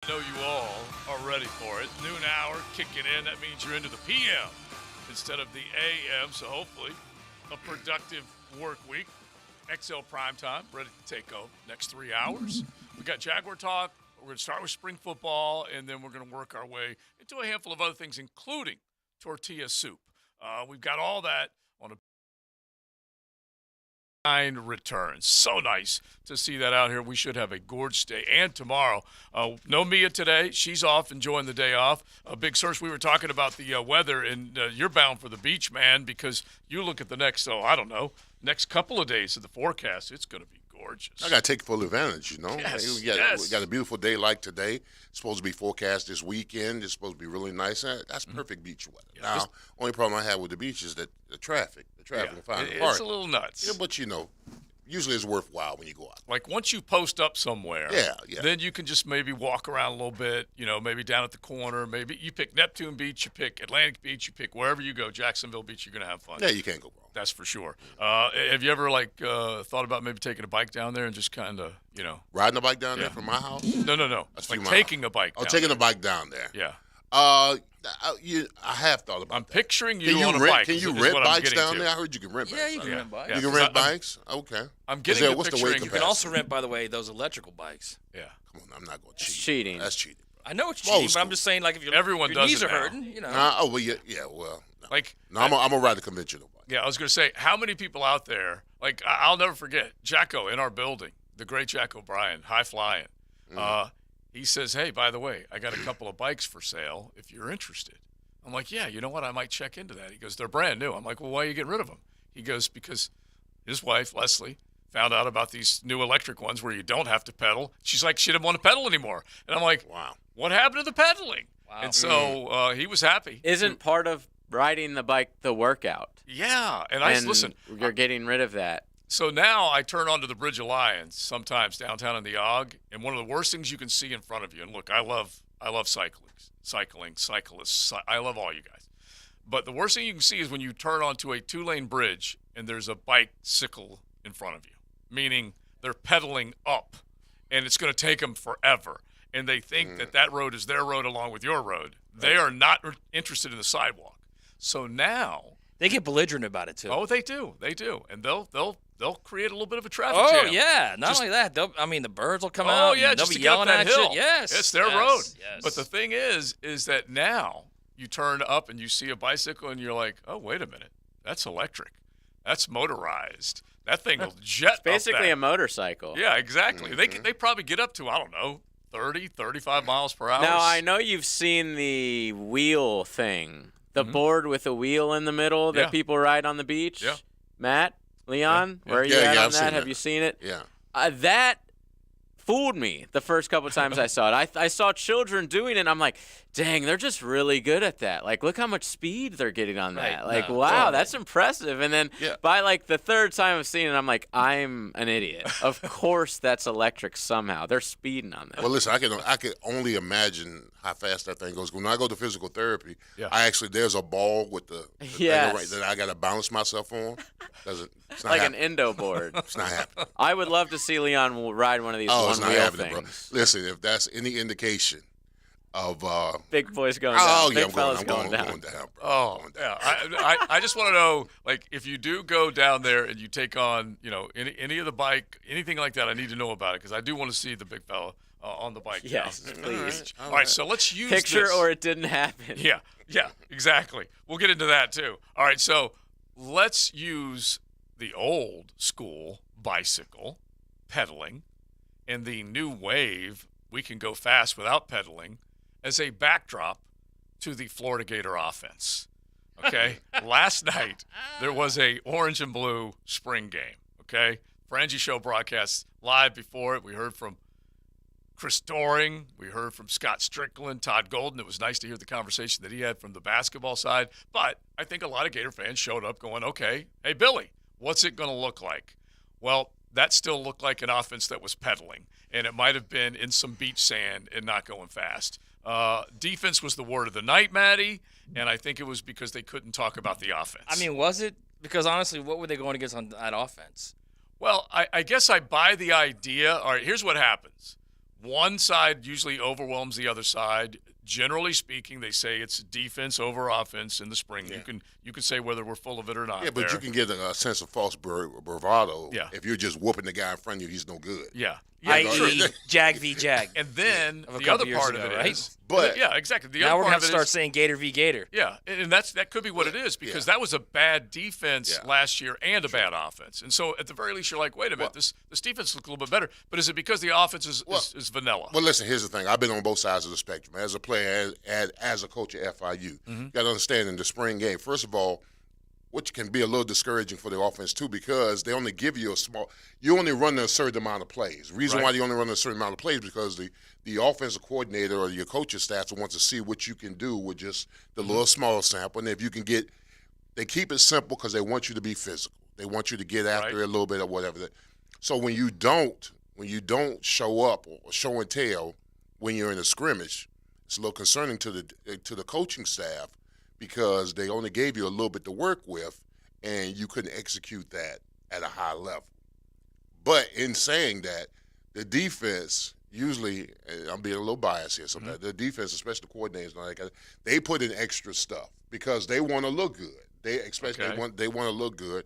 I know you all are ready for it. Noon hour kicking in. That means you're into the PM instead of the AM. So hopefully a productive work week. XL Primetime ready to take over next 3 hours. We got Jaguar talk. We're going to start with spring football, and then we're going to work our way into a handful of other things, including tortilla soup. We've got all that on a returns. So nice to see that out here. We should have a gorgeous day. And tomorrow, no Mia today. She's off, enjoying the day off. Big Search, we were talking about the weather, and you're bound for the beach, man, because you look at the next, next couple of days of the forecast. It's going to be gorgeous. I got to take full advantage, Yes, We got a beautiful day like today. It's supposed to be forecast this weekend. It's supposed to be really nice. That's perfect beach weather. Yeah, now, only problem I have with the beach is that the traffic. It's a little nuts. Yeah, but usually it's worthwhile when you go out. Like once you post up somewhere, then you can just maybe walk around a little bit, maybe down at the corner. Maybe you pick Neptune Beach, you pick Atlantic Beach, you pick wherever you go, Jacksonville Beach, you're going to have fun. Yeah, you can't go wrong. That's for sure. Have you ever thought about maybe taking a bike down there and just kind of, Riding a bike down there from my house? No. That's like taking a bike. Taking a bike down there. Yeah. I have thought about I'm that. picturing you on a bike. Can you rent bikes down there? I heard you can rent bikes. Yeah, you can rent bikes. You can rent bikes? Okay. I'm getting the what's the picturing. weight You can also rent, by the way, those electrical bikes. Yeah. Come on, I'm not going to cheat. Cheating. That's cheating. I know it's Old cheating, but school. I'm just saying, like, if Everyone your does knees it are now. hurting, Well, no. I'm gonna ride the conventional bike. Yeah, I was going to say, how many people out there, like, I'll never forget, Jacko in our building, the great Jack O'Brien, high flying. He says, hey, by the way, I got a couple of bikes for sale if you're interested. I'm like, yeah, you know what? I might check into that. He goes, they're brand new. I'm like, well, why are you getting rid of them? He goes, because his wife, Leslie, found out about these new electric ones where you don't have to pedal. She's like, she didn't want to pedal anymore. And I'm like, Wow. What happened to the pedaling? Wow. And so he was happy. Isn't part of riding the bike the workout? Yeah. And listen. You're getting rid of that. So now I turn onto the Bridge of Lions sometimes downtown in the Og, and one of the worst things you can see in front of you, and look, I love cyclists. I love all you guys. But the worst thing you can see is when you turn onto a 2-lane bridge and there's a bicycle in front of you, meaning they're pedaling up, and it's going to take them forever. And they think that road is their road along with your road. They are not interested in the sidewalk. So now They get belligerent about it, too. Oh, they do. And they'll create a little bit of a traffic Oh, jam. yeah. Not only that. The birds will come Oh, out. yeah, and they'll just be to get up yelling that at hill. you. Yes. It's their yes, road. Yes. But the thing is that now you turn up and you see a bicycle and you're like, oh, wait a minute. That's electric. That's motorized. That thing will jet It's basically up a motorcycle. Yeah, exactly. They probably get up to, I don't know, 30, 35 miles per hour. Now, I know you've seen the wheel thing, the board with a wheel in the middle that Yeah. people ride on the beach. Yeah. Matt, Leon, Yeah. where are you Yeah, at yeah, on I've seen that? Have that. you seen it? Yeah. That fooled me the first couple times I saw it. I saw children doing it, and I'm like, dang, they're just really good at that. Like, look how much speed they're getting on that. Right. Like, No, wow, totally. that's impressive. And then Yeah. by, like, the third time of seeing it, I'm like, I'm an idiot. Of course that's electric somehow. They're speeding on that. Well, listen, I can only imagine how fast that thing goes. When I go to physical therapy, Yeah. there's a ball with the Yes. thing right that I got to balance myself on. It's not Like happening. an endo board. It's not happening. I would love to see Leon ride one of these It's not one-wheel happening, bro. things. Listen, if that's any indication of Big boys going down. oh yeah, Big fellas going down. going down, bro. Oh, Going down. yeah. I just want to know, like, if you do go down there and you take on, any of the bike, anything like that, I need to know about it because I do want to see the big fella on the bike. Yes, down. please. All right, so let's use Picture this. or it didn't happen. Yeah, exactly. We'll get into that too. All right, so let's use the old school bicycle pedaling and the new wave, we can go fast without pedaling, as a backdrop to the Florida Gator offense. Okay? Last night, there was a orange and blue spring game. Okay? Frangie Show broadcast live before it. We heard from Chris Doring. We heard from Scott Strickland, Todd Golden. It was nice to hear the conversation that he had from the basketball side. But I think a lot of Gator fans showed up going, okay, hey, Billy, what's it going to look like? Well, that still looked like an offense that was pedaling, and it might have been in some beach sand and not going fast. Defense was the word of the night, Maddie, and I think it was because they couldn't talk about the offense. I mean, was it? Because honestly, what were they going against on that offense? Well, I guess I buy the idea. All right, here's what happens. one side usually overwhelms the other side. Generally speaking, they say it's defense over offense in the spring. Yeah. You can say whether we're full of it or not. Yeah, but there. you can get a sense of false bravado Yeah. if you're just whooping the guy in front of you. He's no good. Yeah. I.e. true. Jag v. Jag. And then Of a the couple other years part ago, of it right? is, But- yeah, exactly. The Now other we're part gonna of have to it start is- saying Gator v. Gator. Yeah, and that could be what it is because that was a bad defense Yeah. last year and a bad offense. And so at the very least, you're like, wait a minute, this defense looks a little bit better. But is it because the offense is vanilla? Well, listen, here's the thing. I've been on both sides of the spectrum. As a player, as a coach at FIU, you got to understand in the spring game, first of all, which can be a little discouraging for the offense too, because they only give you you only run a certain amount of plays. Reason Right. why you only run a certain amount of plays because the offensive coordinator or your coaching staff wants to see what you can do with just the little small sample. And if you can they keep it simple because they want you to be physical. They want you to get after Right. it a little bit or whatever. So when you don't show up or show and tell when you're in a scrimmage, it's a little concerning to the coaching staff because they only gave you a little bit to work with and you couldn't execute that at a high level. But in saying that, the defense usually, and I'm being a little biased here sometimes, the defense, especially the coordinators, they put in extra stuff because they want to look good. They want to look good.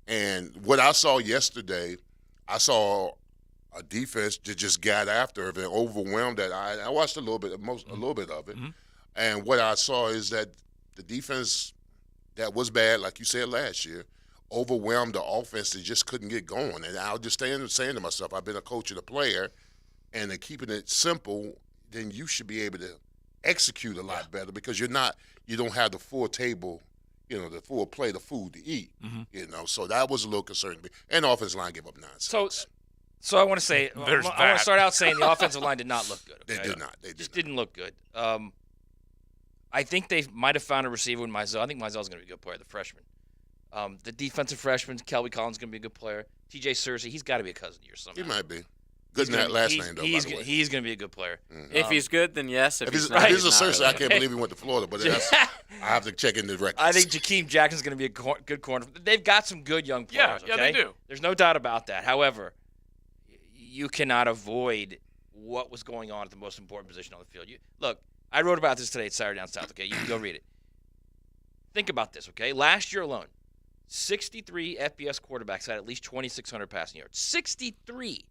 And what I saw yesterday, I saw a defense that just got after it and overwhelmed that. I watched a little bit of it, and what I saw is that the defense that was bad, like you said last year, overwhelmed the offense that just couldn't get going. And I was just saying to myself, I've been a coach and a player, and they're keeping it simple. Then you should be able to execute a lot better because you don't have the full table. The full plate of food to eat. So that was a little concerning. And the offensive line gave up 9 sacks. So I want to say, I There's want that. to start out saying the offensive line did not look good. They Okay? did not. They Just did didn't look good. I think they might have found a receiver in Mizell. I think Mizell's going to be a good player, the freshman. The defensive freshman, Kelby Collins, is going to be a good player. TJ Searcy, he's got to be a cousin of yours somehow. He might be. Good in that last name, though, by the way. He's going to be a good player. If he's good, then yes. If he's If not, he's a he's not Cersei, really. I can't believe he went to Florida, but I have to check in the records. I think Jakeem Jackson's going to be a good corner. They've got some good young players. Yeah, okay? they do. There's no doubt about that. However, you cannot avoid what was going on at the most important position on the field. Look, I wrote about this today at Saturday Down South. Okay, you can go read it. Think about this. Okay, last year alone, 63 FBS quarterbacks had at least 2,600 passing yards. 63.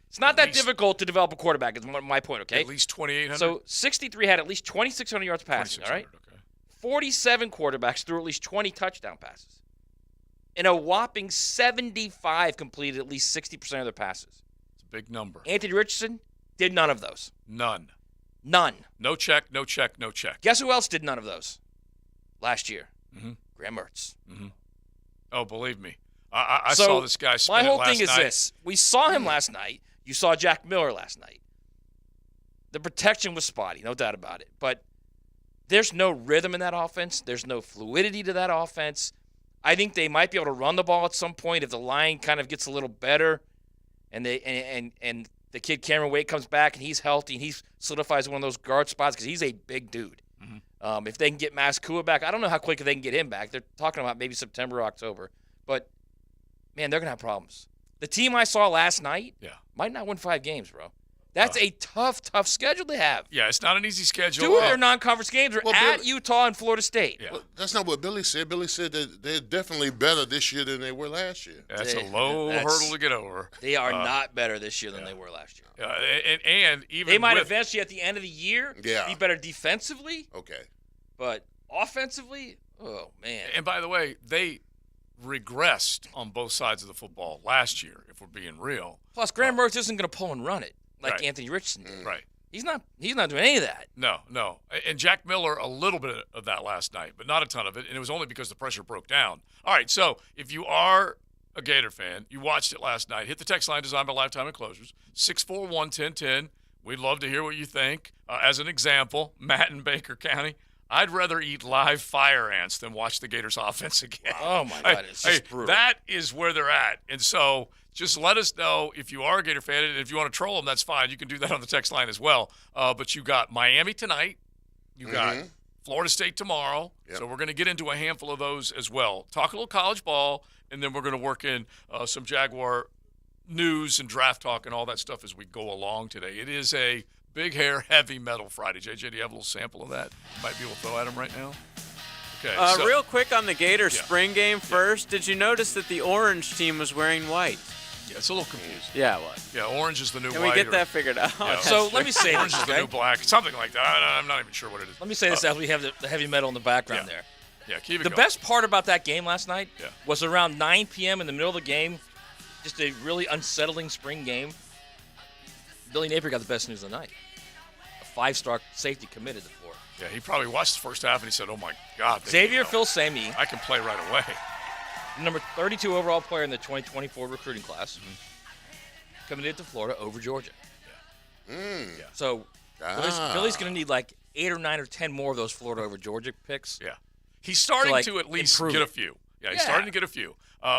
It's not that difficult to develop a quarterback. Is my point. Okay. At least 2,800. So 63 had at least 2,600 yards passing. All right. 2,600, okay. 47 quarterbacks threw at least 20 touchdown passes. And a whopping 75 completed at least 60% of their passes. It's a big number. Anthony Richardson did none of those. None. None. No check, no check, no check. Guess who else did none of those last year? Mhm. Graham Mertz. Oh, believe me. I So, saw this guy spin my it whole last thing is night. this. We saw him last night. You saw Jack Miller last night. The protection was spotty, no doubt about it. But there's no rhythm in that offense. There's no fluidity to that offense. I think they might be able to run the ball at some point if the line kind of gets a little better and and the kid Cameron Wake comes back and he's healthy and he solidifies one of those guard spots because he's a big dude. If they can get Maskua back, I don't know how quickly they can get him back. They're talking about maybe September or October. But, man, they're going to have problems. The team I saw last night might not win 5 games, bro. That's a tough schedule to have. Yeah, it's not an easy schedule. 2 of their non-conference games are Well, at Billy- Utah and Florida State. Yeah. Well, that's not what Billy said. Billy said that they're definitely better this year than they were last year. That's a They- low that's- hurdle to get over. They are not better this year than they were last year. And even They might with, eventually, at the end of the year, Yeah. be better defensively, Okay. but offensively, oh, man. And by the way, they regressed on both sides of the football last year, if we're being real. Plus, Graham Mertz isn't going to pull and run it like Right. Anthony Richardson did. Right. He's not doing any of that. No. And Jack Miller, a little bit of that last night, but not a ton of it. And it was only because the pressure broke down. All right, so if you are a Gator fan, you watched it last night, hit the text line designed by Lifetime Enclosures, 641-1010. We'd love to hear what you think. As an example, Matt in Baker County, I'd rather eat live fire ants than watch the Gators offense again. Oh, my God. It's just brutal. That is where they're at. And so just let us know if you are a Gator fan. And if you want to troll them, that's fine. You can do that on the text line as well. But you got Miami tonight. You got Florida State tomorrow. Yep. So we're going to get into a handful of those as well. Talk a little college ball, and then we're going to work in some Jaguar news and draft talk and all that stuff as we go along today. It is a big hair, heavy metal Friday. JJ, do you have a little sample of that? You might be able to throw at him right now. Okay. Real quick on the Gators spring game first. Did you notice that the orange team was wearing white? Yeah, it's a little confusing. Yeah, it was. Yeah, orange is the new white. Can we get that figured out? Yeah. So let me say Orange this, is the okay? new black. Something like that. I'm not even sure what it is. Let me say this as we have the heavy metal in the background there. Yeah, keep it The going. best part about that game last night Yeah. was around 9 p.m. in the middle of the game, just a really unsettling spring game. Billy Napier got the best news of the night. A 5-star safety committed to Florida. Yeah, he probably watched the first half and he said, "Oh my God, Xavier Phil-Sammy, I can play right away." number 32 overall player in the 2024 recruiting class, committed to Florida over Georgia. So Billy's going to need like 8 or 9 or 10 more of those Florida over Georgia picks. Yeah, he's starting like, to at least improve get a it. few. Yeah, he's starting to get a few,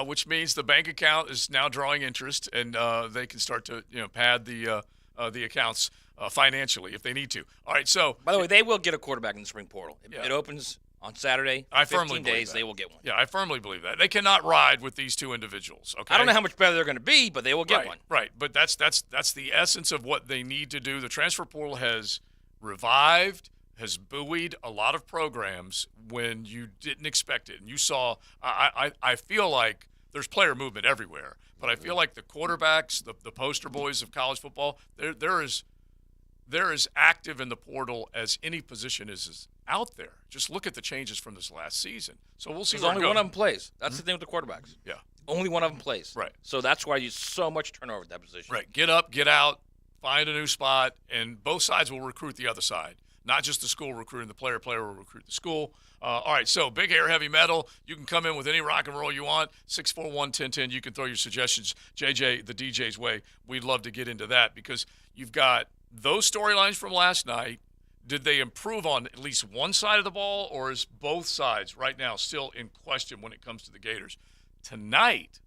which means the bank account is now drawing interest, and they can start to pad the accounts financially if they need to. All right, so By the way, they will get a quarterback in the spring portal. Yeah. It opens on Saturday. I In 15 firmly believe days, that. they will get one. yeah, I firmly believe that they cannot ride with these two individuals. Okay, I don't know how much better they're going to be, but they will get one. Right, but that's the essence of what they need to do. The transfer portal has revived, has buoyed a lot of programs when you didn't expect it. And you saw, I feel like there's player movement everywhere, but I feel like the quarterbacks, the poster boys of college football, they're as active in the portal as any position is out there. Just look at the changes from this last season. So we'll see. There's where only it one goes. of them plays. That's the thing with the quarterbacks. Yeah. Only one of them plays. Right. So that's why you so much turnover at that position. Right. Get up, get out, find a new spot, and both sides will recruit the other side. Not just the school recruiting the player will recruit the school. All right, so big hair, heavy metal. You can come in with any rock and roll you want. 641-1010. You can throw your suggestions JJ, the DJ's way. We'd love to get into that because you've got those storylines from last night. Did they improve on at least one side of the ball, or is both sides right now still in question when it comes to the Gators? Tonight,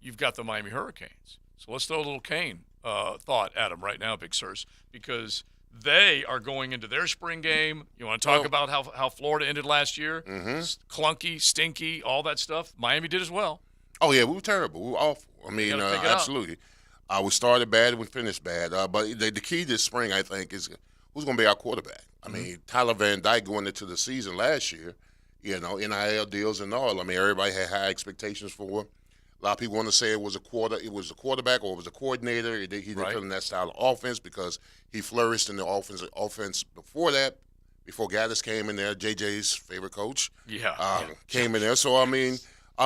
you've got the Miami Hurricanes. So let's throw a little Kane thought at them right now, Big Sirs, because they are going into their spring game. You want to talk about how Florida ended last year? Clunky, stinky, all that stuff. Miami did as well. Oh, yeah, we were terrible. We were awful. I mean, gotta pick it up. absolutely. We started bad and we finished bad. But the key this spring, I think, is who's going to be our quarterback. I mean, Tyler Van Dyke going into the season last year, NIL deals and all. I mean, everybody had high expectations for him. A lot of people want to say it was a quarterback or it was a coordinator. He didn't fit in that style of offense because he flourished in the offense before that. Before Gaddis came in there, JJ's favorite coach, came in there. So I mean,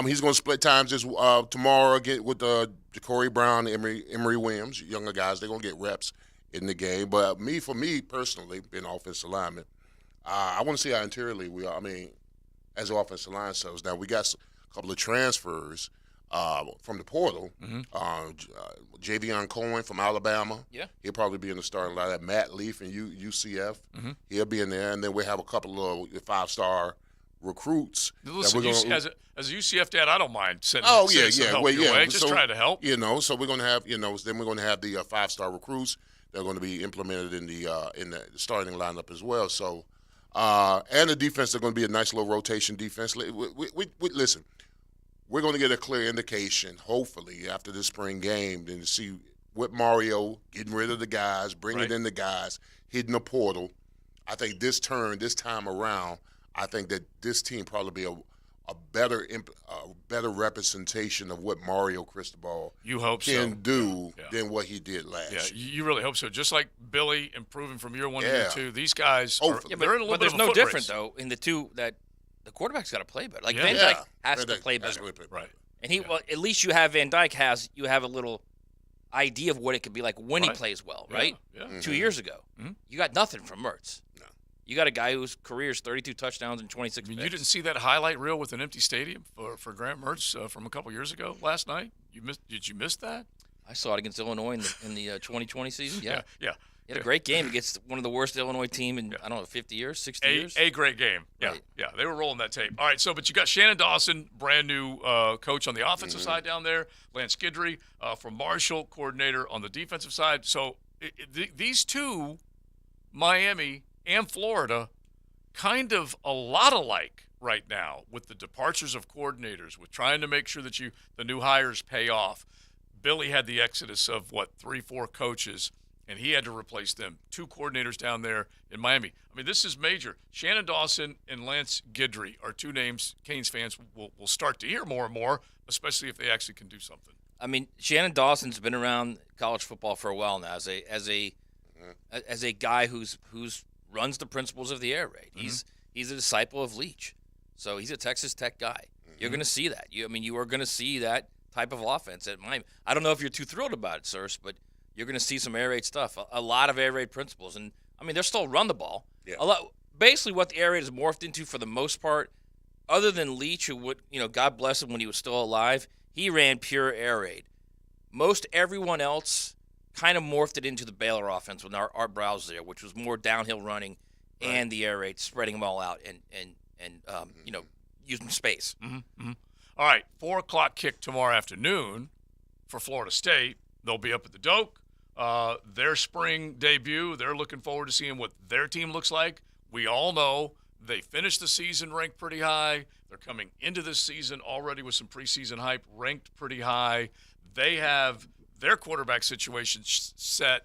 he's going to split times this tomorrow again with Ja'Cory Brown, Emory Williams, younger guys. They're going to get reps in the game. But for me personally, being an offensive lineman, I want to see how interiorly we are. I mean, as an offensive line sells. Now we got a couple of transfers. From the portal, Javion Cohen from Alabama. Yeah. He'll probably be in the starting lineup. Matt Lee from UCF. He'll be in there. And then we have a couple of 5-star recruits. Listen, as a UCF dad, I don't mind sending Oh, some yeah. help Well, your yeah. way. Just So, try to help. So we're going to have, then we're going to have the 5-star recruits. They're going to be implemented in the starting lineup as well. So, and the defense, they're going to be a nice little rotation defense. Listen. We're going to get a clear indication, hopefully, after this spring game, then to see with Mario getting rid of the guys, bringing in the guys, hitting the portal. I think this time around, I think that this team probably be a better representation of what Mario Cristobal can do than what he did last year. Yeah, you really hope so. Just like Billy improving from year 1 to year 2, these guys they're in a little but bit there's of a no foot different, race. though, in the two that the quarterback's got to play better. Like Yeah. Van Dyke has to play better. Right. And well, at least you have Van Dyke you have a little idea of what it could be like when he plays well, right? Yeah. 2 years ago, you got nothing from Mertz. No. You got a guy whose career is 32 touchdowns and 26 I mean, picks. you didn't see that highlight reel with an empty stadium for Grant Mertz from a couple years ago last night? Did you miss that? I saw it against Illinois in the 2020 season. Yeah. Yeah. He had a great game against one of the worst Illinois team in, I don't know, 50 years, 60 years. A great game. Yeah, Right. yeah. They were rolling that tape. All right, but you got Shannon Dawson, brand new coach on the offensive side down there. Lance Skidry from Marshall, coordinator on the defensive side. So these two, Miami and Florida, kind of a lot alike right now with the departures of coordinators, with trying to make sure that the new hires pay off. Billy had the exodus of, 3-4 coaches, and he had to replace them. 2 coordinators down there in Miami. I mean, this is major. Shannon Dawson and Lance Guidry are 2 names Canes fans will start to hear more and more, especially if they actually can do something. I mean, Shannon Dawson's been around college football for a while now as a guy who's runs the principles of the air raid. He's a disciple of Leach, so he's a Texas Tech guy. You're going to see that. You are going to see that type of offense at Miami. I don't know if you're too thrilled about it, Sirs, but you're going to see some air raid stuff. A lot of air raid principles, and I mean, they'll still run the ball. Yeah. Basically, what the air raid has morphed into for the most part, other than Leach, who would, God bless him when he was still alive, he ran pure air raid. Most everyone else kind of morphed it into the Baylor offense when Art Browse there, which was more downhill running and the air raid, spreading them all out and using space. Mm-hmm. All right, 4 o'clock kick tomorrow afternoon for Florida State. They'll be up at the Doak. Their spring debut, they're looking forward to seeing what their team looks like. We all know they finished the season ranked pretty high. They're coming into this season already with some preseason hype, ranked pretty high. They have their quarterback situation set,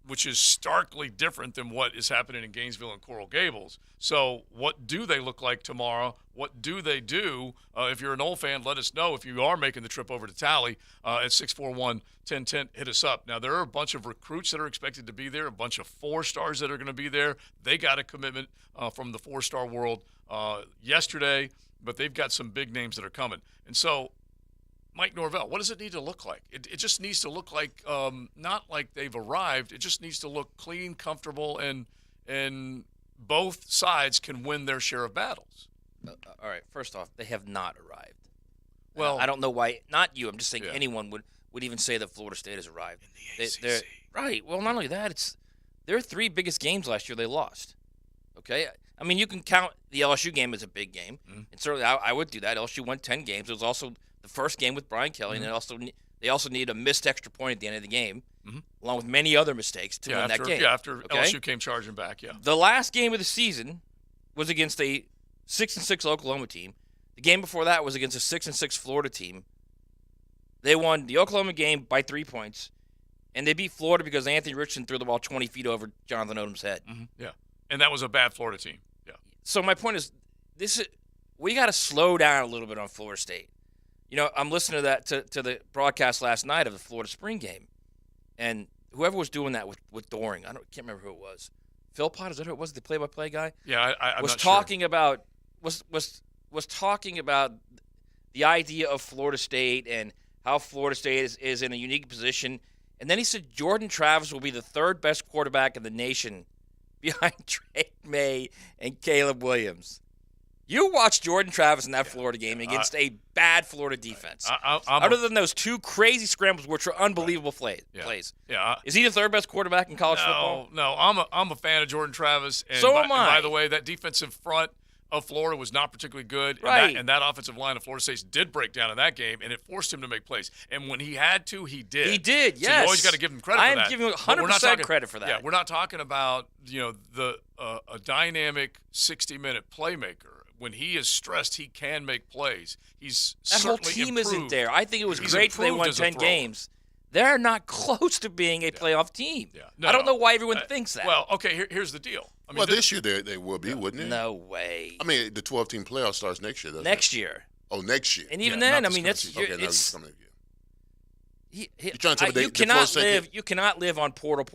which is starkly different than what is happening in Gainesville and Coral Gables. So what do they look like tomorrow? What do they do? If you're an old fan, let us know. If you are making the trip over to Tally at 641-1010, hit us up. Now, there are a bunch of recruits that are expected to be there, a bunch of 4-stars that are going to be there. They got a commitment from the 4-star world yesterday, but they've got some big names that are coming. And so, Mike Norvell, what does it need to look like? It just needs to look like not like they've arrived. It just needs to look clean, comfortable, and both sides can win their share of battles. All right, first off, they have not arrived. Well, I don't know why. Not you. I'm just saying anyone would even say that Florida State has arrived. In the ACC. Right. Well, not only that, it's their 3 biggest games last year they lost. Okay? I mean, you can count the LSU game as a big game, and certainly I would do that. LSU won 10 games. It was also the first game with Brian Kelly, and they also need a missed extra point at the end of the game, along with many other mistakes to win that game. Yeah, after LSU came charging back, The last game of the season was against a 6-6 Oklahoma team. The game before that was against a 6-6 Florida team. They won the Oklahoma game by 3 points, and they beat Florida because Anthony Richardson threw the ball 20 feet over Jonathan Odom's head. Yeah, and that was a bad Florida team. Yeah. So my point is, we got to slow down a little bit on Florida State. I'm listening to the broadcast last night of the Florida spring game, and whoever was doing that with Doring, can't remember who it was. Philpott, is that who it was? The play-by-play guy? Yeah, I'm was not talking sure. about was talking about the idea of Florida State and how Florida State is in a unique position, and then he said Jordan Travis will be the 3rd best quarterback in the nation, behind Drake May and Caleb Williams. You watched Jordan Travis in that Florida game against a bad Florida defense. Other than those 2 crazy scrambles, which were unbelievable plays. Yeah. Is he the 3rd best quarterback in college football? No. I'm a fan of Jordan Travis. And so am I. And by the way, that defensive front of Florida was not particularly good. Right. And that offensive line of Florida State did break down in that game, and it forced him to make plays. And when he had to, he did. He did, yes. So you always got to give him credit for that. I am giving him 100% credit for that. Yeah, we're not talking about a dynamic 60-minute playmaker. When he is stressed, he can make plays. He's that whole certainly team improved. isn't there. I think it was He's great that they won improved as a 10 thrower. games. They're not close to being a playoff team. Yeah. I don't know why everyone thinks that. Well, okay, here's the deal. I mean, This year they will be, wouldn't it? No way. I mean, the 12-team playoff starts next year, doesn't Next it? year. Oh, next year. And even Yeah, then, not I mean, this it's coming Okay, it's. now he's coming again. You're trying to tell me you they cannot forced live. it? You cannot live on portal.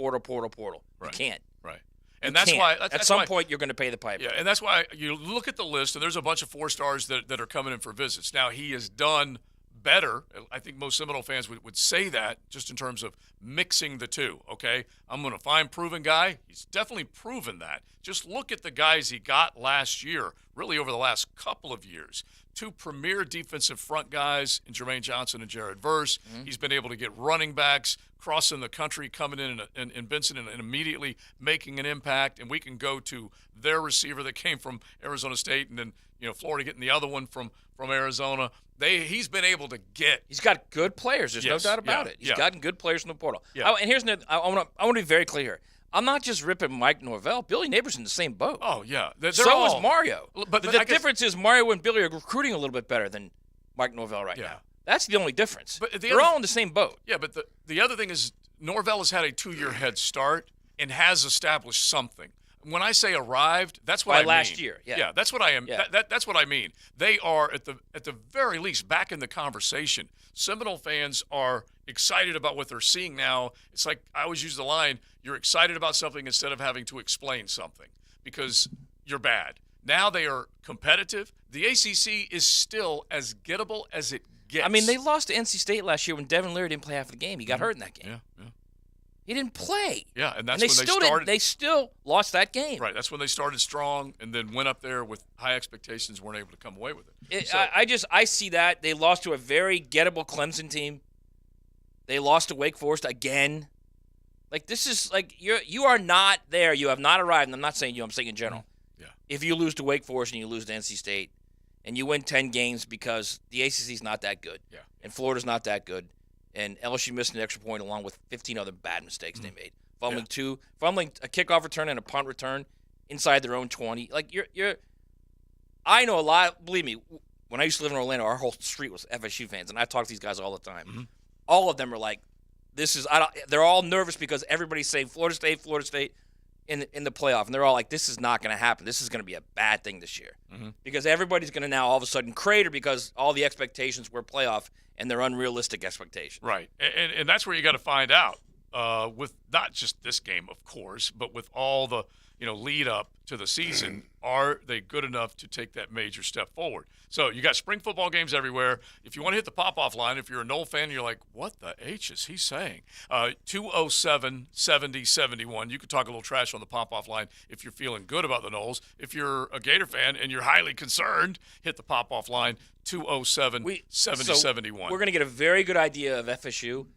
Right. You can't. Right. And You that's can't. why at some point you're going to pay the piper. Yeah, and that's why you look at the list, and there's a bunch of 4-stars that are coming in for visits. Now, he has done better. I think most Seminole fans would say that, just in terms of mixing the two, okay? I'm going to find proven guy. He's definitely proven that. Just look at the guys he got last year, really over the last couple of years. 2 premier defensive front guys in Jermaine Johnson and Jared Verse. He's been able to get running backs crossing the country, coming in Benson and immediately making an impact. And we can go to their receiver that came from Arizona State, and then Florida getting the other one from Arizona. He's been able to get. He's got good players. There's no doubt about it. He's gotten good players in the portal. Yeah. And here's another. I want to be very clear here. I'm not just ripping Mike Norvell. Billy Neighbors in the same boat. Oh yeah, So is Mario. But the I guess, difference is Mario and Billy are recruiting a little bit better than Mike Norvell right now. That's the only difference. But They're all in the same boat. Yeah, but the other thing is Norvell has had a 2-year head start and has established something. When I say arrived, that's what I mean. Last year, yeah. that's what I am. Yeah. That's what I mean. They are at the very least back in the conversation. Seminole fans are excited about what they're seeing now. It's like I always use the line: you're excited about something instead of having to explain something because you're bad. Now they are competitive. The ACC is still as gettable as it gets. I mean, they lost to NC State last year when Devin Leary didn't play half of the game. He got hurt in that game. Yeah. He didn't play. Yeah, and that's they when they still started. They still lost that game. Right, that's when they started strong and then went up there with high expectations, weren't able to come away with it. I see that. They lost to a very gettable Clemson team. They lost to Wake Forest again. Like, this is like you are not there. You have not arrived. And I'm not saying you. I'm saying in general. Yeah. If you lose to Wake Forest and you lose to NC State and you win 10 games because the ACC is not that good. Yeah. And Florida's not that good. And LSU missed an extra point along with 15 other bad mistakes they made. Fumbling a kickoff return and a punt return inside their own 20. Like, I know a lot. Believe me, when I used to live in Orlando, our whole street was FSU fans, and I talk to these guys all the time. Mm-hmm. All of them are like, they're all nervous because everybody's saying Florida State in the playoff, and they're all like, this is not going to happen. This is going to be a bad thing this year. Mm-hmm. Because everybody's going to now all of a sudden crater because all the expectations were playoff and they're unrealistic expectations. Right, and that's where you got to find out with not just this game, of course, but with all the lead up to the season. Are they good enough to take that major step forward? So you got spring football games everywhere. If you want to hit the pop-off line, if you're a Noel fan, you're like, what the H is he saying? 207-70-71. You could talk a little trash on the pop-off line if you're feeling good about the Noles. If you're a Gator fan and you're highly concerned, hit the pop-off line, 207-70-71. We're going to get a very good idea of FSU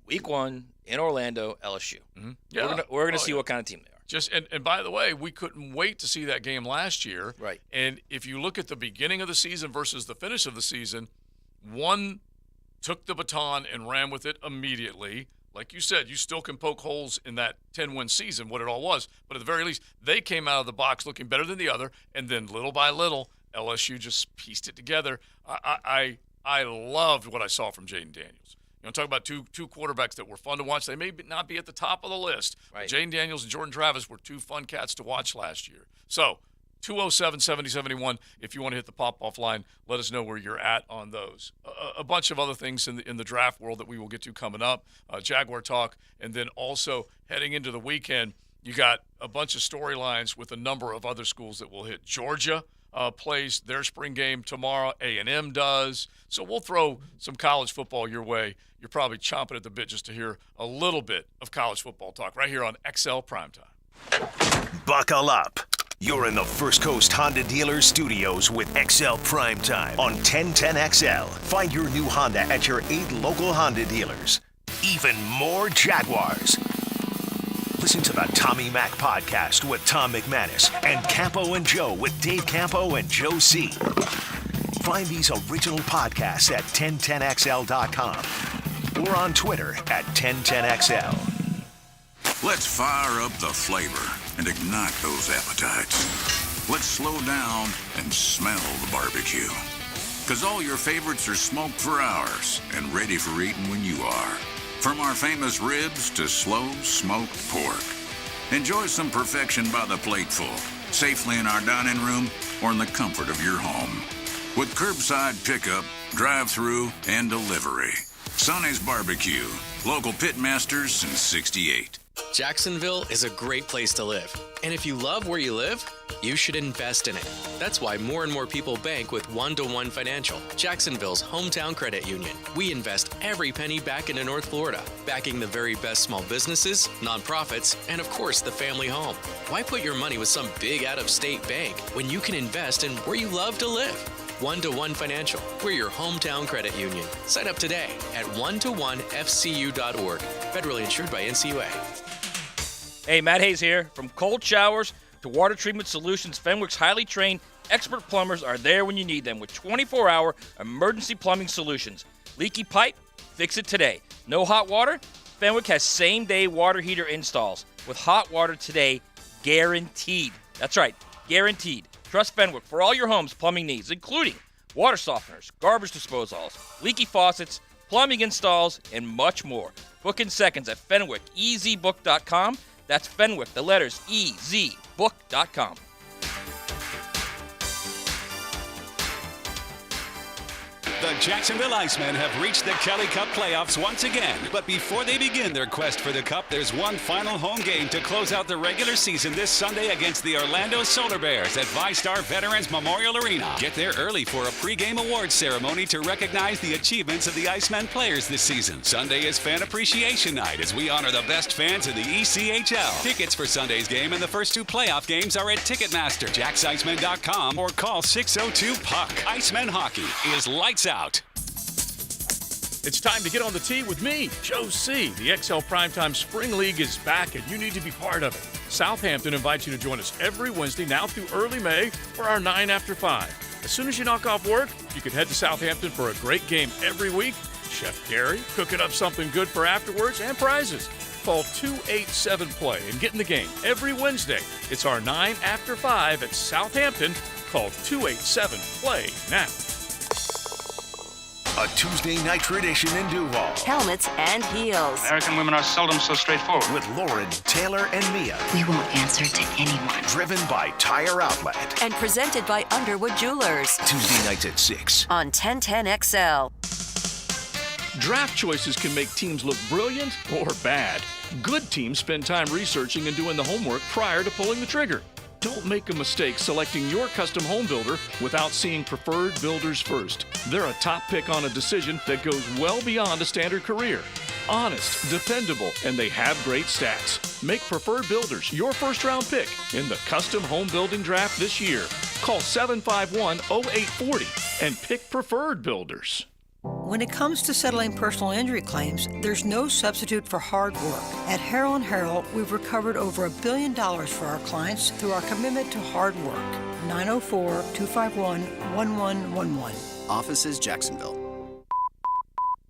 week 1 in Orlando, LSU. Mm-hmm. Yeah. We're going to see what kind of team they are. And by the way, we couldn't wait to see that game last year. Right. And if you look at the beginning of the season versus the finish of the season, one took the baton and ran with it immediately. Like you said, you still can poke holes in that 10-win season, what it all was. But at the very least, they came out of the box looking better than the other. And then little by little, LSU just pieced it together. I loved what I saw from Jaden Daniels. Talk about two quarterbacks that were fun to watch. They may not be at the top of the list. Right. Jaden Daniels and Jordan Travis were two fun cats to watch last year. So 207-70-71, if you want to hit the pop-off line, let us know where you're at on those. A bunch of other things in the draft world that we will get to coming up, Jaguar talk, and then also heading into the weekend, you got a bunch of storylines with a number of other schools that will hit. Georgia plays their spring game tomorrow. A&M does. So we'll throw some college football your way. You're probably chomping at the bit just to hear a little bit of college football talk right here on XL Primetime. Buckle up. You're in the First Coast Honda Dealer Studios with XL Primetime on 1010XL. Find your new Honda at your 8 local Honda dealers. Even more Jaguars. Listen to the Tommy Mac podcast with Tom McManus and Campo and Joe with Dave Campo and Joe C. Find these original podcasts at 1010XL.com or on Twitter at 1010XL. Let's fire up the flavor and ignite those appetites. Let's slow down and smell the barbecue. Because all your favorites are smoked for hours and ready for eating when you are. From our famous ribs to slow smoked pork. Enjoy some perfection by the plateful, safely in our dining room or in the comfort of your home. With curbside pickup, drive-through, and delivery. Sonny's Barbecue, local pitmasters since '68. Jacksonville is a great place to live. And if you love where you live, you should invest in it. That's why more and more people bank with One-to-One Financial, Jacksonville's hometown credit union. We invest every penny back into North Florida, backing the very best small businesses, nonprofits, and of course the family home. Why put your money with some big out-of-state bank when you can invest in where you love to live? One-to-One Financial, we're your hometown credit union. Sign up today at one-to-one-fcu.org. Federally insured by NCUA. Hey, Matt Hayes here. From cold showers to water treatment solutions, Fenwick's highly trained expert plumbers are there when you need them with 24-hour emergency plumbing solutions. Leaky pipe? Fix it today. No hot water? Fenwick has same-day water heater installs with hot water today guaranteed. That's right, guaranteed. Trust Fenwick for all your home's plumbing needs, including water softeners, garbage disposals, leaky faucets, plumbing installs, and much more. Book in seconds at FenwickEasyBook.com. That's Fenwick, the letters EZBook.com. The Jacksonville Icemen have reached the Kelly Cup playoffs once again. But before they begin their quest for the Cup, there's one final home game to close out the regular season this Sunday against the Orlando Solar Bears at VyStar Veterans Memorial Arena. Get there early for a pregame awards ceremony to recognize the achievements of the Icemen players this season. Sunday is Fan Appreciation Night as we honor the best fans in the ECHL. Tickets for Sunday's game and the first two playoff games are at Ticketmaster, JacksIcemen.com, or call 602-PUCK. Icemen Hockey is lights out. It's time to get on the tee with me, Joe C. The XL Primetime Spring League is back, and you need to be part of it. Southampton invites you to join us every Wednesday now through early May for our 9 after 5. As soon as you knock off work, you can head to Southampton for a great game every week. Chef Gary cooking up something good for afterwards and prizes. Call 287-PLAY and get in the game every Wednesday. It's our 9 after 5 at Southampton. Call 287-PLAY now. A Tuesday night tradition in Duval. Helmets and heels. American women are seldom so straightforward. With Lauren, Taylor, and Mia. We won't answer to anyone. Driven by Tire Outlet. And presented by Underwood Jewelers. Tuesday nights at 6. On 1010XL. Draft choices can make teams look brilliant or bad. Good teams spend time researching and doing the homework prior to pulling the trigger. Don't make a mistake selecting your custom home builder without seeing Preferred Builders first. They're a top pick on a decision that goes well beyond a standard career. Honest, dependable, and they have great stats. Make Preferred Builders your first-round pick in the custom home building draft this year. Call 751-0840 and pick Preferred Builders. When it comes to settling personal injury claims, there's no substitute for hard work. At Harrell & Harrell, we've recovered over $1 billion for our clients through our commitment to hard work. 904-251-1111. Offices, Jacksonville.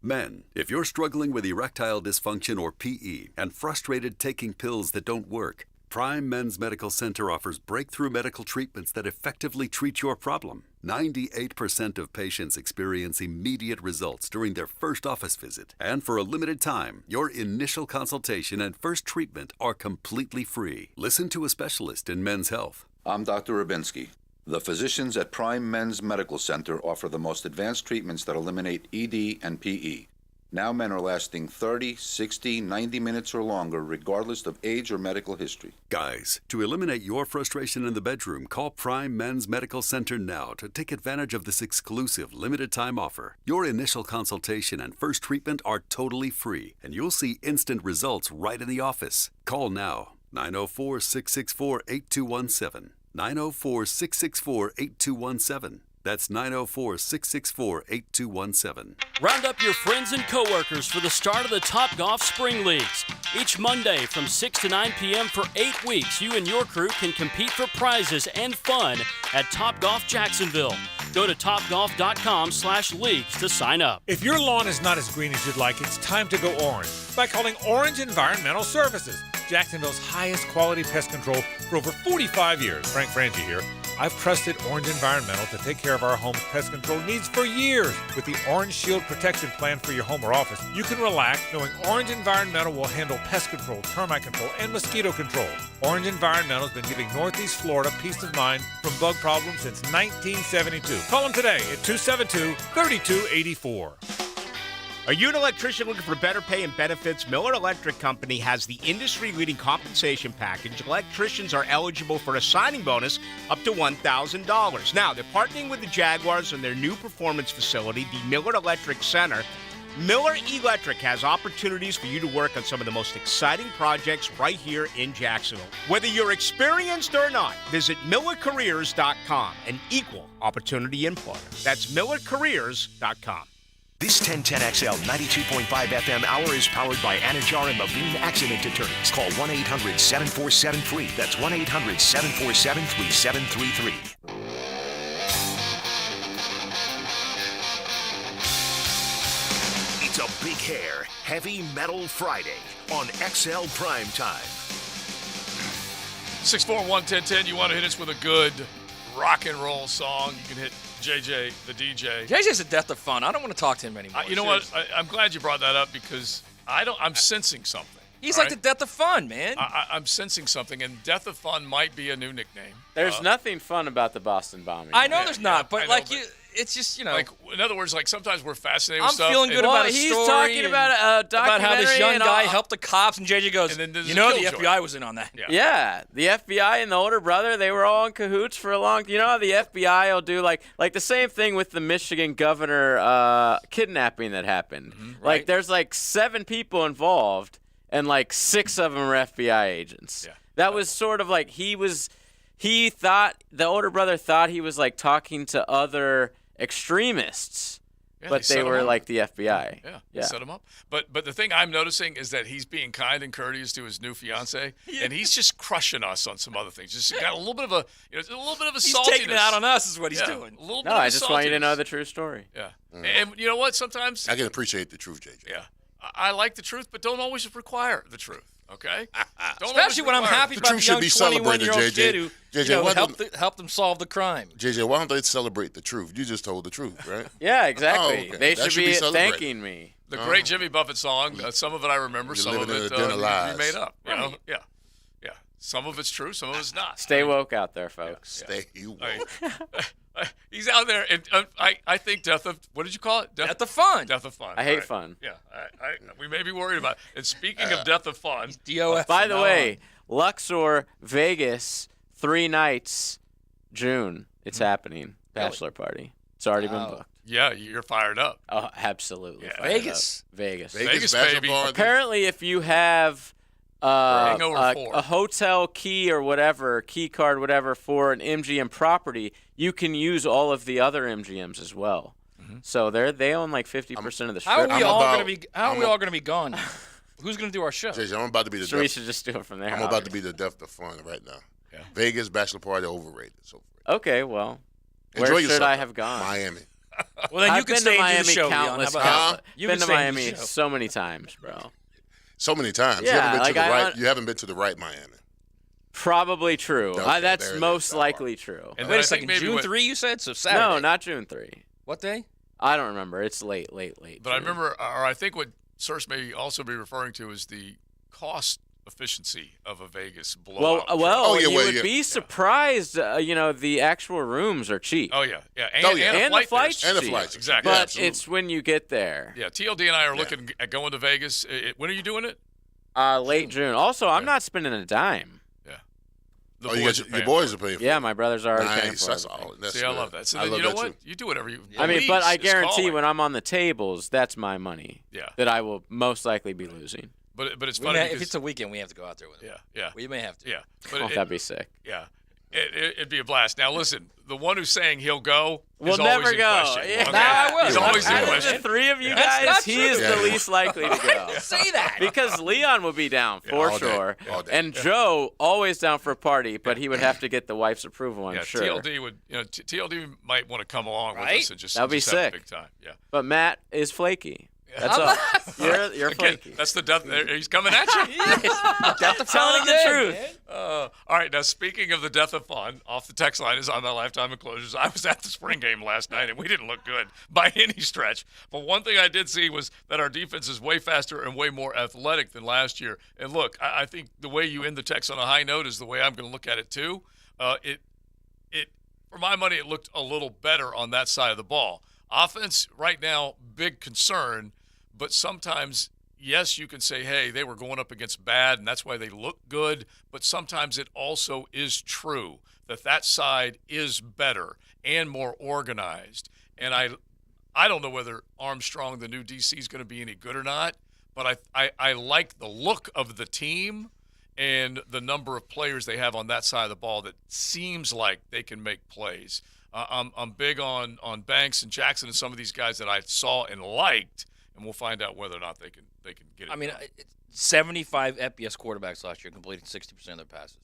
Men, if you're struggling with erectile dysfunction or PE and frustrated taking pills that don't work, Prime Men's Medical Center offers breakthrough medical treatments that effectively treat your problem. 98% of patients experience immediate results during their first office visit. And for a limited time, your initial consultation and first treatment are completely free. Listen to a specialist in men's health. I'm Dr. Rubinski. The physicians at Prime Men's Medical Center offer the most advanced treatments that eliminate ED and PE. Now men are lasting 30, 60, 90 minutes or longer, regardless of age or medical history. Guys, to eliminate your frustration in the bedroom, call Prime Men's Medical Center now to take advantage of this exclusive limited-time offer. Your initial consultation and first treatment are totally free, and you'll see instant results right in the office. Call now, 904-664-8217. 904-664-8217. That's 904-664-8217. Round up your friends and coworkers for the start of the Topgolf Spring Leagues. Each Monday from 6 to 9 p.m. for 8 weeks, you and your crew can compete for prizes and fun at Topgolf Jacksonville. Go to topgolf.com/leagues to sign up. If your lawn is not as green as you'd like, it's time to go orange by calling Orange Environmental Services, Jacksonville's highest quality pest control for over 45 years. Frank Frangie here. I've trusted Orange Environmental to take care of our home's pest control needs for years. With the Orange Shield Protection Plan for your home or office, you can relax knowing Orange Environmental will handle pest control, termite control, and mosquito control. Orange Environmental has been giving Northeast Florida peace of mind from bug problems since 1972. Call them today at 272-3284. Are you an electrician looking for better pay and benefits? Miller Electric Company has the industry-leading compensation package. Electricians are eligible for a signing bonus up to $1,000. Now, they're partnering with the Jaguars on their new performance facility, the Miller Electric Center. Miller Electric has opportunities for you to work on some of the most exciting projects right here in Jacksonville. Whether you're experienced or not, visit MillerCareers.com, an equal opportunity employer. That's MillerCareers.com. This 1010XL 92.5 FM hour is powered by Anajar and Levine Accident Attorneys. Call 1-800-747-FREE. That's 1-800-747-3733. It's a big hair, heavy metal Friday on XL Primetime. 641-1010, you want to hit us with a good rock and roll song. You can hit JJ, the DJ. JJ's a death of fun. I don't want to talk to him anymore. You know what? I'm glad you brought that up because I'm sensing something. He's like the death of fun, man. I'm sensing something, and death of fun might be a new nickname. There's nothing fun about the Boston bombing. I know there's not, but it's just, Like, in other words, like sometimes we're fascinated with I'm stuff. feeling good about a he's story. talking about a documentary about how this young and guy all- helped the cops, and JJ goes, And then there's you a know, the killjoy. FBI was in on that. Yeah, the FBI and the older brother, they were all in cahoots for a long. You know how the FBI will do like the same thing with the Michigan governor kidnapping that happened. Like there's like 7 people involved, and like 6 of them are FBI agents. Yeah. That was sort of like he thought the older brother thought he was like talking to other extremists. Yeah, but set they him were up. like the FBI. Yeah, set him up. But the thing I'm noticing is that he's being kind and courteous to his new fiance, and he's just crushing us on some other things. Just got a little bit of a saltiness. He's taking it out on us, is what he's doing. A little bit No, of I a just want you to saltiness. know the true story. Yeah, and you know what? Sometimes I can appreciate the truth, JJ. yeah, I like the truth, but don't always require the truth. Okay, don't Especially when I'm always require happy it. The about truth the should young be celebrated, 21-year-old JJ. kid who JJ, why don't- helped them solve the crime. JJ, why don't they celebrate the truth? You just told the truth, right? Yeah, exactly. Oh, okay. They That should be celebrated. thanking me. The great Jimmy Buffett song. Some of it I remember. You're Some of living in it a den of you lies. made up. You know? Yeah. Some of it's true. Some of it's not. Stay woke out there, folks. Stay you woke. He's out there, and I think death of what did you call it? Death of fun. Death of fun. I hate Right. fun. Yeah, we may be worried about it. And speaking of death of fun, DOF. By the way, Luxor, Vegas, 3 nights, June. It's happening. Bachelor party. It's already been booked. yeah, you're fired up. Oh, absolutely. Yeah. fired Vegas. up. Vegas. Vegas, Bachelor baby. party. Apparently, if you have Hangover 4. a hotel key or whatever, key card, whatever, for an MGM property, you can use all of the other MGMs as well. So they own like 50% of the strip. How are we all about- going to be? How are we all going to be gone? Who's going to do our show? JJ, I'm about to be the So we death. should just do it from there. I'm about to be the death of fun right now. Yeah. Vegas bachelor party overrated. So Okay, well, enjoy where yourself. should I have gone? Miami. Well, then you I've can been stay to and do Miami the show, Leon. How countless, about that? countless. You Been can to stay and do Miami the show. so many times, bro. So many times. Yeah, you haven't been like to the I right. want- You haven't been to the right Miami. Probably true. Okay, That's there it most is. likely true. And Wait I a think second. maybe June what- 3, you said? So Saturday. No, not June 3. What day? I don't remember. It's late. But I June. remember, or I think what Source may also be referring to is the cost efficiency of a Vegas blowout. Oh, yeah, you well, would yeah. be surprised. The actual rooms are cheap. Oh yeah, and, Oh, yeah. and, And the flights And the cheap. flights. Exactly. Yeah, But absolutely. it's when you get there. Yeah, TLD and I are looking at going to Vegas. When are you doing it? Late June. Also, I'm not spending a dime. Yeah. The Oh, you boys got are your paying boys are paying for Yeah, it. my brother's already paying Nice. for That's it. all. That's See, I good. love that. So I then love you know that what? too. You do whatever you. I mean, but I Louise is guarantee calling. when I'm on the tables, that's my money. Yeah. That I will most likely be losing. But it's We funny may, because if it's a weekend, we have to go out there with him. yeah. We may have to. Yeah. But Oh, that'd be sick. Yeah. It'd be a blast. Now, listen, the one who's saying he'll go We'll is always never in go. question. Yeah. Okay? Nah, I will. He's always in Out of question. the 3 of you That's guys, not he true. is the Yeah. least likely to go. Say that. Because Leon would be down for all day. sure, All day. and Joe always down for a party, but he would have to get the wife's approval. I'm Yeah, sure. TLD would, TLD might want to come along with Right? us and just, That'd be just have a sick. big time. Yeah. But Matt is flaky. That's all. You're Again, flaky. that's the death. He's coming at you. Death of Telling fun the again, truth. man. All right. Now, speaking of the death of fun, off the text line is on my lifetime enclosures. I was at the spring game last night, and we didn't look good by any stretch. But one thing I did see was that our defense is way faster and way more athletic than last year. And look, I think the way you end the text on a high note is the way I'm going to look at it too. It for my money, it looked a little better on that side of the ball. Offense right now, big concern. But sometimes, yes, you can say, hey, they were going up against bad, and that's why they look good. But sometimes it also is true that side is better and more organized. And I don't know whether Armstrong, the new DC, is going to be any good or not. But I like the look of the team and the number of players they have on that side of the ball that seems like they can make plays. I'm big on Banks and Jackson and some of these guys that I saw and liked. And we'll find out whether or not they can get it. I mean, 75 FBS quarterbacks last year completing 60% of their passes.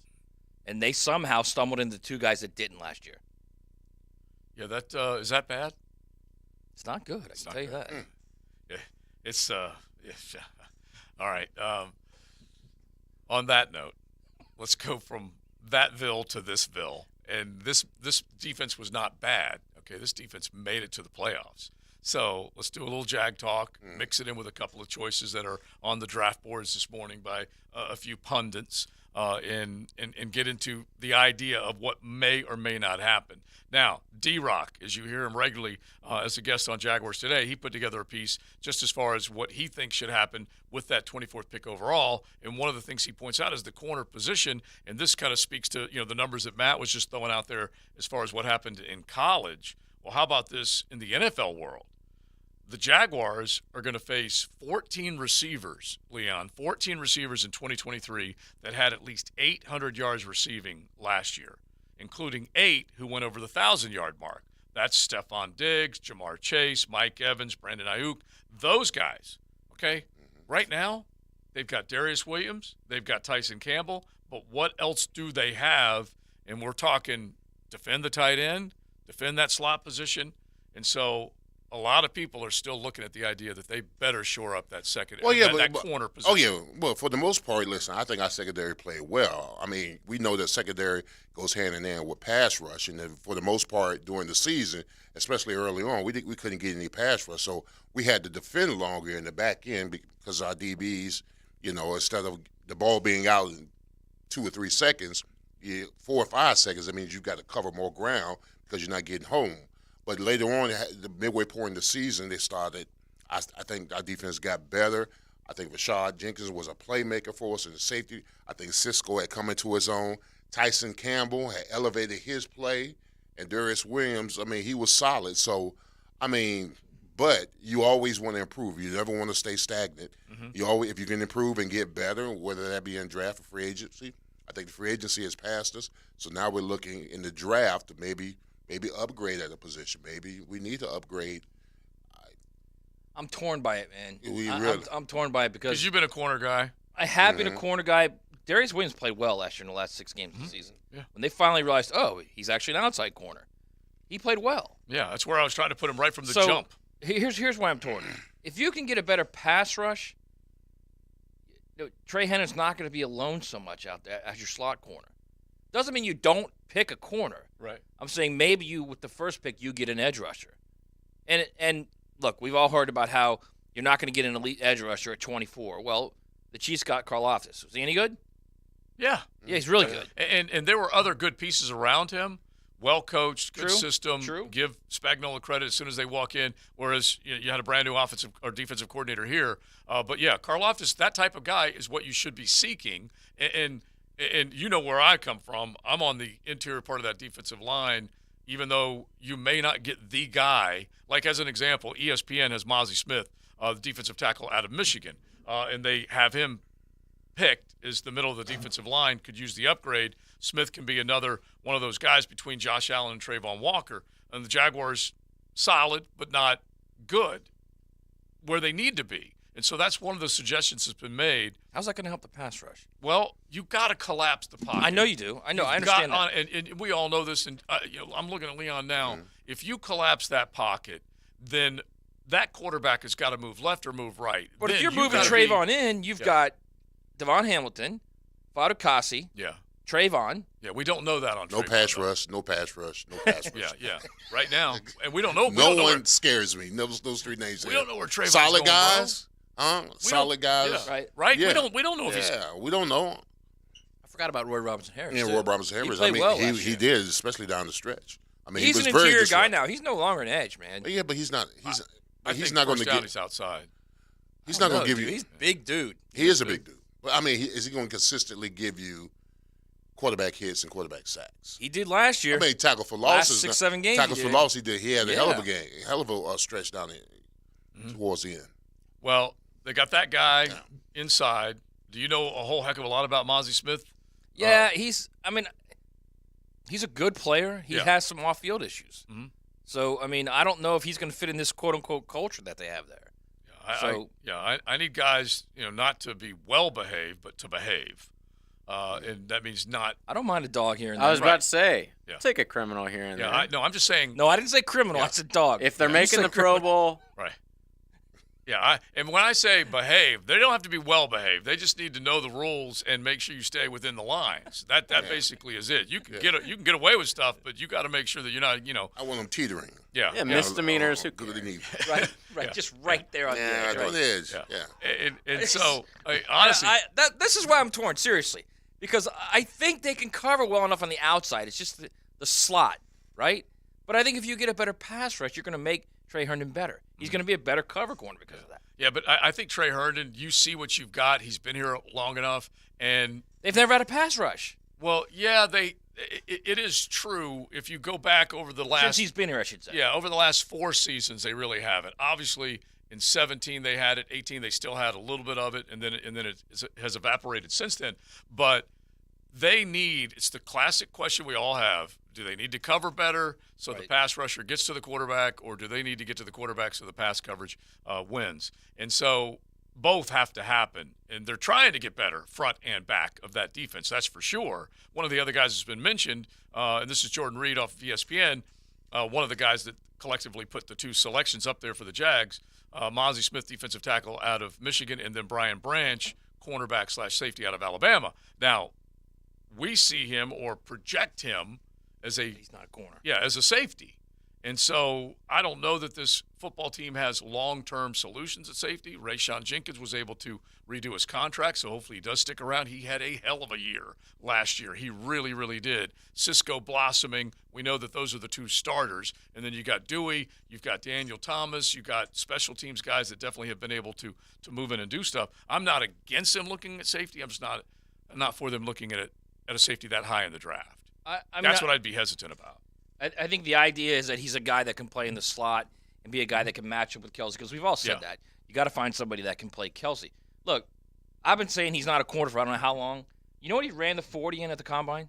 And they somehow stumbled into 2 guys that didn't last year. Yeah, that is that bad? It's not good. I can tell you that. Yeah, it's yeah. All right. On that note, let's go from thatville to thisville. And this defense was not bad. Okay, this defense made it to the playoffs. So let's do a little Jag talk, mix it in with a couple of choices that are on the draft boards this morning by a few pundits, and get into the idea of what may or may not happen. Now, D-Rock, as you hear him regularly as a guest on Jaguars Today, he put together a piece just as far as what he thinks should happen with that 24th pick overall. And one of the things he points out is the corner position, and this kind of speaks to the numbers that Matt was just throwing out there as far as what happened in college. Well, how about this in the NFL world? The Jaguars are going to face 14 receivers, Leon, 14 receivers in 2023 that had at least 800 yards receiving last year, including 8 who went over the 1,000-yard mark. That's Stephon Diggs, Jamar Chase, Mike Evans, Brandon Ayuk, those guys, okay? Right now, they've got Darius Williams, they've got Tyson Campbell, but what else do they have? And we're talking defend the tight end, defend that slot position, and so a lot of people are still looking at the idea that they better shore up that second, that corner position. Oh, yeah. Well, for the most part, listen, I think our secondary played well. I mean, we know that secondary goes hand in hand with pass rush, and for the most part during the season, especially early on, we couldn't get any pass rush, so we had to defend longer in the back end because our DBs, instead of the ball being out in 2 or 3 seconds, 4 or 5 seconds, that means you've got to cover more ground because you're not getting home. But later on, the midway point in the season, they started. I think our defense got better. I think Rashad Jenkins was a playmaker for us in the safety. I think Cisco had come into his own. Tyson Campbell had elevated his play. And Darius Williams, I mean, he was solid. So, I mean, but you always want to improve. You never want to stay stagnant. You always, if you can improve and get better, whether that be in draft or free agency. I think the free agency has passed us. So now we're looking in the draft to maybe upgrade at a position. Maybe we need to upgrade. I'm torn by it, man. Really? I'm torn by it because you've been a corner guy. I have been a corner guy. Darius Williams played well last year in the last 6 games of the season. Yeah. When they finally realized, he's actually an outside corner, he played well. Yeah, that's where I was trying to put him right from the so, jump. Here's why I'm torn. If you can get a better pass rush, Trey Hendrick's not going to be alone so much out there as your slot corner. Doesn't mean you don't pick a corner. Right. I'm saying maybe with the first pick you get an edge rusher. And look, we've all heard about how you're not going to get an elite edge rusher at 24. Well, the Chiefs got Karlaftis. Was he any good? Yeah. Yeah, he's really good. And there were other good pieces around him. Well coached, good True. system. True. Give Spagnuolo credit as soon as they walk in. Whereas you had a brand new offensive or defensive coordinator here. But yeah, Karlaftis, that type of guy is what you should be seeking. And you know where I come from. I'm on the interior part of that defensive line, even though you may not get the guy. Like, as an example, ESPN has Mozzie Smith, the defensive tackle out of Michigan, and they have him picked as the middle of the defensive line, could use the upgrade. Smith can be another one of those guys between Josh Allen and Trayvon Walker. And the Jaguars, solid but not good where they need to be. And so that's one of the suggestions that's been made. How's that going to help the pass rush? Well, you got to collapse the pocket. I know you do. I know. I understand that. And we all know this. And I'm looking at Leon now. If you collapse that pocket, then that quarterback has got to move left or move right. But then if you're moving Trayvon in, you've got Devon Hamilton, Fatukasi, Trayvon. Yeah, we don't know that on no Trayvon, pass though. rush, no pass rush, no pass rush. Yeah. Right now, and we don't know. No one scares me. Those 3 names. We don't know where Trayvon's solid going, guys. Solid guys. Yeah. Right. Yeah. We don't know if he's. Yeah, we don't know. I forgot about Roy Robinson Harris. Yeah, Roy Robinson Harris. He played well last he year. did, especially down the stretch. I mean, he's he was an very interior guy disruptive. now. He's no longer an edge, man. Yeah, but he's not. I he's think not going to first down get. He's outside. He's not going to give you. He's a big dude. He is a big dude. But I mean, is he going to consistently give you quarterback hits and quarterback sacks? He did last year. I mean, tackle for last losses. 6-7 games. Tackle for loss. He did. He had a hell of a Yeah. game, hell of a stretch down there towards the end. Well, they got that guy inside. Do you know a whole heck of a lot about Mozzie Smith? Yeah, he's a good player. He has some off-field issues. So, I mean, I don't know if he's going to fit in this quote-unquote culture that they have there. I need guys, not to be well-behaved, but to behave. And that means not. I don't mind a dog here and there. I was about to say, Yeah. take a criminal here and there. I'm just saying. No, I didn't say criminal. I said dog. If they're making the Pro Bowl, Right. Yeah, and when I say behave, they don't have to be well behaved. They just need to know the rules and make sure you stay within the lines. That basically is it. You can get away with stuff, but you got to make sure that you're not, I want them teetering. Yeah, misdemeanors. Right, just right there on the edge. On the edge. Yeah. And so, honestly. This is why I'm torn, seriously. Because I think they can cover well enough on the outside. It's just the slot, right? But I think if you get a better pass rush, you're going to make Trey Herndon better. He's going to be a better cover corner because of that. Yeah, but I think Trey Herndon, you see what you've got. He's been here long enough, and they've never had a pass rush. Well, yeah, it is true. If you go back over the last, since he's been here, I should say. Yeah, over the last 4 seasons, they really haven't. Obviously, in 17 they had it, 18 they still had a little bit of it, and then it has evaporated since then. But they need. It's the classic question we all have. Do they need to cover better so the pass rusher gets to the quarterback, or do they need to get to the quarterback so the pass coverage wins? And so both have to happen, and they're trying to get better front and back of that defense. That's for sure. One of the other guys has been mentioned, and this is Jordan Reed off of ESPN, one of the guys that collectively put the 2 selections up there for the Jags, Mozzie Smith, defensive tackle out of Michigan, and then Brian Branch, cornerback / safety out of Alabama. Now, we see him or project him as he's not a corner. Yeah, as a safety. And so I don't know that this football team has long-term solutions at safety. Rayshawn Jenkins was able to redo his contract, so hopefully he does stick around. He had a hell of a year last year. He really, really did. Cisco blossoming. We know that those are the 2 starters. And then you got Dewey, you've got Daniel Thomas, you got special teams guys that definitely have been able to move in and do stuff. I'm not against them looking at safety. I'm not for them looking at a safety that high in the draft. That's what I'd be hesitant about. I think the idea is that he's a guy that can play in the slot and be a guy that can match up with Kelsey, because we've all said that. You got to find somebody that can play Kelsey. Look, I've been saying he's not a corner for I don't know how long. You know what he ran the 40 in at the combine?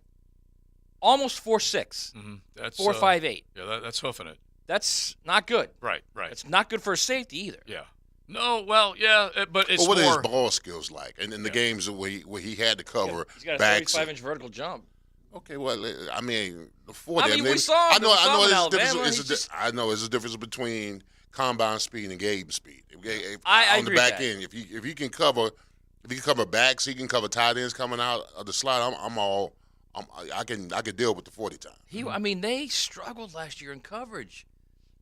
Almost 4.6. Mm-hmm. That's 4.58. Yeah, that's hoofing it. That's not good. Right. It's not good for a safety either. Yeah. No, well, yeah, but it's what more. are his ball skills like? And in the games where he had to cover he's got a backs. 35-inch vertical jump. Okay, well, I mean, the 40. I mean, we saw him. I know there's a difference between combine speed and game speed. I on the agree back with end, if he can cover backs, he can cover tight ends coming out of the slot. I can deal with the 40 time. I mean, they struggled last year in coverage.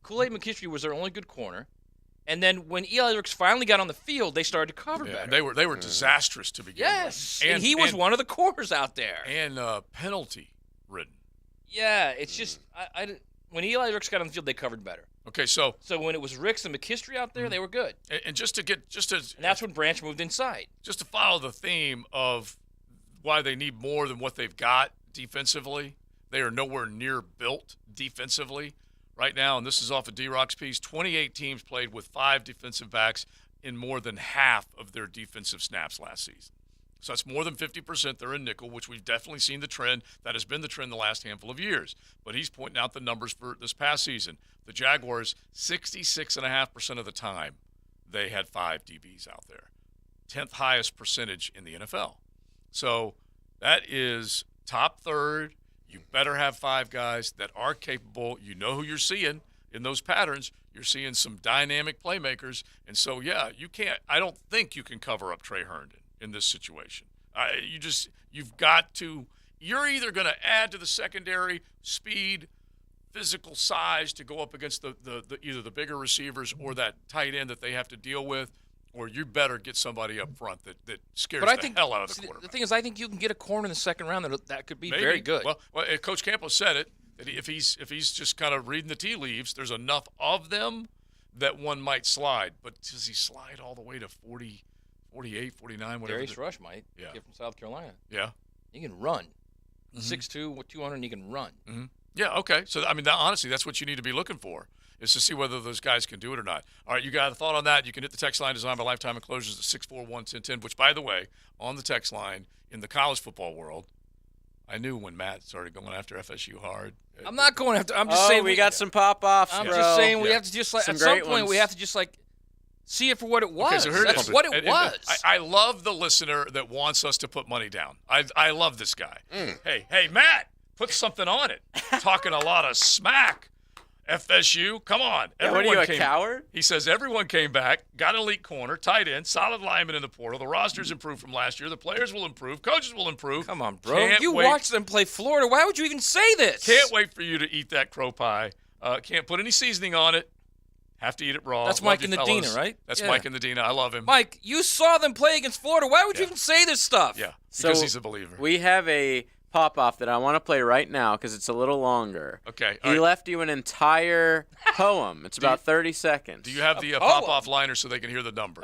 Kool-Aid McKinstry was their only good corner. And then when Eli Ricks finally got on the field, they started to cover better. They were disastrous to begin with. Yes, and he was one of the corners out there. And penalty ridden. Yeah, it's just when Eli Ricks got on the field, they covered better. Okay, so when it was Ricks and McKinstry out there, they were good. And and that's when Branch moved inside. Just to follow the theme of why they need more than what they've got defensively, they are nowhere near built defensively right now, and this is off of D-Rock's piece. 28 teams played with 5 defensive backs in more than half of their defensive snaps last season. So that's more than 50%. They're in nickel, which we've definitely seen the trend. That has been the trend the last handful of years. But he's pointing out the numbers for this past season. The Jaguars, 66.5% of the time, they had 5 DBs out there. 10th highest percentage in the NFL. So that is top third. You better have 5 guys that are capable. You know who you're seeing in those patterns. You're seeing some dynamic playmakers. And so, yeah, I don't think you can cover up Trey Herndon in this situation. You're either going to add to the secondary speed, physical size to go up against either the bigger receivers or that tight end that they have to deal with, or you better get somebody up front that scares the hell out of the quarterback. The thing is, I think you can get a corner in the second round that could be Maybe. very good. Well, Coach Campos said it, that if he's just kind of reading the tea leaves, there's enough of them that one might slide. But does he slide all the way to 40, 48, 49, whatever? Darius Rush might. Yeah. Kid from South Carolina. Yeah. He can run. 6'2", 200, and he can run. Mm-hmm. Yeah, okay. So, I mean, honestly, that's what you need to be looking for, is to see whether those guys can do it or not. All right, you got a thought on that? You can hit the text line designed by Lifetime Enclosures at 641-1010, which, by the way, on the text line, in the college football world, I knew when Matt started going after FSU hard. I'm not going after. I'm just saying we got some pop-offs, I'm bro. just saying we have to just, Some at some great point, ones. we have to just, see it for what it was. Okay, so That's what it was. I love the listener that wants us to put money down. I love this guy. Hey, Matt, put something on it. Talking a lot of smack. FSU, come on. Yeah, what are you, a coward? He says everyone came back, got an elite corner, tight end, solid lineman in the portal. The roster's improved from last year. The players will improve. Coaches will improve. Come on, bro. You watched them play Florida. Why would you even say this? Can't wait for you to eat that crow pie. Can't put any seasoning on it. Have to eat it raw. That's Mike and Nadina, right? That's Mike and Nadina. I love him. Mike, you saw them play against Florida. Why would you even say this stuff? Yeah, because he's a believer. We have a pop-off that I want to play right now because it's a little longer. Okay. He left you an entire poem. It's about 30 seconds. Do you have the pop-off liner so they can hear the number?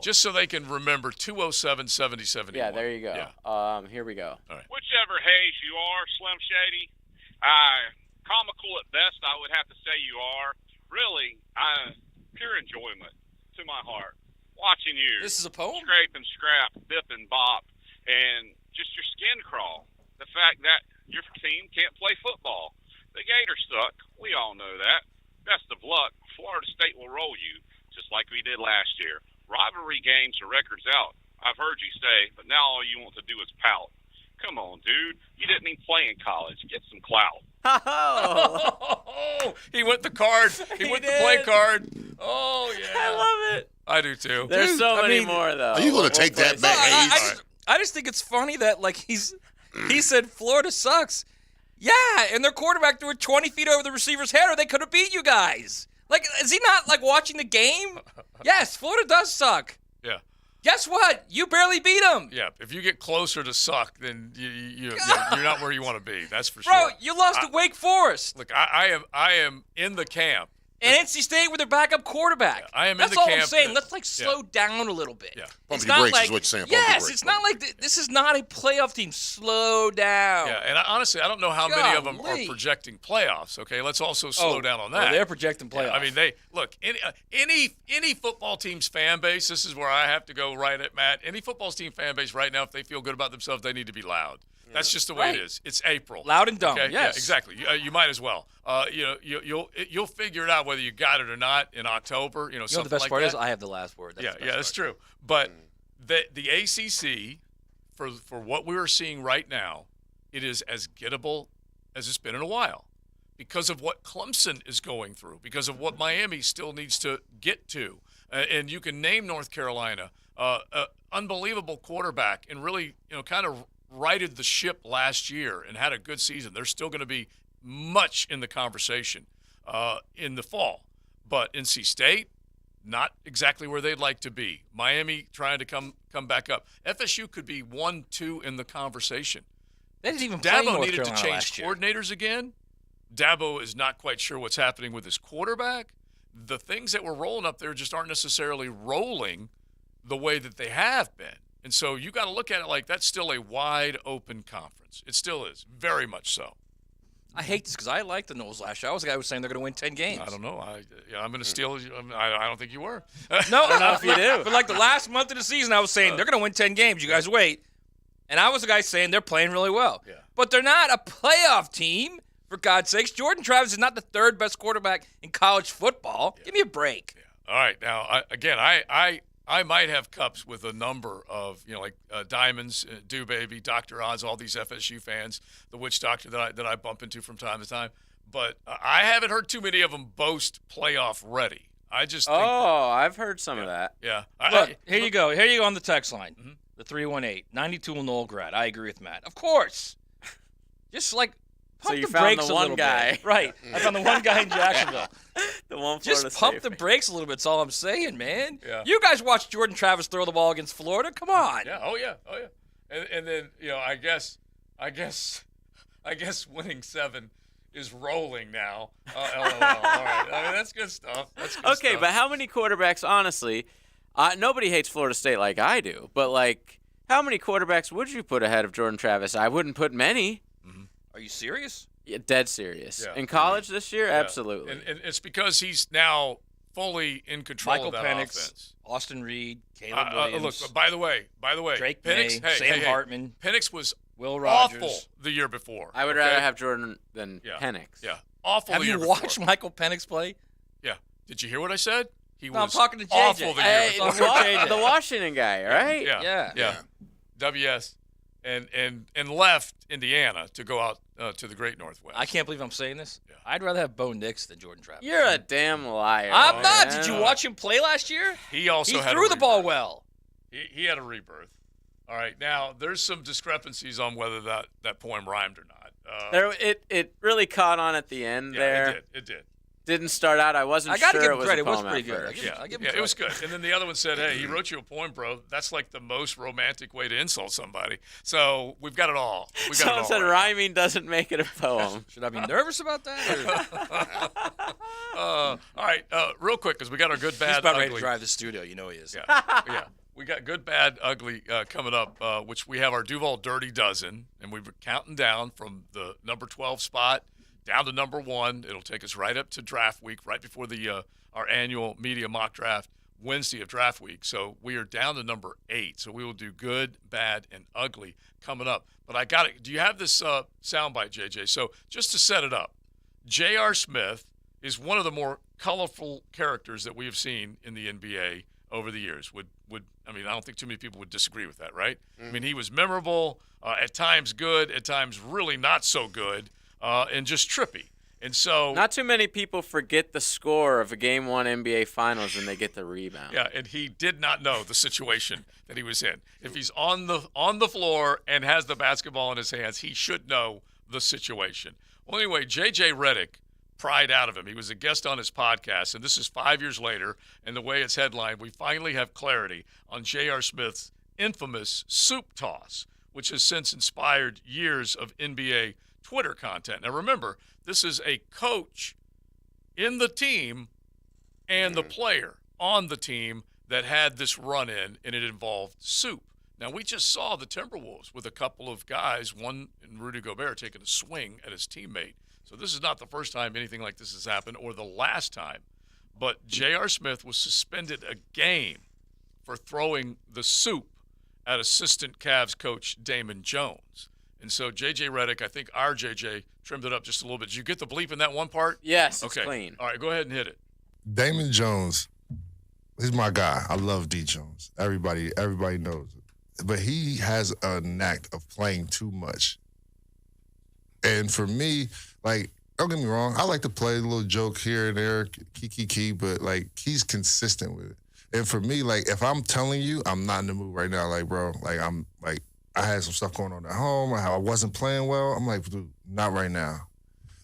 Just so they can remember 207-7071. Yeah, there you go. Yeah. Here we go. All right. Whichever haze you are, Slim Shady, comical at best, I would have to say you are. Really, pure enjoyment to my heart. Watching you. This is a poem? Scrape and scrap, bip and bop, and just your skin crawl. The fact that your team can't play football. The Gators suck. We all know that. Best of luck. Florida State will roll you, just like we did last year. Rivalry games, the record's out. I've heard you say, but now all you want to do is pout. Come on, dude. You didn't even play in college. Get some clout. He went the card. He went the play card. Oh, yeah. I love it. I do, too. There's so many more, though. Are you going to take that back? I just think it's funny that he said Florida sucks. Yeah, and their quarterback threw it 20 feet over the receiver's head, or they could have beat you guys. Like, is he not watching the game? Yes, Florida does suck. Yeah. Guess what? You barely beat them. Yeah. If you get closer to suck, then you're not where you want to be. That's for Bro, sure. you lost to Wake Forest. Look, I am in the camp. And NC State with their backup quarterback. Yeah, I am That's in the all camp. I'm saying. Let's slow down a little bit. Yeah. Pump your brakes is what you're saying. Yes, it's not like this is not a playoff team. Slow down. Yeah, and honestly, I don't know how many of them are projecting playoffs. Okay, let's also slow down on that. They're projecting playoffs. Yeah, I mean, any football team's fan base. This is where I have to go right at Matt. Any football team fan base right now, if they feel good about themselves, they need to be loud. That's just the way it is. It's April. Loud and dumb. Okay? Yes. Yeah, exactly. You might as well. You'll figure it out whether you got it or not in October. You know something the best like part that. is I have the last word. That's true. But the ACC, for what we are seeing right now, it is as gettable as it's been in a while, because of what Clemson is going through, because of what Miami still needs to get to, and you can name North Carolina, unbelievable quarterback, and really kind of righted the ship last year and had a good season. They're still going to be much in the conversation in the fall. But NC State, not exactly where they'd like to be. Miami trying to come back up. FSU could be 1-2 in the conversation. They didn't even play Dabo North needed Carolina to change last year. coordinators again. Dabo is not quite sure what's happening with his quarterback. The things that were rolling up there just aren't necessarily rolling the way that they have been. And so you got to look at it like that's still a wide open conference. It still is, very much so. I hate this because I liked the Noles last year. I was the guy who was saying they're going to win 10 games. I don't know. I'm going to steal. I don't think you were. No, I don't know if you do. But like the last month of the season, I was saying they're going to win 10 games. You guys wait. And I was the guy saying they're playing really well. Yeah. But they're not a playoff team, for God's sakes. Jordan Travis is not the third best quarterback in college football. Yeah. Give me a break. Yeah. All right. Now, I might have cups with a number of, like Diamonds, Do Baby, Dr. Oz, all these FSU fans, the witch doctor that I bump into from time to time. But I haven't heard too many of them boast playoff ready. I just think I've heard some of that. Yeah. Look, here you go. Here you go on the text line. Mm-hmm. The 318, 92 Noel grad. I agree with Matt. Of course. Just like pump you the found brakes the a one little guy. bit. Right. I found the one guy in Jacksonville. The one Just pump the brakes a little bit. That's all I'm saying, man. Yeah. You guys watched Jordan Travis throw the ball against Florida. Come on. Yeah. Oh yeah. And then I guess winning 7 is rolling now. LOL. All right. I mean, that's good stuff. That's good okay, stuff. but how many quarterbacks, honestly, nobody hates Florida State like I do, but like, how many quarterbacks would you put ahead of Jordan Travis? I wouldn't put many. Mm-hmm. Are you serious? Yeah, dead serious. Yeah. In college this year, Yeah. absolutely. And it's because he's now fully in control Michael of that Penix, offense. Austin Reed, Caleb Williams. Look, by the way, Drake Penix, May, Sam Hartman, Penix was Will Rogers. awful the year before. I would rather have Jordan than Yeah. Penix. Yeah, awful. Have the year you before. watched Michael Penix play? Yeah. Did you hear what I said? He No, I'm was talking to JJ. awful the year Hey, before. the Washington guy, right? Yeah. WS. and left Indiana to go out to the Great Northwest. I can't believe I'm saying this. Yeah. I'd rather have Bo Nix than Jordan Travis. You're a damn liar. I'm not. man. Did you watch him play last year? He also had threw the ball well. He had a rebirth. All right, now there's some discrepancies on whether that poem rhymed or not. It really caught on at the end there. It did. Didn't start out. I wasn't I gotta sure give it him was credit. a poem It was pretty at good. first. I give him It credit. was good. And then the other one said, hey, he wrote you a poem, bro. That's like the most romantic way to insult somebody. So we've got it all. Someone said rhyming doesn't make it a poem. Should I be nervous about that? All right, real quick, because we got our good, bad, He's about ugly. ready to drive the studio. You know he is. Yeah. We got good, bad, ugly coming up, which we have our Duval Dirty Dozen, and we're counting down from the number 12 spot down to number 1. It'll take us right up to draft week, right before the our annual media mock draft Wednesday of draft week. So we are down to number 8. So we will do good, bad, and ugly coming up. But I got it. Do you have this soundbite, JJ? So just to set it up, J.R. Smith is one of the more colorful characters that we have seen in the NBA over the years. I don't think too many people would disagree with that, right? I mean, he was memorable, at times good, at times really not so good, and just trippy. And so not too many people forget the score of a Game 1 NBA Finals when they get the rebound. Yeah, and he did not know the situation that he was in. If he's on the floor and has the basketball in his hands, he should know the situation. Well, anyway, J.J. Redick pried out of him. He was a guest on his podcast, and this is 5 years later, and the way it's headlined, we finally have clarity on J.R. Smith's infamous soup toss, which has since inspired years of NBA Twitter content. Now, remember, this is a coach in the team and the player on the team that had this run-in, and it involved soup. Now, we just saw the Timberwolves with a couple of guys, one in Rudy Gobert, taking a swing at his teammate. So this is not the first time anything like this has happened or the last time. But J.R. Smith was suspended a game for throwing the soup at assistant Cavs coach Damon Jones. And so J.J. Redick, I think our J.J. trimmed it up just a little bit. Did you get the bleep in that one part? Yes, it's okay. clean. All right, go ahead and hit it. Damon Jones, he's my guy. I love D. Jones. Everybody knows it. But he has a knack of playing too much. And for me, like, don't get me wrong, I like to play a little joke here and there, key, but, like, he's consistent with it. And for me, like, if I'm telling you I'm not in the mood right now, like, bro, like, I had some stuff going on at home, how I wasn't playing well, I'm like, dude, not right now.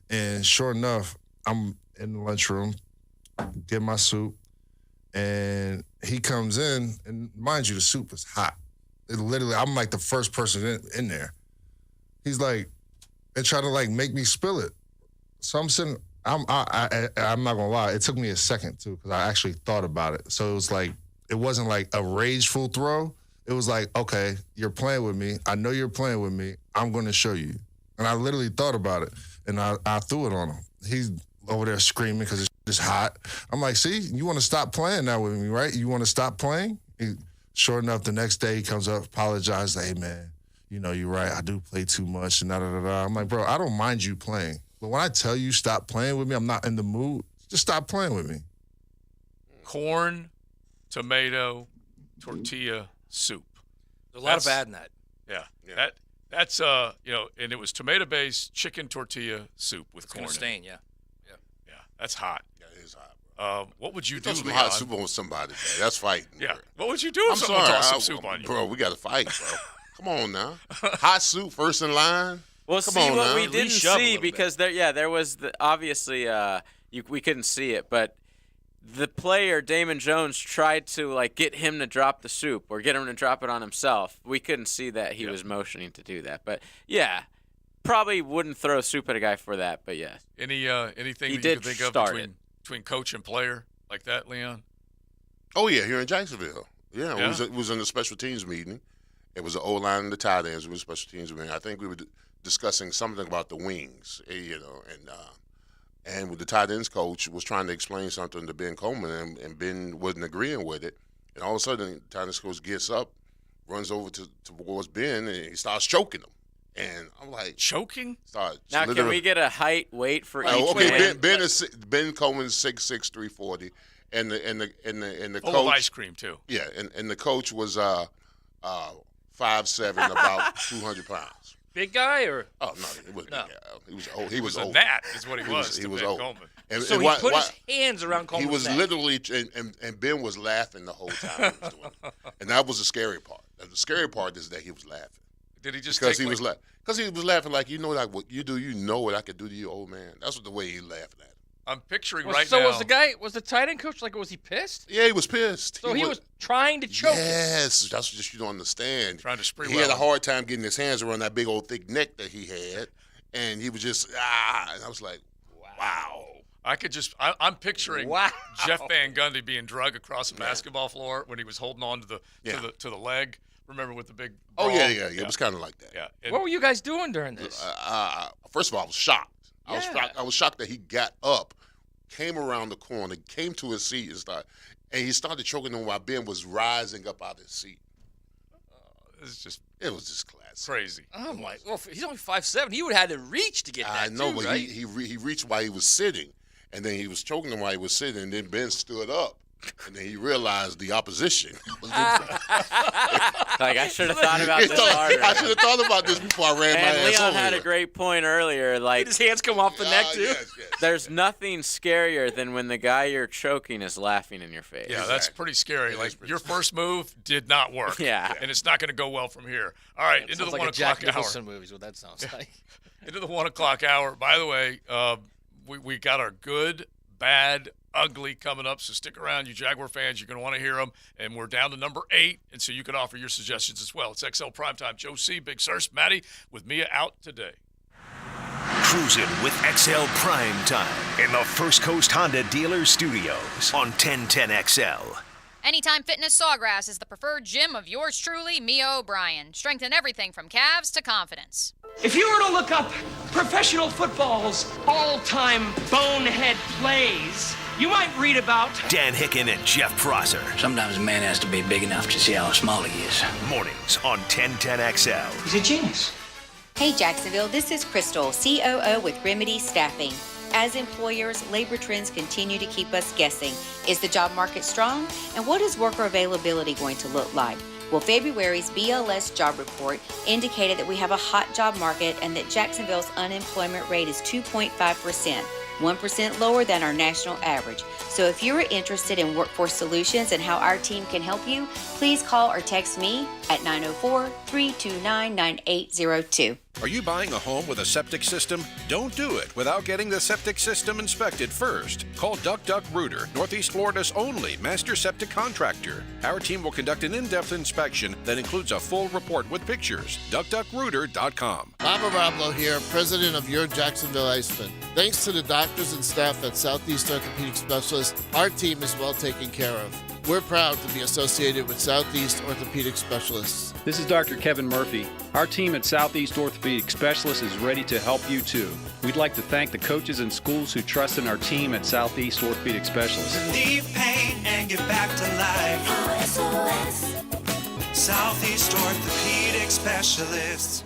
And sure enough, I'm in the lunchroom, get my soup, and he comes in, and mind you, the soup is hot. It literally, I'm like the first person in there. He's like, and try to like make me spill it. So I'm sitting, I'm not gonna lie, it took me a second too, because I actually thought about it. So it was like, it wasn't like a rageful throw. It was like, okay, you're playing with me. I know you're playing with me. I'm gonna show you. And I literally thought about it, and I threw it on him. He's over there screaming because it's just hot. I'm like, see, you want to stop playing now with me, right? You want to stop playing? Sure enough, the next day he comes up, apologizes, hey, man, you know, you're right. I do play too much, and da-da-da-da. I'm like, bro, I don't mind you playing. But when I tell you stop playing with me, I'm not in the mood, just stop playing with me. Corn, tomato, tortilla, soup. There's a lot of bad in that. Yeah. That's and it was tomato-based chicken tortilla soup with corn. It's gonna stain, yeah. That's hot. Yeah, it is hot. What would you Throw do, some Leon? hot soup on somebody, man. That's fighting. Yeah. Bro. What would you do if I'm someone sorry, tossed some soup on you? Bro, we got to fight, bro. Come on now. Hot soup first in line. Well, Come see on what now. we didn't Reshove a see little because there was obviously we couldn't see it, but the player Damon Jones tried to like get him to drop the soup or get him to drop it on himself. We couldn't see that he was motioning to do that, but yeah, probably wouldn't throw soup at a guy for that. But yeah, Anything He that did you could think of start between coach and player like that, Leon? Oh, yeah, here in Jacksonville. Yeah, Yeah? It was in the special teams meeting. It was the O-line and the tight ends. It was a special teams meeting. I think we were discussing something about the wings, and with the tight ends coach was trying to explain something to Ben Coleman, and Ben wasn't agreeing with it. And all of a sudden, the tight ends coach gets up, runs over towards Ben, and he starts choking him. And I'm like, choking? Now can we get a height, weight for each okay, man? Ben Coleman's 6'6", 340, and the Full coach of ice cream too. Yeah, and the coach was 5'7", about 200 pounds. Big guy or? Oh no, it wasn't big guy. He was old. He was old. A gnat is what he was. He was old. Coleman. And, so and he put his hands around Coleman's He was neck. literally, and Ben was laughing the whole time he was doing it. And that was the scary part. The scary part is that he was laughing. Did he just because he was laughing like, you know what you do, you know what I could do to you, old man. That's what the way he laughing at him. I'm picturing now. So was the tight end coach like, was he pissed? Yeah, he was pissed. So he was trying to choke him. Yes, that's just you don't understand. Trying to spree. He had a hard time getting his hands around that big old thick neck that he had, and he was just and I was like, wow. I'm picturing Jeff Van Gundy being dragged across the basketball floor when he was holding on to the leg. Remember with the big ball? Oh yeah. It was kind of like that. Yeah. What were you guys doing during this? First of all, I was shocked. I was shocked that he got up, came around the corner, came to his seat, and he started choking him while Ben was rising up out of his seat. It was just classic. Crazy. Oh my! Well, he's only 5'7". He would have had to reach to get that. I know, but right? he reached while he was sitting, and then he was choking him while he was sitting, and then Ben stood up. And then he realized the opposition. Like, I should have thought about this harder. I should have thought about this before I ran my ass Leon over had here. a great point earlier. Like, did his hands come off the neck too? Yes. There's nothing scarier than when the guy you're choking is laughing in your face. Yeah, that's pretty scary. Like your first move did not work. Yeah. And it's not going to go well from here. All right, into the 1 o'clock Jack hour. Nicholson movie is what that sounds like. Into the 1 o'clock hour. By the way, we got our good, bad, ugly coming up, so stick around, you Jaguar fans. You're going to want to hear them. And we're down to number 8, and so you can offer your suggestions as well. It's XL Primetime. Joe C., Big Surf, Maddie, with Mia out today. Cruising with XL Primetime in the First Coast Honda Dealer Studios on 1010XL. Anytime Fitness Sawgrass is the preferred gym of yours truly, Mia O'Brien. Strengthen everything from calves to confidence. If you were to look up professional football's all-time bonehead plays, you might read about Dan Hicken and Jeff Prosser. Sometimes a man has to be big enough to see how small he is. Mornings on 1010XL. He's a genius. Hey Jacksonville, this is Crystal, COO with Remedy Staffing. As employers, labor trends continue to keep us guessing. Is the job market strong? And what is worker availability going to look like? Well, February's BLS job report indicated that we have a hot job market and that Jacksonville's unemployment rate is 2.5%, 1% lower than our national average. So if you are interested in workforce solutions and how our team can help you, please call or text me at 904-329-9802. Are you buying a home with a septic system? Don't do it without getting the septic system inspected first. Call Duck Duck Rooter, Northeast Florida's only master septic contractor. Our team will conduct an in-depth inspection that includes a full report with pictures. DuckDuckRooter.com. Bob Arablo here, president of your Jacksonville Icemen. Thanks to the doctors and staff at Southeast Orthopedic Specialists, our team is well taken care of. We're proud to be associated with Southeast Orthopedic Specialists. This is Dr. Kevin Murphy. Our team at Southeast Orthopedic Specialists is ready to help you too. We'd like to thank the coaches and schools who trust in our team at Southeast Orthopedic Specialists. Relieve pain and get back to life. SOS. Southeast Orthopedic Specialists.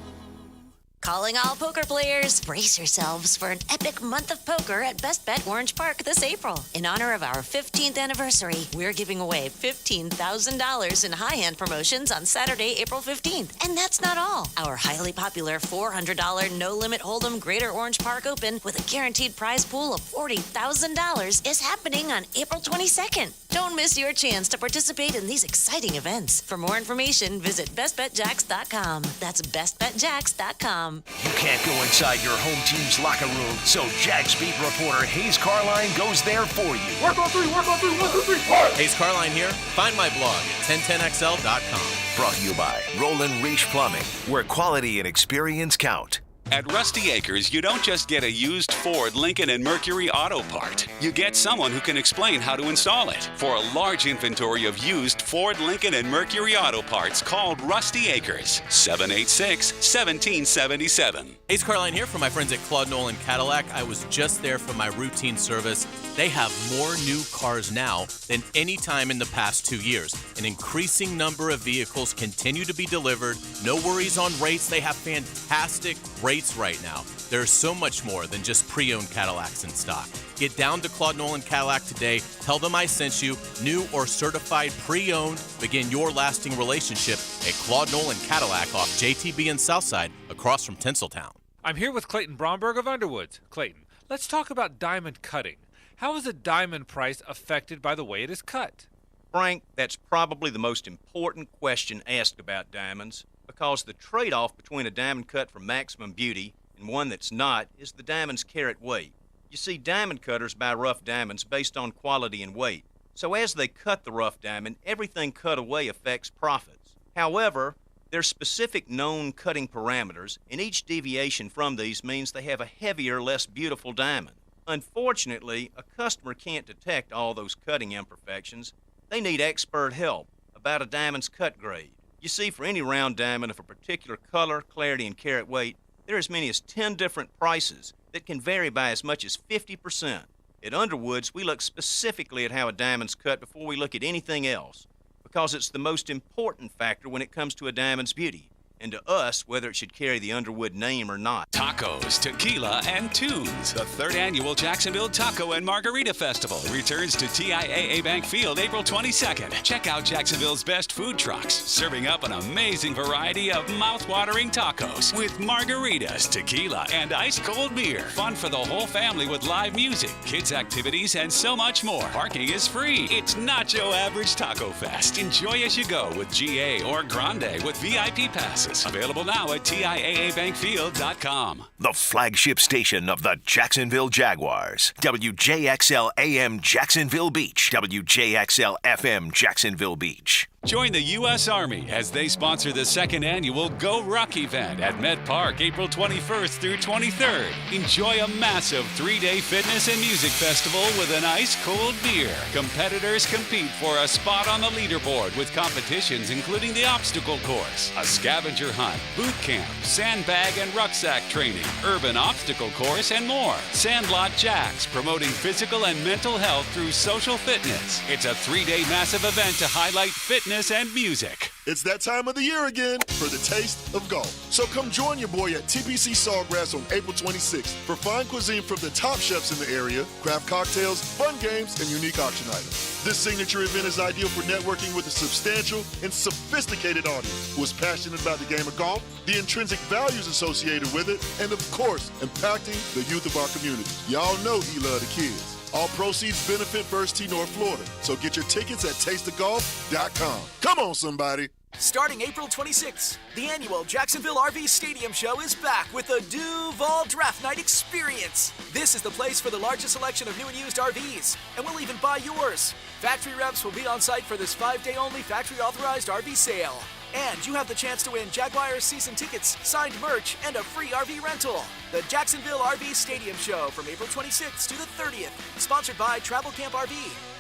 Calling all poker players, brace yourselves for an epic month of poker at Best Bet Orange Park this April. In honor of our 15th anniversary, we're giving away $15,000 in high-end promotions on Saturday, April 15th. And that's not all. Our highly popular $400 no-limit Hold'em Greater Orange Park Open with a guaranteed prize pool of $40,000 is happening on April 22nd. Don't miss your chance to participate in these exciting events. For more information, visit bestbetjacks.com. That's bestbetjacks.com. You can't go inside your home team's locker room, so Jags beat reporter Hayes Carline goes there for you. Work on three, 1, 2, 3. Hayes Carline here. Find my blog at 1010XL.com. Brought to you by Roland Reach Plumbing, where quality and experience count. At Rusty Acres, you don't just get a used Ford, Lincoln, and Mercury auto part. You get someone who can explain how to install it. For a large inventory of used Ford, Lincoln, and Mercury auto parts, called Rusty Acres, 786-1777. Hayes Carline here from my friends at Claude Nolan Cadillac. I was just there for my routine service. They have more new cars now than any time in the past 2 years. An increasing number of vehicles continue to be delivered. No worries on rates. They have fantastic rates streets right now. There's so much more than just pre-owned Cadillacs in stock. Get down to Claude Nolan Cadillac today. Tell them I sent you. New or certified pre-owned. Begin your lasting relationship at Claude Nolan Cadillac off JTB and Southside across from Tinseltown. I'm here with Clayton Bromberg of Underwoods. Clayton, let's talk about diamond cutting. How is a diamond price affected by the way it is cut? Frank, that's probably the most important question asked about diamonds, because the trade-off between a diamond cut for maximum beauty and one that's not is the diamond's carat weight. You see, diamond cutters buy rough diamonds based on quality and weight. So as they cut the rough diamond, everything cut away affects profits. However, there's specific known cutting parameters, and each deviation from these means they have a heavier, less beautiful diamond. Unfortunately, a customer can't detect all those cutting imperfections. They need expert help about a diamond's cut grade. You see, for any round diamond of a particular color, clarity, and carat weight, there are as many as 10 different prices that can vary by as much as 50%. At Underwoods, we look specifically at how a diamond's cut before we look at anything else, because it's the most important factor when it comes to a diamond's beauty, and to us, whether it should carry the Underwood name or not. Tacos, tequila, and tunes. The third annual Jacksonville Taco and Margarita Festival returns to TIAA Bank Field April 22nd. Check out Jacksonville's best food trucks, serving up an amazing variety of mouth-watering tacos with margaritas, tequila, and ice-cold beer. Fun for the whole family with live music, kids' activities, and so much more. Parking is free. It's not your average Taco Fest. Enjoy as you go with GA or Grande with VIP passes. Available now at TIAABankfield.com. The flagship station of the Jacksonville Jaguars. WJXL AM Jacksonville Beach. WJXL FM Jacksonville Beach. Join the U.S. Army as they sponsor the second annual Go Ruck event at Met Park, April 21st through 23rd. Enjoy a massive 3-day fitness and music festival with an ice-cold beer. Competitors compete for a spot on the leaderboard with competitions including the obstacle course, a scavenger hunt, boot camp, sandbag and rucksack training, urban obstacle course, and more. Sandlot Jacks, promoting physical and mental health through social fitness. It's a 3-day massive event to highlight fitness and music. It's that time of the year again for the taste of golf. So come join your boy at TPC Sawgrass on April 26th for fine cuisine from the top chefs in the area, craft cocktails, fun games, and unique auction items. This signature event is ideal for networking with a substantial and sophisticated audience who is passionate about the game of golf, the intrinsic values associated with it, and of course, impacting the youth of our community. Y'all know he love the kids. All proceeds benefit First Tee North Florida. So get your tickets at tasteofgolf.com. Come on, somebody. Starting April 26th, the annual Jacksonville RV Stadium Show is back with the Duval Draft Night Experience. This is the place for the largest selection of new and used RVs, and we'll even buy yours. Factory reps will be on site for this 5-day-only factory-authorized RV sale. And you have the chance to win Jaguars season tickets, signed merch, and a free RV rental. The Jacksonville RV Stadium Show from April 26th to the 30th. Sponsored by Travel Camp RV,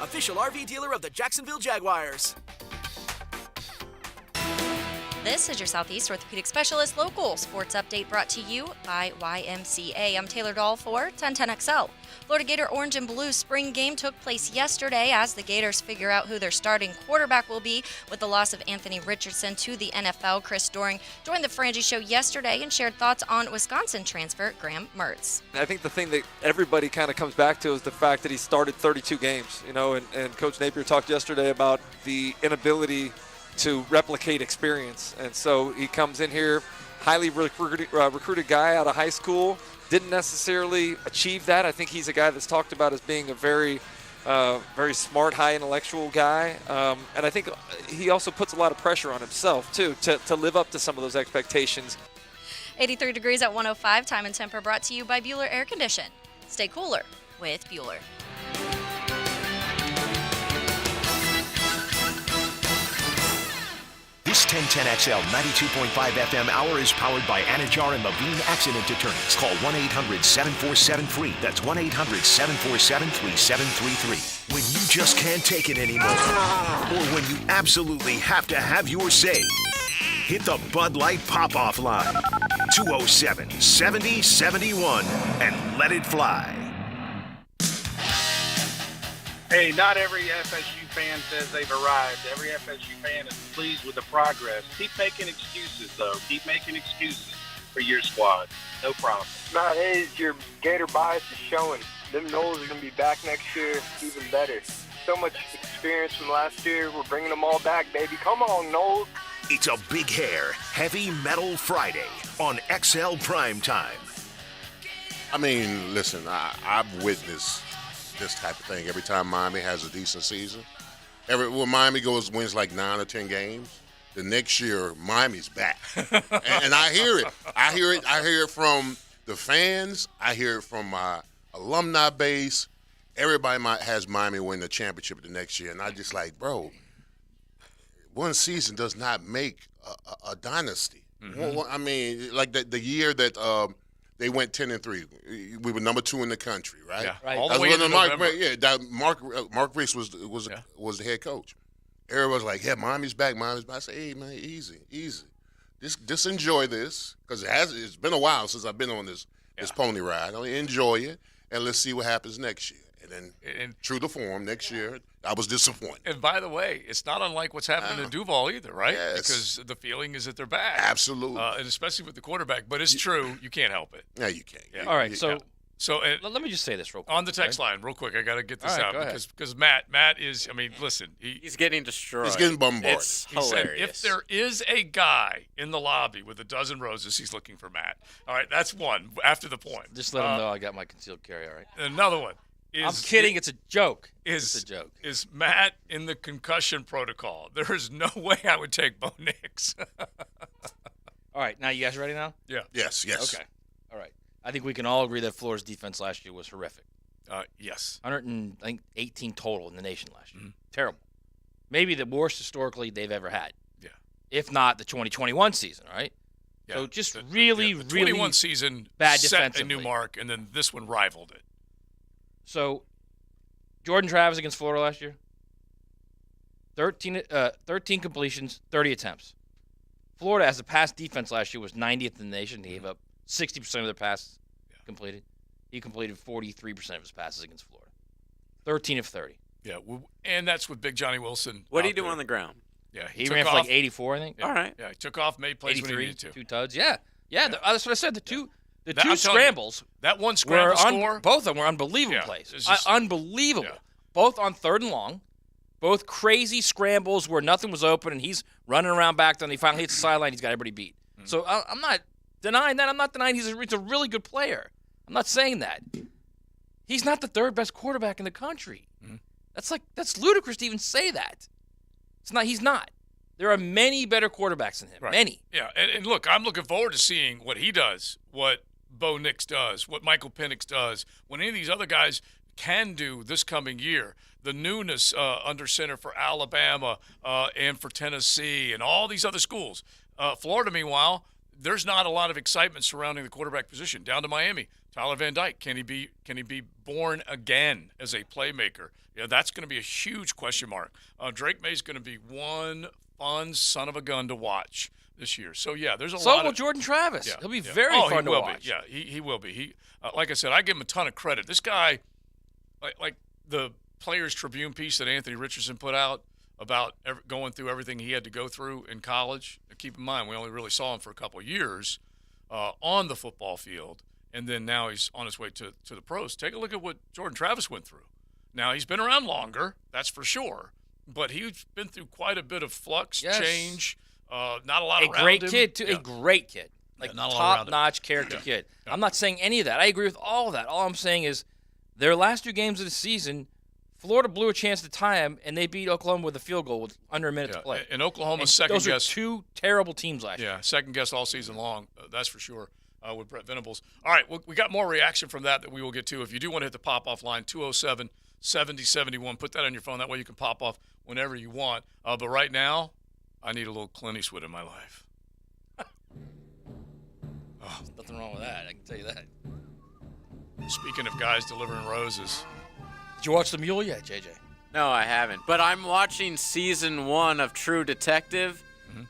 official RV dealer of the Jacksonville Jaguars. This is your Southeast Orthopedic Specialist Local Sports Update brought to you by YMCA. I'm Taylor Dahl for 1010XL. Florida Gator Orange and Blue spring game took place yesterday as the Gators figure out who their starting quarterback will be with the loss of Anthony Richardson to the NFL. Chris Doring joined the Frangie Show yesterday and shared thoughts on Wisconsin transfer Graham Mertz. I think the thing that everybody kind of comes back to is the fact that he started 32 games, and Coach Napier talked yesterday about the inability to replicate experience. And so he comes in here, highly recruited guy out of high school, didn't necessarily achieve that. I think he's a guy that's talked about as being a very smart, high intellectual guy. And I think he also puts a lot of pressure on himself, too, to live up to some of those expectations. 83 degrees at 105, time and temper brought to you by Bueller Air Condition. Stay cooler with Bueller. This 1010XL 92.5 FM hour is powered by Anajar and Levine Accident Attorneys. Call 1-800-747-FREE. That's 1-800-747-3733. When you just can't take it anymore, or when you absolutely have to have your say, hit the Bud Light Pop-Off line. 207-7071 and let it fly. Hey, not every FSU fan says they've arrived. Every FSU fan is pleased with the progress. Keep making excuses, though. Keep making excuses. for your squad. No problem. Matt Hayes, your Gator bias is showing. Them Knowles are going to be back next year even better. So much experience from last year. We're bringing them all back, baby. Come on, Knowles. It's a Big Hair Heavy Metal Friday on XL Primetime. I mean, listen, I've witnessed this type of thing every time Miami has a decent season. When Miami wins like 9 or 10 games, the next year Miami's back, and I hear it. I hear it from the fans. I hear it from my alumni base. Everybody has Miami win the championship the next year, and I just like, bro, one season does not make a dynasty. Mm-hmm. Well, I mean, like the year that they went 10-3, we were number 2 in the country, right? Yeah, right. All the way into November. Mark Reese was the head coach. Everybody was like, yeah, Miami's back. I said, hey, man, easy. Just enjoy this, because it's been a while since I've been on this pony ride. Enjoy it, and let's see what happens next year. And then, true to form, next year, I was disappointed. And by the way, it's not unlike what's happening in Duval either, right? Yes. Because the feeling is that they're back. Absolutely. And especially with the quarterback. But it's true. You can't help it. Yeah, you can't. Yeah. All right, so let me just say this real quick. On the text line, real quick, I got to get this All right, out go ahead. because Matt is, I mean, listen. He's getting destroyed. He's getting bombarded. It's He said hilarious. if there is a guy in the lobby with a dozen roses, he's looking for Matt. All right, that's one after the point. Just let him know I got my concealed carry, all right? Another one. I'm kidding. It's a joke. It's a joke. Is Matt in the concussion protocol? There is no way I would take Bo Nix. All right, now you guys ready now? Yeah. Yes. Okay. All right. I think we can all agree that Florida's defense last year was horrific. Yes. 118 total in the nation last year. Mm-hmm. Terrible. Maybe the worst historically they've ever had. Yeah. If not the 2021 season, right? Yeah. So just the really 21 season bad set defensively. a new mark, and then this one rivaled it. So, Jordan Travis against Florida last year, 13 completions, 30 attempts. Florida, as a pass defense last year, was 90th in the nation. They gave up 60% of their passes completed. He completed 43% of his passes against Florida. 13 of 30. Yeah, and that's with Big Johnny Wilson. What did he do on the ground? Yeah, he ran for like 84, I think. Yeah. All right. Yeah, he took off, made plays when he needed to. 2 tuds. Yeah. That's what I said. The two I'm scrambles. That one scramble score. Both of them were unbelievable plays. Unbelievable. Yeah. Both on 3rd and long. Both crazy scrambles where nothing was open and he's running around back there and he finally hits the sideline. He's got everybody beat. Mm-hmm. So I'm not denying that. I'm not denying he's a really good player. I'm not saying that. He's not the 3rd best quarterback in the country. Mm-hmm. That's ludicrous to even say that. He's not. There are many better quarterbacks than him. Right. Many. Yeah, and look, I'm looking forward to seeing what he does, what Bo Nix does, what Michael Penix does, what any of these other guys can do this coming year. The newness under center for Alabama and for Tennessee and all these other schools. Florida, meanwhile, there's not a lot of excitement surrounding the quarterback position. Down to Miami, Tyler Van Dyke, can he be born again as a playmaker? Yeah, that's going to be a huge question mark. Drake May's going to be one fun son of a gun to watch this year. So yeah, there's a lot. So will Jordan Travis. Yeah, he'll be very fun to watch. Yeah, he will be. He like I said, I give him a ton of credit. This guy, like the Players Tribune piece that Anthony Richardson put out about going through everything he had to go through in college. And keep in mind, we only really saw him for a couple of years on the football field, and then now he's on his way to the pros. Take a look at what Jordan Travis went through. Now, he's been around longer, that's for sure, but he's been through quite a bit of flux, change, not a lot around him. A great kid, too. Yeah. A great kid. Like top-notch character kid. Yeah. I'm not saying any of that. I agree with all of that. All I'm saying is their last 2 games of the season, Florida blew a chance to tie them, and they beat Oklahoma with a field goal with under a minute to play. And Oklahoma's second guess. Those are 2 terrible teams last year. Yeah, second guess all season long, that's for sure, with Brett Venables. All right, we got more reaction from that we will get to. If you do want to hit the pop-off line, 207-7071. Put that on your phone. That way you can pop off whenever you want. But right now, I need a little Clint Eastwood in my life. There's nothing wrong with that. I can tell you that. Speaking of guys delivering roses. Did you watch The Mule yet, JJ? No, I haven't. But I'm watching season 1 of True Detective,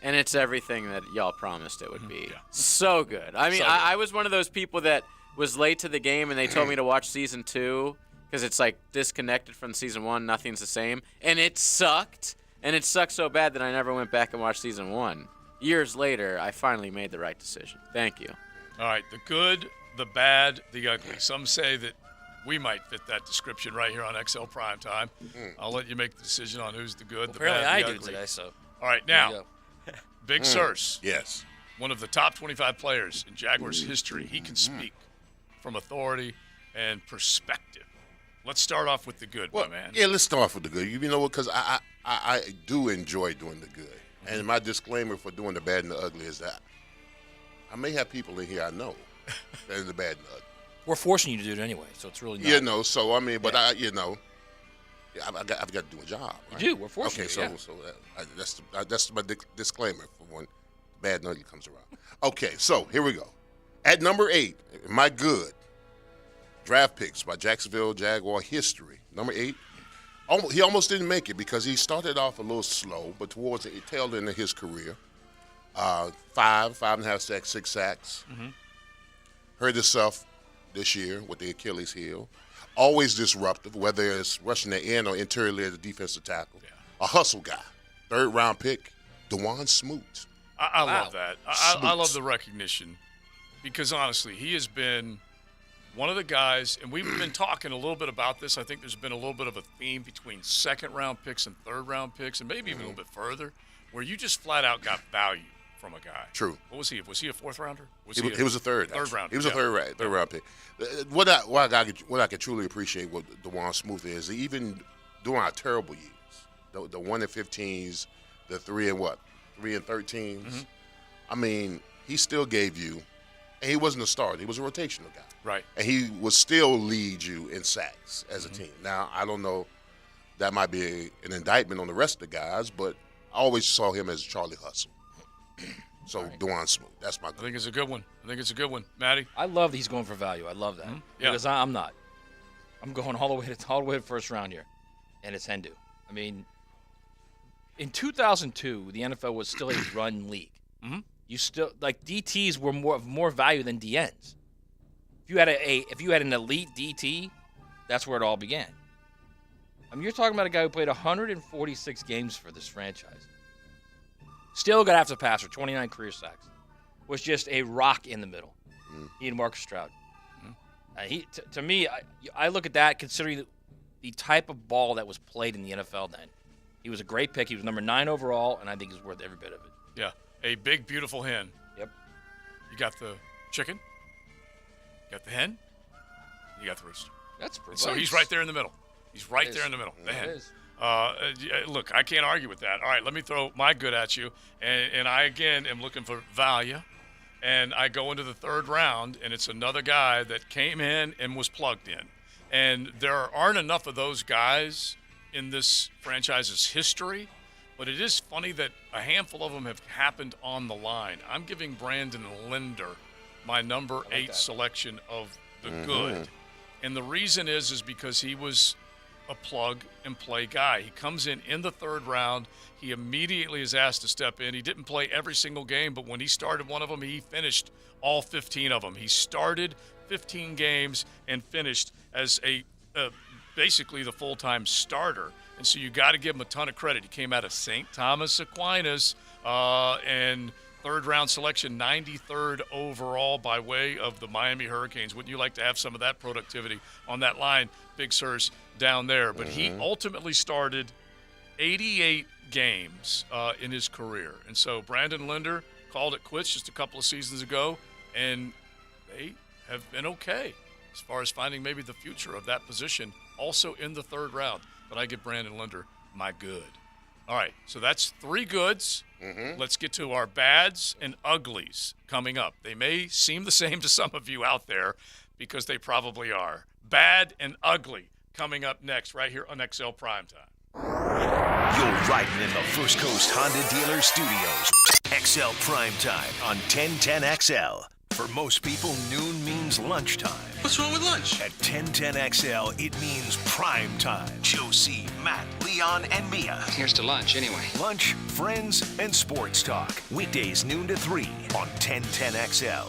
and it's everything that y'all promised it would be. Yeah. So good. I mean, So good. I was one of those people that was late to the game, and they told me to watch season 2 because it's like disconnected from season 1. Nothing's the same. And it sucked. And it sucked so bad that I never went back and watched season 1. Years later, I finally made the right decision. Thank you. All right, the good, the bad, the ugly. Some say that we might fit that description right here on XL Primetime. I'll let you make the decision on who's the good, the Apparently bad, the I do ugly. today, so. All right, There you now, go. Big Sirs. Yes. One of the top 25 players in Jaguars history. He can speak from authority and perspective. Let's start off with the good, my man. Yeah, let's start off with the good. You know what? Because I do enjoy doing the good. And my disclaimer for doing the bad and the ugly is that I may have people in here I know that are the bad and the ugly. We're forcing you to do it anyway, so it's really not. You know, so I mean, but I've got to do a job. Right? You do. We're forcing you. you, So that's my disclaimer for when bad and ugly comes around. Okay, so here we go. At number 8, my good draft picks by Jacksonville Jaguar history. Number 8, he almost didn't make it because he started off a little slow, but towards the tail end of his career, 5.5 sacks, 6 sacks. Hurt himself this year with the Achilles heel. Always disruptive, whether it's rushing the end or interiorly as a defensive tackle. Yeah. A hustle guy. 3rd round pick, DeJuan Smoot. I love that. I love the recognition because, honestly, he has been one of the guys, and we've been talking a little bit about this. I think there's been a little bit of a theme between 2nd-round picks and 3rd-round picks and maybe even a little bit further where you just flat out got value from a guy. True. What was he? Was he a 4th-rounder? He was a third. Third rounder. He was a third round pick. What I could truly appreciate with DeJuan Smoot is even during our terrible years, the 1-15s, the 3-13s. I mean, he still gave you, and he wasn't a starter. He was a rotational guy. Right. And he would still lead you in sacks as a team. Now, I don't know, that might be an indictment on the rest of the guys, but I always saw him as Charlie Hustle. So, right. DeJuan Smoot, that's my good. I think it's a good one. Matty? I love that he's going for value. I love that. Yeah. Because I'm not. I'm going all the way to first round here, and it's Hendu. I mean, in 2002, the NFL was still a run league. You still DTs were more value than DNs. If you had an elite DT, that's where it all began. I mean, you're talking about a guy who played 146 games for this franchise. Still got after the passer, 29 career sacks. Was just a rock in the middle. He and Marcus Stroud. To me, I look at that considering the type of ball that was played in the NFL then. He was a great pick. He was number 9 overall, and I think he's worth every bit of it. Yeah, a big, beautiful hen. Yep. You got the chicken, you got the hen, you got the rooster. That's perfect. So he's right there in the middle. He's right there in the middle. The hen. Look, I can't argue with that. All right, let me throw my good at you. And I, again, am looking for value. And I go into the 3rd round, and it's another guy that came in and was plugged in. And there aren't enough of those guys in this franchise's history. But it is funny that a handful of them have happened on the line. I'm giving Brandon Linder my number 8 selection of the good. And the reason is because he was a plug-and-play guy. He comes in the 3rd round. He immediately is asked to step in. He didn't play every single game, but when he started one of them, he finished all 15 of them. He started 15 games and finished as basically the full-time starter. And so you got to give him a ton of credit. He came out of St. Thomas Aquinas and 3rd-round selection, 93rd overall by way of the Miami Hurricanes. Wouldn't you like to have some of that productivity on that line, Big Sirs, down there? But he ultimately started 88 games in his career. And so Brandon Linder called it quits just a couple of seasons ago, and they have been okay as far as finding maybe the future of that position, also in the 3rd round. But I give Brandon Linder my good. All right, so that's 3 goods. Let's get to our bads and uglies coming up. They may seem the same to some of you out there because they probably are. Bad and ugly coming up next right here on XL Primetime. You're riding in the First Coast Honda Dealer Studios. XL Primetime on 1010XL. For most people, noon means lunchtime. What's wrong with lunch? At 1010XL, it means prime time. Josie, Matt, Leon, and Mia. Here's to lunch, anyway. Lunch, friends, and sports talk. Weekdays noon to 3 on 1010XL.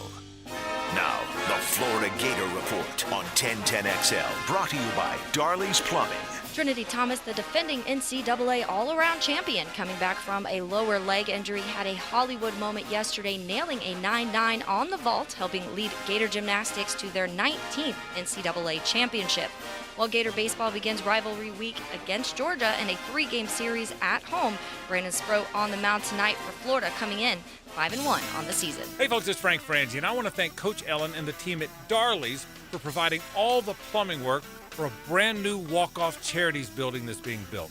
Now, the Florida Gator Report on 1010XL. Brought to you by Darley's Plumbing. Trinity Thomas, the defending NCAA all-around champion, coming back from a lower leg injury, had a Hollywood moment yesterday, nailing a 9-9 on the vault, helping lead Gator Gymnastics to their 19th NCAA championship. While Gator baseball begins rivalry week against Georgia in a 3-game series at home, Brandon Sproat on the mound tonight for Florida, coming in 5-1 on the season. Hey folks, it's Frank Frangie, and I want to thank Coach Ellen and the team at Darley's for providing all the plumbing work for a brand new walk-off charities building that's being built.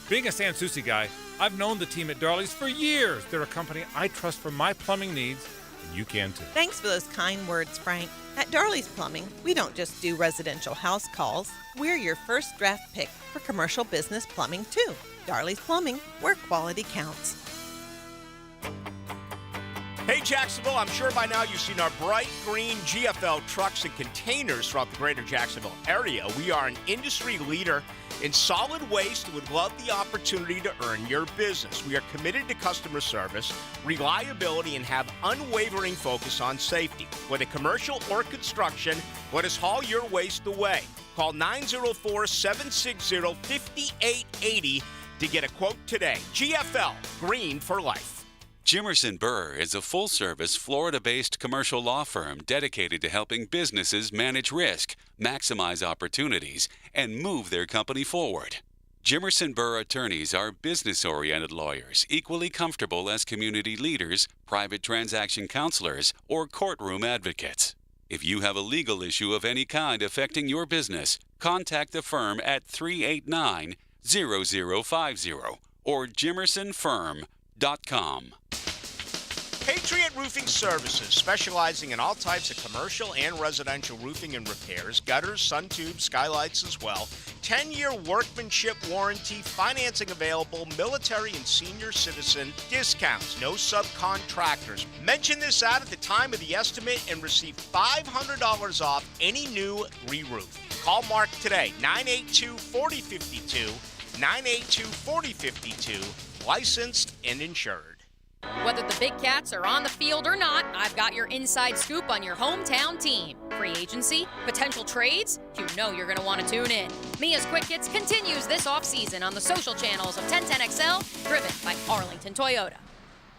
Being a San Souci guy, I've known the team at Darley's for years. They're a company I trust for my plumbing needs, and you can too. Thanks for those kind words, Frank. At Darley's Plumbing, we don't just do residential house calls. We're your first draft pick for commercial business plumbing too. Darley's Plumbing, where quality counts. Hey Jacksonville, I'm sure by now you've seen our bright green GFL trucks and containers throughout the greater Jacksonville area. We are an industry leader in solid waste and would love the opportunity to earn your business. We are committed to customer service, reliability, and have unwavering focus on safety. Whether commercial or construction, let us haul your waste away. Call 904-760-5880 to get a quote today. GFL, green for life. Jimerson Burr is a full-service, Florida-based commercial law firm dedicated to helping businesses manage risk, maximize opportunities, and move their company forward. Jimerson Burr attorneys are business-oriented lawyers, equally comfortable as community leaders, private transaction counselors, or courtroom advocates. If you have a legal issue of any kind affecting your business, contact the firm at 389-0050 or jimersonfirm.com. Patriot Roofing Services, specializing in all types of commercial and residential roofing and repairs, gutters, sun tubes, skylights as well. 10-year workmanship warranty, financing available, military and senior citizen discounts, no subcontractors. Mention this ad at the time of the estimate and receive $500 off any new re-roof. Call Mark today, 982-4052, 982-4052, licensed and insured. Whether the Big Cats are on the field or not, I've got your inside scoop on your hometown team. Free agency, potential trades, you know you're going to want to tune in. Mia's Quick Hits continues this offseason on the social channels of 1010XL, driven by Arlington Toyota.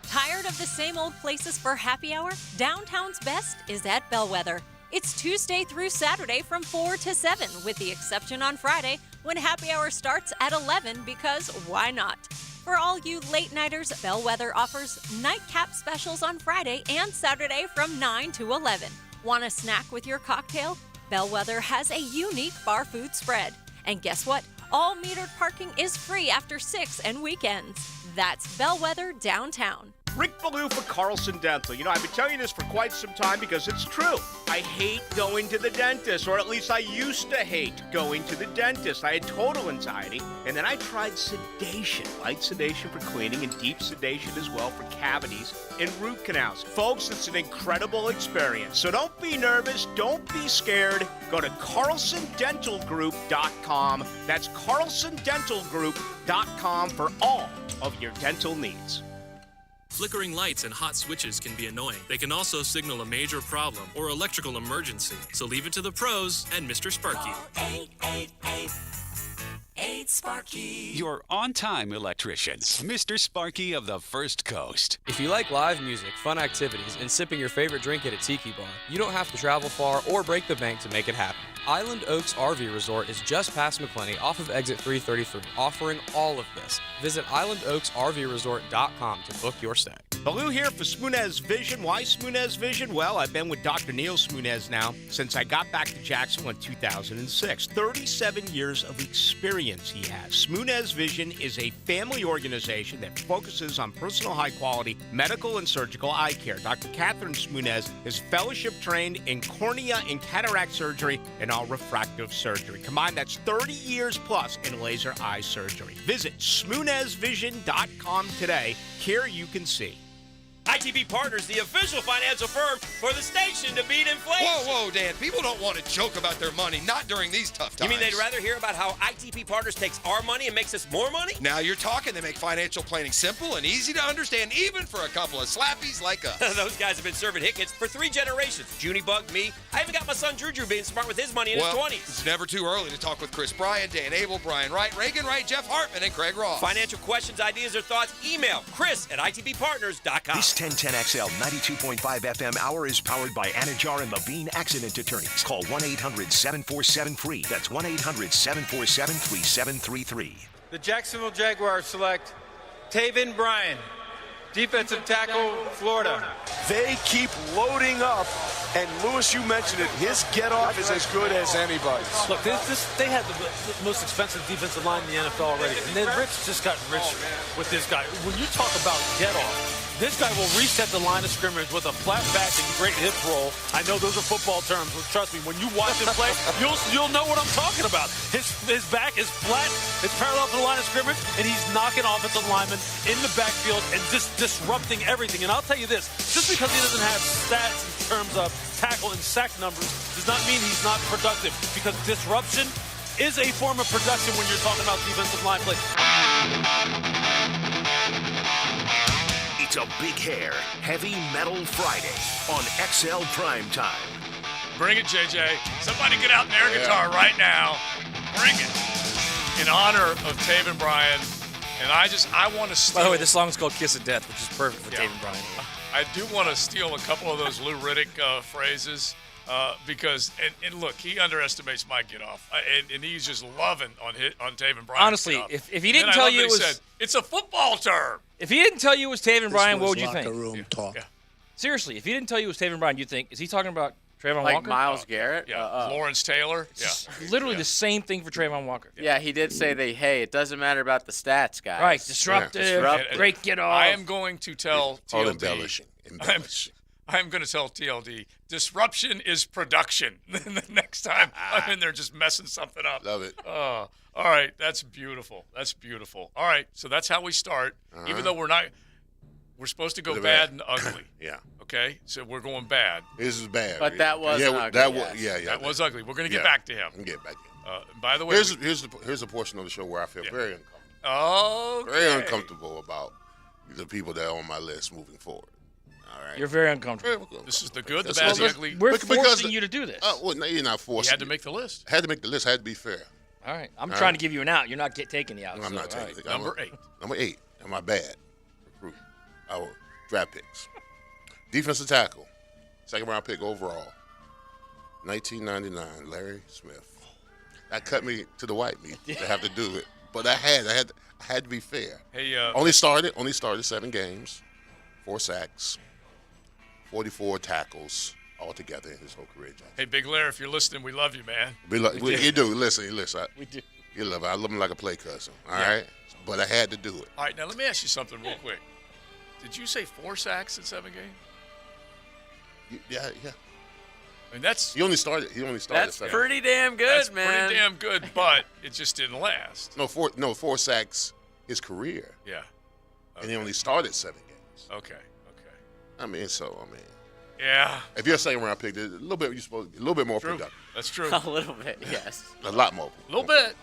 Tired of the same old places for happy hour? Downtown's best is at Bellwether. It's Tuesday through Saturday from 4 to 7, with the exception on Friday when happy hour starts at 11 because why not? For all you late-nighters, Bellwether offers nightcap specials on Friday and Saturday from 9 to 11. Want a snack with your cocktail? Bellwether has a unique bar food spread. And guess what? All metered parking is free after 6 and weekends. That's Bellwether Downtown. Rick Ballou for Carlson Dental. You know, I've been telling you this for quite some time because it's true. I hate going to the dentist, or at least I used to hate going to the dentist. I had total anxiety, and then I tried sedation, light sedation for cleaning and deep sedation as well for cavities and root canals. Folks, it's an incredible experience. So don't be nervous, don't be scared. Go to carlsondentalgroup.com. That's carlsondentalgroup.com for all of your dental needs. Flickering lights and hot switches can be annoying. They can also signal a major problem or electrical emergency. So leave it to the pros and Mr. Sparky. 888-8-SPARKY. Your on-time electrician, Mr. Sparky of the First Coast. If you like live music, fun activities, and sipping your favorite drink at a tiki bar, you don't have to travel far or break the bank to make it happen. Island Oaks RV Resort is just past McClenny off of exit 333, offering all of this. Visit islandoaksrvresort.com to book your stay. Ballou here for Smunez Vision. Why Smunez Vision? Well, I've been with Dr. Neil Smunez now since I got back to Jacksonville in 2006. 37 years of experience he has. Smunez Vision is a family organization that focuses on personal high-quality medical and surgical eye care. Dr. Catherine Smunez is fellowship-trained in cornea and cataract surgery and all refractive surgery. Combined, that's 30 years plus in laser eye surgery. Visit SmunezVision.com today. Care you can see. ITB Partners, the official financial firm for the station to beat inflation. Whoa, Dan. People don't want to joke about their money, not during these tough times. You mean they'd rather hear about how ITP Partners takes our money and makes us more money? Now you're talking. They make financial planning simple and easy to understand, even for a couple of slappies like us. Those guys have been serving Hickets for 3 generations. Junie bugged me. I even got my son Juju being smart with his money in his 20s. It's never too early to talk with Chris Bryan, Dan Abel, Brian Wright, Reagan Wright, Jeff Hartman, and Craig Ross. Financial questions, ideas, or thoughts, email chris@itbpartners.com. This 1010XL 92.5 FM hour is powered by Anajar and Levine Accident Attorneys. Call 1-800-747-FREE. That's 1-800-747-3733. The Jacksonville Jaguars select Taven Bryan, defensive tackle, Florida. They keep loading up, and Lewis, you mentioned it, his get-off is as good as anybody's. Look, they had the most expensive defensive line in the NFL already, and then Rich just got rich with this guy. When you talk about get-off, this guy will reset the line of scrimmage with a flat back and great hip roll. I know those are football terms, but trust me, when you watch him play, you'll know what I'm talking about. His back is flat, it's parallel to the line of scrimmage, and he's knocking offensive linemen in the backfield and just disrupting everything. And I'll tell you this, just because he doesn't have stats in terms of tackle and sack numbers does not mean he's not productive, because disruption is a form of production when you're talking about defensive line play. It's a Big Hair Heavy Metal Friday on XL Primetime. Bring it, JJ. Somebody get out an air guitar right now. Bring it. In honor of Taven Bryan. And I want to steal. By the way, this song is called Kiss of Death, which is perfect for Taven Bryan. I do want to steal a couple of those Lou Riddick phrases because, and look, he underestimates my get off. And he's just loving on Taven Bryan. Honestly, if he didn't tell you it was. Said, it's a football term. If he didn't tell you it was Taven Bryan, what would you think? Room talk. Yeah. Seriously, if he didn't tell you it was Taven Bryan, you'd think, is he talking about Trayvon like Walker? Miles Garrett? Yeah. Lawrence Taylor? Yeah. Literally the same thing for Trayvon Walker. Yeah, he did say it doesn't matter about the stats, guys. Right, disruptive, great get off. I am going to tell TLD. Embellishing. I'm going to tell TLD, disruption is production. The next time I'm in there just messing something up. Love it. All right, that's beautiful. That's beautiful. All right, so that's how we start. Even though we're supposed to go bad and ugly. Yeah. Okay, so we're going bad. This is bad. But that was ugly. That was ugly. We're going to get back to him. Get back to him. By the way, here's a portion of the show where I feel very uncomfortable. Okay. Very uncomfortable about the people that are on my list moving forward. All right. You're very uncomfortable. This is the good, the bad, the ugly. We're forcing you to do this. Well, no, you're not forcing. You had to make the list. Had to make the list. Had to be fair. All right. I'm trying to give you an out. You're not taking the out. I'm not taking it. Number 8. Number 8. Am I bad? Recruit. Our draft picks. Defensive tackle. Second round pick overall. 1999. Larry Smith. That cut me to the white meat to have to do it, but I had to be fair. Hey, only started 7 games, 4 sacks, 44 tackles altogether in his whole career. Johnson. Hey, Big Larry, if you're listening, we love you, man. You do. Listen. We do. You love it. I love him like a play cousin. All right? But I had to do it. All right, now let me ask you something real quick. Did you say 4 sacks in 7 games? Yeah. I mean, that's he only started. That's pretty damn good, that's man. Pretty damn good, but it just didn't last. No, 4 sacks his career. Yeah. Okay. And he only started 7 games. Okay. Yeah. If you're a second round pick, a little bit more productive. That's true. A little bit, yes. A lot more. A little bit.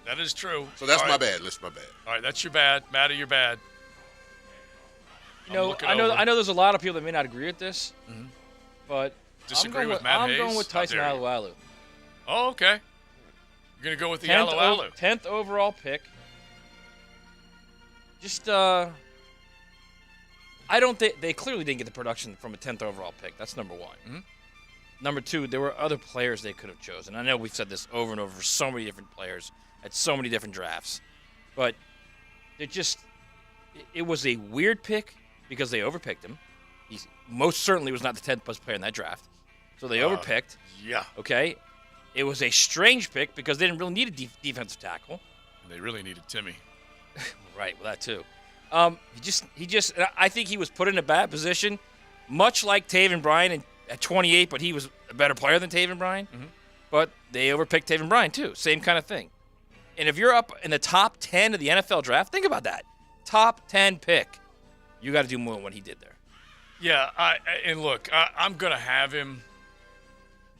That is true. So that's my bad. List my bad. All right, that's your bad. Matty, you're bad. I know there's a lot of people that may not agree with this, but disagree with Matt Hayes? I'm going with Tyson Alualu. Oh, okay. You're going to go with the Alualu. 10th overall pick. Just, I don't think they clearly didn't get the production from a 10th overall pick. That's number 1. Mm-hmm. Number 2, there were other players they could have chosen. I know we've said this over and over for so many different players at so many different drafts, but it was a weird pick because they overpicked him. He most certainly was not the 10th best player in that draft, so they overpicked. Yeah. Okay. It was a strange pick because they didn't really need a defensive tackle. And they really needed Timmy. Right. Well, that too. He just. I think he was put in a bad position, much like Taven Bryan at 28, but he was a better player than Taven Bryan. Mm-hmm. But they overpicked Taven Bryan too. Same kind of thing. And if you're up in the top 10 of the NFL draft, think about that. Top 10 pick. You got to do more than what he did there. Yeah, and look, I'm gonna have him,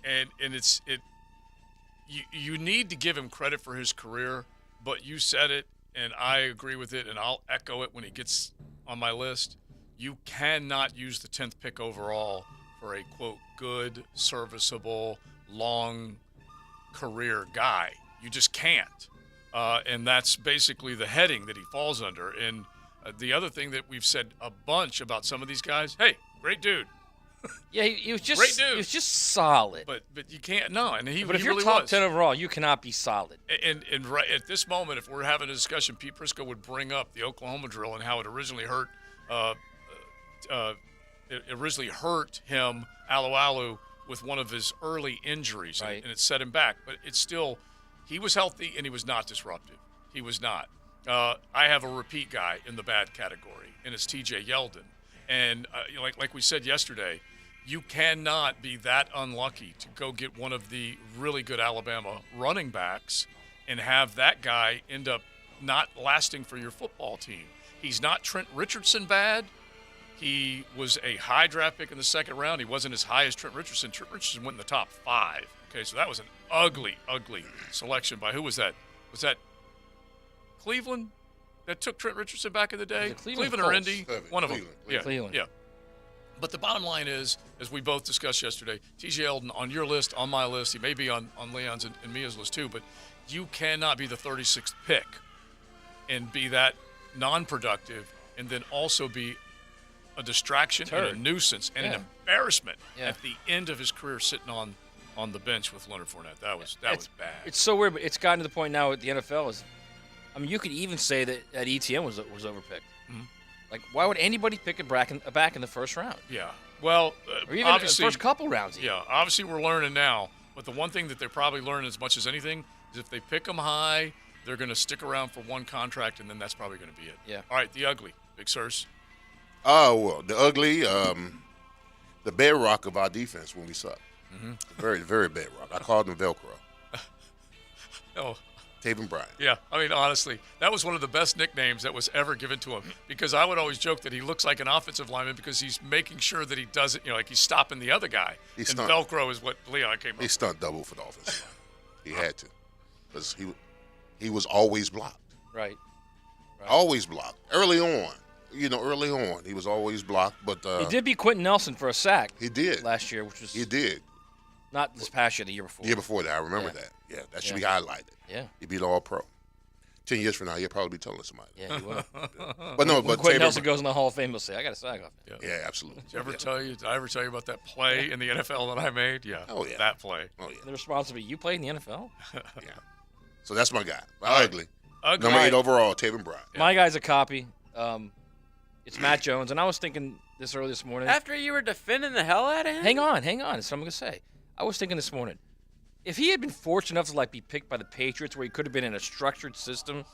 and you need to give him credit for his career, but you said it, and I agree with it, and I'll echo it when he gets on my list. You cannot use the 10th pick overall for a quote good, serviceable, long career guy. You just can't, and that's basically the heading that he falls under. And the other thing that we've said a bunch about some of these guys, hey, great dude. Yeah, he was just Great dude. He was just solid. But you can't and he. But if he you're really top was. 10 overall, you cannot be solid. And right at this moment, if we're having a discussion, Pete Prisco would bring up the Oklahoma drill and how it originally hurt. It originally hurt him, Alu, with one of his early injuries, Right. and it set him back. But it's still, he was healthy and he was not disruptive. He was not. I have a repeat guy in the bad category, and it's T.J. Yeldon. And like we said yesterday, you cannot be that unlucky to go get one of the really good Alabama running backs and have that guy end up not lasting for your football team. He's not Trent Richardson bad. He was a high draft pick in the second round. He wasn't as high as Trent Richardson. Trent Richardson went in the top 5. Okay, so that was an ugly, ugly selection by who was that? Was that Cleveland that took Trent Richardson back in the day? Cleveland or Indy? One of them. Cleveland. Yeah. But the bottom line is, as we both discussed yesterday, T.J. Yeldon on your list, on my list, he may be on Leon's and Mia's list too, but you cannot be the 36th pick and be that non-productive and then also be a distraction and a nuisance and an embarrassment at the end of his career sitting on the bench with Leonard Fournette. That was bad. It's so weird, but it's gotten to the point now at the NFL you could even say that ETN was overpicked. Mm-hmm. Like, why would anybody pick a back in the first round? Yeah. Well, or even obviously, the first couple rounds. Even. Yeah. Obviously, we're learning now. But the one thing that they're probably learning as much as anything is if they pick them high, they're going to stick around for one contract, and then that's probably going to be it. Yeah. All right, the ugly. Big Sirs. Oh, well, the ugly, the bedrock of our defense when we suck. Mm-hmm. Very, very bedrock. I called him Velcro. Oh. Taven Bryan. Yeah, I mean, honestly, that was one of the best nicknames that was ever given to him because I would always joke that he looks like an offensive lineman because he's making sure that he doesn't, like he's stopping the other guy. And Velcro is what Leon came up with. He stunt double for the offensive line. He had to because he was always blocked. Right. Always blocked. Early on, he was always blocked. But he did beat Quentin Nelson for a sack. He did. Last year, which was. He did. Not this past year, the year before. The year before that, I remember that. Yeah, that should be highlighted. Yeah. He beat All-Pro. 10 years from now, he'll probably be telling somebody. Yeah, he will. But no, when Quentin Nelson goes in the Hall of Fame, he'll say, I got a sack off him. Yeah, absolutely. Did I ever tell you about that play in the NFL that I made? Yeah. Oh, yeah. That play. Oh, yeah. The responsibility. You played in the NFL? Yeah. So that's my guy. Ugly. Ugly. Number 8 overall, Taven Bryan. Yeah. My guy's a copy. It's Matt Jones. And I was thinking this early this morning. After you were defending the hell out of him? Hang on. That's what I'm going to say. I was thinking this morning. If he had been fortunate enough to be picked by the Patriots where he could have been in a structured system,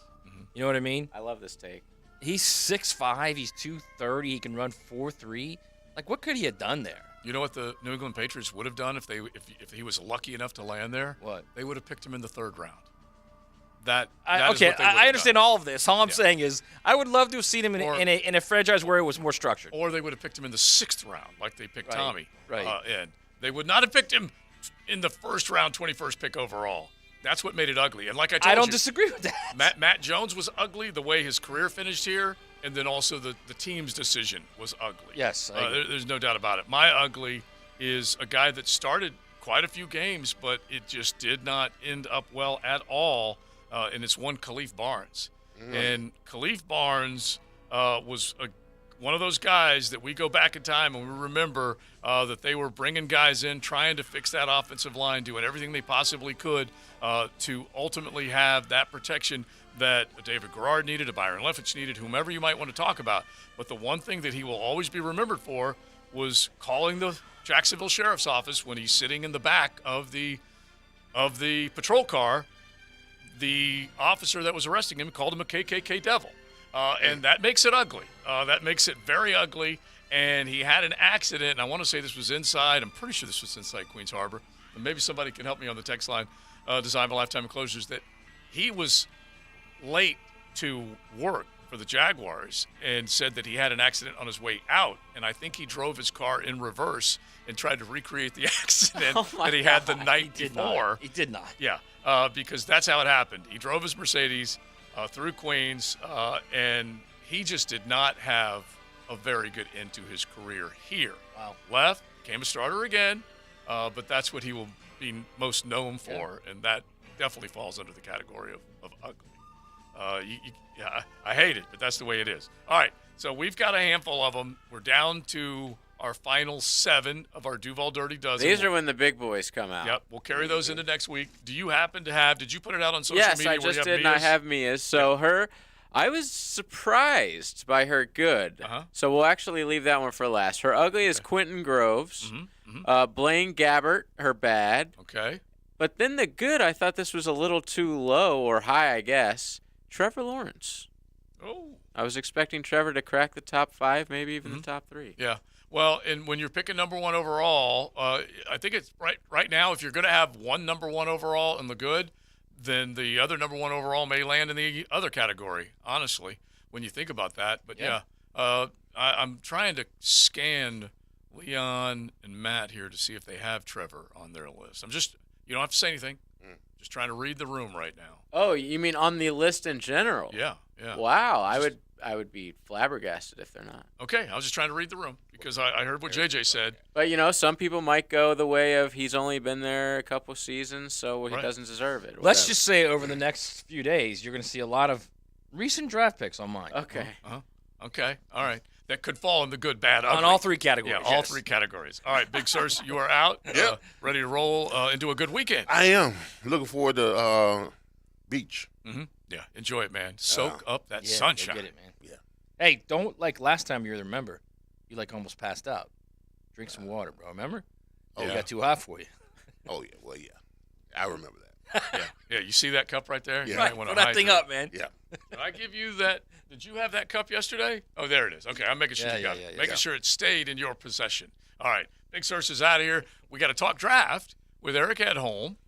you know what I mean? I love this take. He's 6'5", he's 230, he can run 4.3. Like, what could he have done there? You know what the New England Patriots would have done if he was lucky enough to land there? What? They would have picked him in the 3rd round. I understand all of this. All I'm saying is I would love to have seen him in a franchise where it was more structured. Or they would have picked him in the 6th round like they picked Tommy. Right. And they would not have picked him in the 1st round, 21st pick overall. That's what made it ugly. And like I told you, I don't disagree with that. Matt Jones was ugly the way his career finished here, and then also the team's decision was ugly. Yes. There's no doubt about it. My ugly is a guy that started quite a few games, but it just did not end up well at all, and it's one Khalif Barnes. And Khalif Barnes was one of those guys that we go back in time and we remember that they were bringing guys in, trying to fix that offensive line, doing everything they possibly could to ultimately have that protection that a David Garrard needed, a Byron Leftwich needed, whomever you might want to talk about. But the one thing that he will always be remembered for was calling the Jacksonville Sheriff's Office when he's sitting in the back of the patrol car. The officer that was arresting him called him a KKK devil. And that makes it ugly. That makes it very ugly. And he had an accident, and I want to say this was inside. I'm pretty sure this was inside Queens Harbor. And maybe somebody can help me on the text line, Design by Lifetime Enclosures, that he was late to work for the Jaguars and said that he had an accident on his way out, and I think he drove his car in reverse and tried to recreate the accident that he had the night before. He did not. Yeah, because that's how it happened. He drove his Mercedes through Queens, and he just did not have a very good end to his career here. Wow. Left, became a starter again, but that's what he will be most known for, and that definitely falls under the category of ugly. I hate it, but that's the way it is. All right, so we've got a handful of them. We're down to our final 7 of our Duval Dirty Dozen. These are when the big boys come out. Yep, we'll carry those into next week. Do you happen to have, did you put it out on social yes, media? I just did, and I have Mia's. So I was surprised by her good. So we'll actually leave that one for last. Her ugly is Quentin Groves. Blaine Gabbert, her bad. Okay. But then the good, I thought this was a little too low or high, I guess. Trevor Lawrence. Oh. I was expecting Trevor to crack the top 5, maybe even the top 3. Yeah. Well, and when you're picking number 1 overall, I think it's right now, if you're going to have one number 1 overall in the good, then the other number 1 overall may land in the other category, honestly, when you think about that. But, I'm trying to scan Leon and Matt here to see if they have Trevor on their list. You don't have to say anything. Just trying to read the room right now. Oh, you mean on the list in general? Yeah. Wow, I would be flabbergasted if they're not. Okay, I was just trying to read the room because I heard what JJ said. But, some people might go the way of he's only been there a couple seasons, so he doesn't deserve it. Let's just say over the next few days, you're going to see a lot of recent draft picks on mine. Okay. Okay, all right. That could fall in the good, bad, ugly. On all 3 categories. Yeah, all 3 categories. All right, Big Sirs, you are out. Yep. Ready to roll into a good weekend. I am. Looking forward to beach. Yeah, enjoy it, man. Soak up that Yeah, sunshine. Get it, man. Yeah. Hey, don't last time you remember, you almost passed out. Drink some water, bro. Remember? Oh, it yeah. got too hot for you. Oh yeah, well yeah, I remember that. Yeah. You see that cup right there? Yeah. You Right, might wanna throw that thing hydrate. up, man. Yeah. Did I give you that? Did you have that cup yesterday? Oh, there it is. Okay, I'm making sure you got it. Making sure it stayed in your possession. All right, Big Sirs is out of here. We got to talk draft with Eric at home.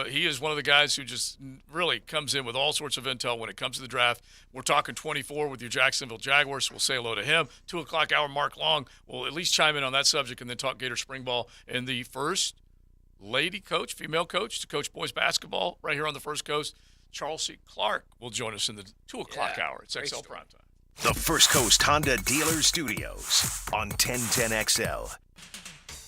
He is one of the guys who just really comes in with all sorts of intel when it comes to the draft. We're talking 24 with your Jacksonville Jaguars. So we'll say hello to him. 2 o'clock hour, Mark Long will at least chime in on that subject and then talk Gator spring ball. And the first lady coach, female coach to coach boys basketball right here on the First Coast, Charles C. Clark, will join us in the 2 o'clock hour. It's XL Primetime. The First Coast Honda Dealer Studios on 1010XL.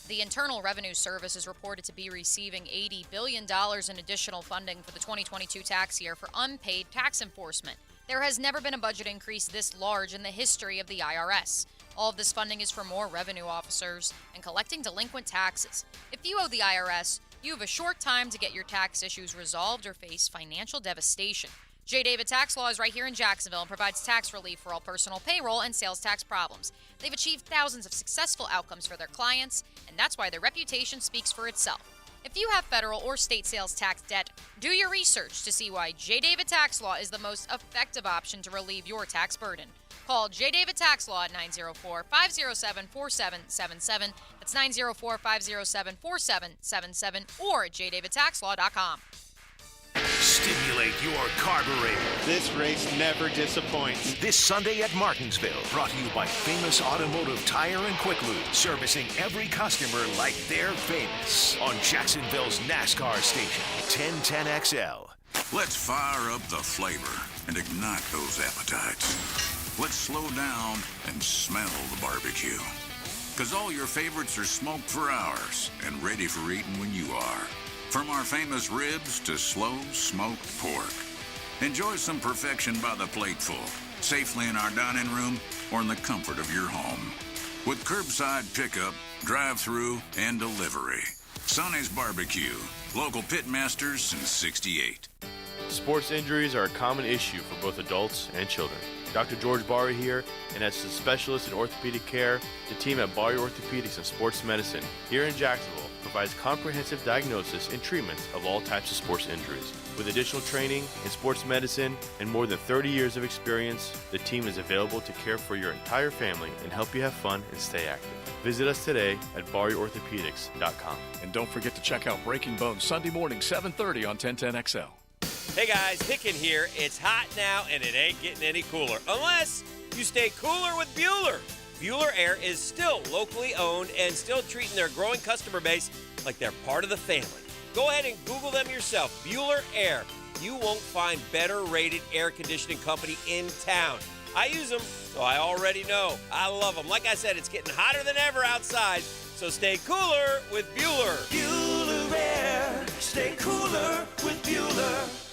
The Internal Revenue Service is reported to be receiving $80 billion in additional funding for the 2022 tax year for unpaid tax enforcement. There has never been a budget increase this large in the history of the IRS. All of this funding is for more revenue officers and collecting delinquent taxes. If you owe the IRS, you have a short time to get your tax issues resolved or face financial devastation. J. David Tax Law is right here in Jacksonville and provides tax relief for all personal payroll and sales tax problems. They've achieved thousands of successful outcomes for their clients, and that's why their reputation speaks for itself. If you have federal or state sales tax debt, do your research to see why J. David Tax Law is the most effective option to relieve your tax burden. Call J. David Tax Law at 904-507-4777. That's 904-507-4777 or at jdavidtaxlaw.com. Stimulate your carburetor. This race never disappoints. This Sunday at Martinsville, brought to you by Famous Automotive Tire and Quick Lube, servicing every customer like they're famous on Jacksonville's NASCAR station, 1010XL. Let's fire up the flavor and ignite those appetites. Let's slow down and smell the barbecue. Because all your favorites are smoked for hours and ready for eating when you are. From our famous ribs to slow smoked pork. Enjoy some perfection by the plateful, safely in our dining room or in the comfort of your home. With curbside pickup, drive-through, and delivery. Sonny's Barbecue, local pitmasters since '68. Sports injuries are a common issue for both adults and children. Dr. George Barry here, and as a specialist in orthopedic care, the team at Barry Orthopedics and Sports Medicine here in Jacksonville provides comprehensive diagnosis and treatment of all types of sports injuries. With additional training in sports medicine and more than 30 years of experience, the team is available to care for your entire family and help you have fun and stay active. Visit us today at barryorthopedics.com. And don't forget to check out Breaking Bones Sunday morning, 7:30 on 1010XL. Hey guys, Hicken here. It's hot now and it ain't getting any cooler. Unless you stay cooler with Bueller. Bueller Air is still locally owned and still treating their growing customer base like they're part of the family. Go ahead and Google them yourself. Bueller Air. You won't find better rated air conditioning company in town. I use them, so I already know. I love them. Like I said, it's getting hotter than ever outside, so stay cooler with Bueller. Bueller Air. Stay cooler with Bueller.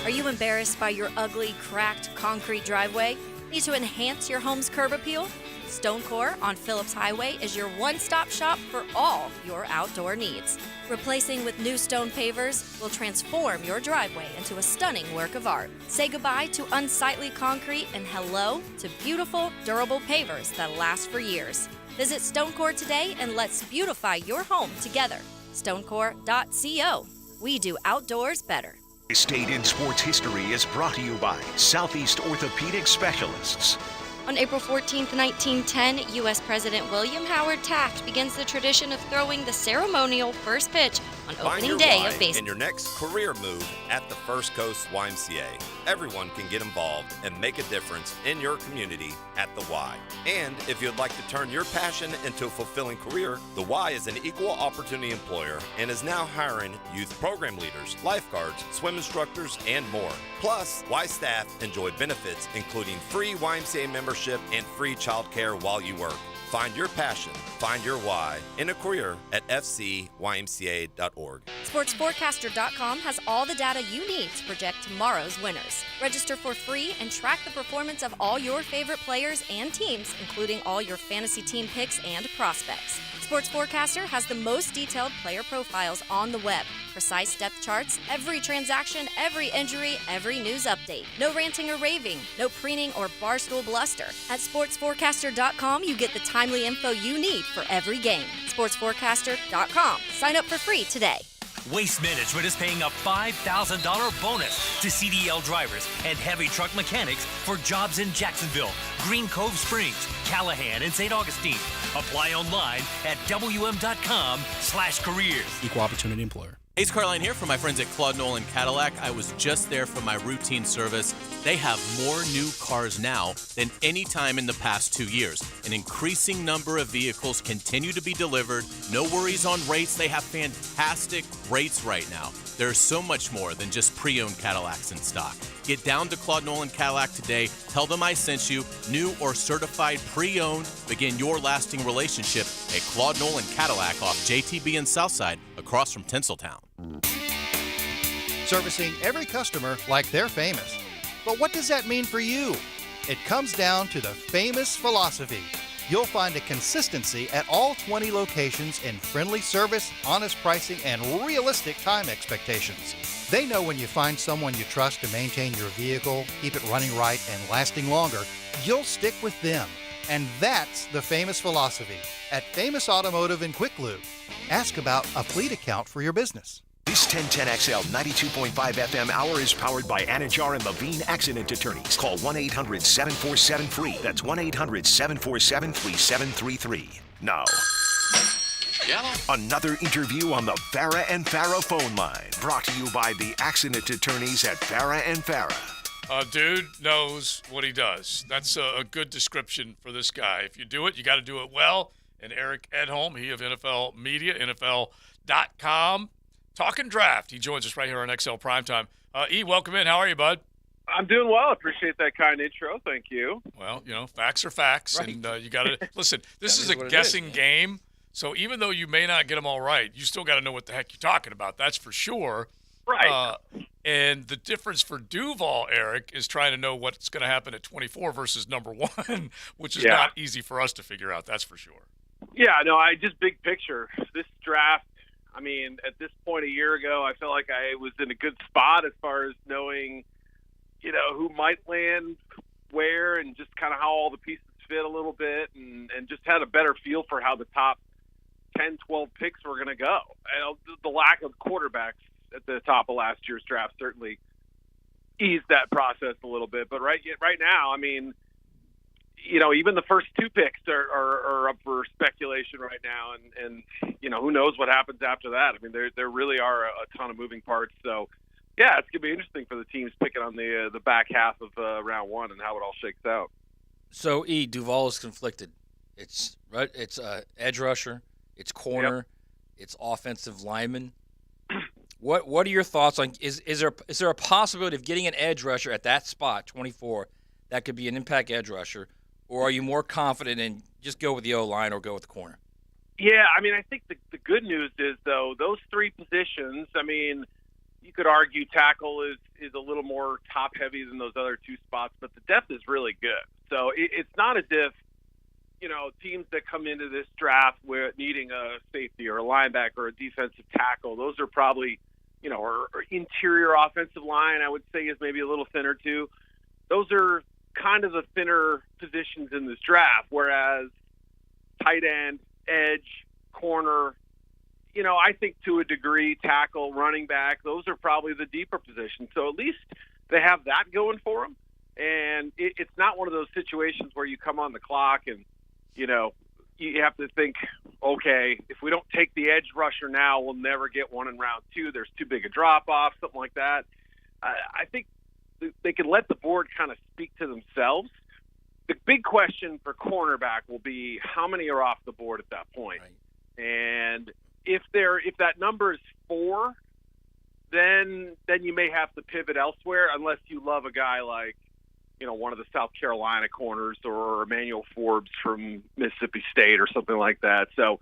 Are you embarrassed by your ugly, cracked concrete driveway? Need to enhance your home's curb appeal? Stonecore on Phillips Highway is your one-stop shop for all your outdoor needs. Replacing with new stone pavers will transform your driveway into a stunning work of art. Say goodbye to unsightly concrete and hello to beautiful, durable pavers that last for years. Visit Stonecore today and let's beautify your home together. Stonecore.co. We do outdoors better. This Date in Sports History is brought to you by Southeast Orthopedic Specialists. On April 14, 1910, U.S. President William Howard Taft begins the tradition of throwing the ceremonial first pitch on opening day of baseball. In your next career move at the First Coast YMCA. Everyone can get involved and make a difference in your community at the Y. And if you'd like to turn your passion into a fulfilling career, the Y is an equal opportunity employer and is now hiring youth program leaders, lifeguards, swim instructors, and more. Plus, Y staff enjoy benefits including free YMCA membership and free childcare while you work. Find your passion, find your why in a career at fcymca.org. SportsForecaster.com has all the data you need to project tomorrow's winners. Register for free and track the performance of all your favorite players and teams, including all your fantasy team picks and prospects. Sports Forecaster has the most detailed player profiles on the web, precise depth charts, every transaction, every injury, every news update. No ranting or raving, no preening or barstool bluster. At SportsForecaster.com, you get the timely info you need for every game. SportsForecaster.com. Sign up for free today. Waste Management is paying a $5,000 bonus to CDL drivers and heavy truck mechanics for jobs in Jacksonville, Green Cove Springs, Callahan, and St. Augustine. Apply online at wm.com/careers. Equal opportunity employer. Ace Carline here from my friends at Claude Nolan Cadillac. I was just there for my routine service. They have more new cars now than any time in the past 2 years. An increasing number of vehicles continue to be delivered. No worries on rates. They have fantastic rates right now. There's so much more than just pre-owned Cadillacs in stock. Get down to Claude Nolan Cadillac today. Tell them I sent you. New or certified pre-owned. Begin your lasting relationship at Claude Nolan Cadillac off JTB and Southside across from Tinseltown. Servicing every customer like they're famous. But what does that mean for you? It comes down to the famous philosophy. You'll find a consistency at all 20 locations in friendly service, honest pricing, and realistic time expectations. They know when you find someone you trust to maintain your vehicle, keep it running right, and lasting longer, you'll stick with them. And that's the famous philosophy at Famous Automotive in Quick Lube. Ask about a fleet account for your business. This 1010XL 92.5 FM hour is powered by Anajar and Levine Accident Attorneys. Call 1-800-747-FREE. That's 1-800-747-3733. Now, another interview on the Farah and Farah phone line. Brought to you by the Accident Attorneys at Farah and Farah. Dude knows what he does. That's a good description for this guy. If you do it, you got to do it well. And Eric Edholm, he of NFL Media, NFL.com. Talking draft. He joins us right here on XL Primetime. E, welcome in. How are you, bud? I'm doing well. Appreciate that kind intro. Thank you. Well, facts are facts. Right. And you got to – listen, this is a guessing game. So even though you may not get them all right, you still got to know what the heck you're talking about. That's for sure. Right. And the difference for Duval, Eric, is trying to know what's going to happen at 24 versus number 1, which is not easy for us to figure out. That's for sure. Yeah, no, just big picture. This draft, I mean, at this point a year ago, I felt like I was in a good spot as far as knowing, who might land where and just kind of how all the pieces fit a little bit and just had a better feel for how the top 10, 12 picks were going to go. And the lack of quarterbacks at the top of last year's draft certainly eased that process a little bit. But right now, I mean, even the first 2 picks are up for speculation right now, and who knows what happens after that. I mean, there really are a ton of moving parts. So Yeah, it's gonna be interesting for the teams picking on the back half of round one and how it all shakes out. So Duval is conflicted. It's edge rusher, it's corner, it's offensive lineman. What are your thoughts on is there a possibility of getting an edge rusher at that spot 24 that could be an impact edge rusher, or are you more confident in just go with the O-line or go with the corner? Yeah, I mean, I think the good news is, though, those three positions, I mean, you could argue tackle is a little more top-heavy than those other two spots, but the depth is really good. So it's not as if, teams that come into this draft with needing a safety or a linebacker or a defensive tackle, those are probably, or interior offensive line, I would say, is maybe a little thinner, too. Those are kind of the thinner positions in this draft, whereas tight end, edge, corner, I think to a degree, tackle, running back, those are probably the deeper positions. So at least they have that going for them. And it's not one of those situations where you come on the clock and, you have to think, okay, if we don't take the edge rusher now, we'll never get one in round two. There's too big a drop-off, something like that. I think they can let the board kind of speak to themselves. The big question for cornerback will be how many are off the board at that point. Right. And if that number is 4, then you may have to pivot elsewhere unless you love a guy like, one of the South Carolina corners or Emmanuel Forbes from Mississippi State or something like that. So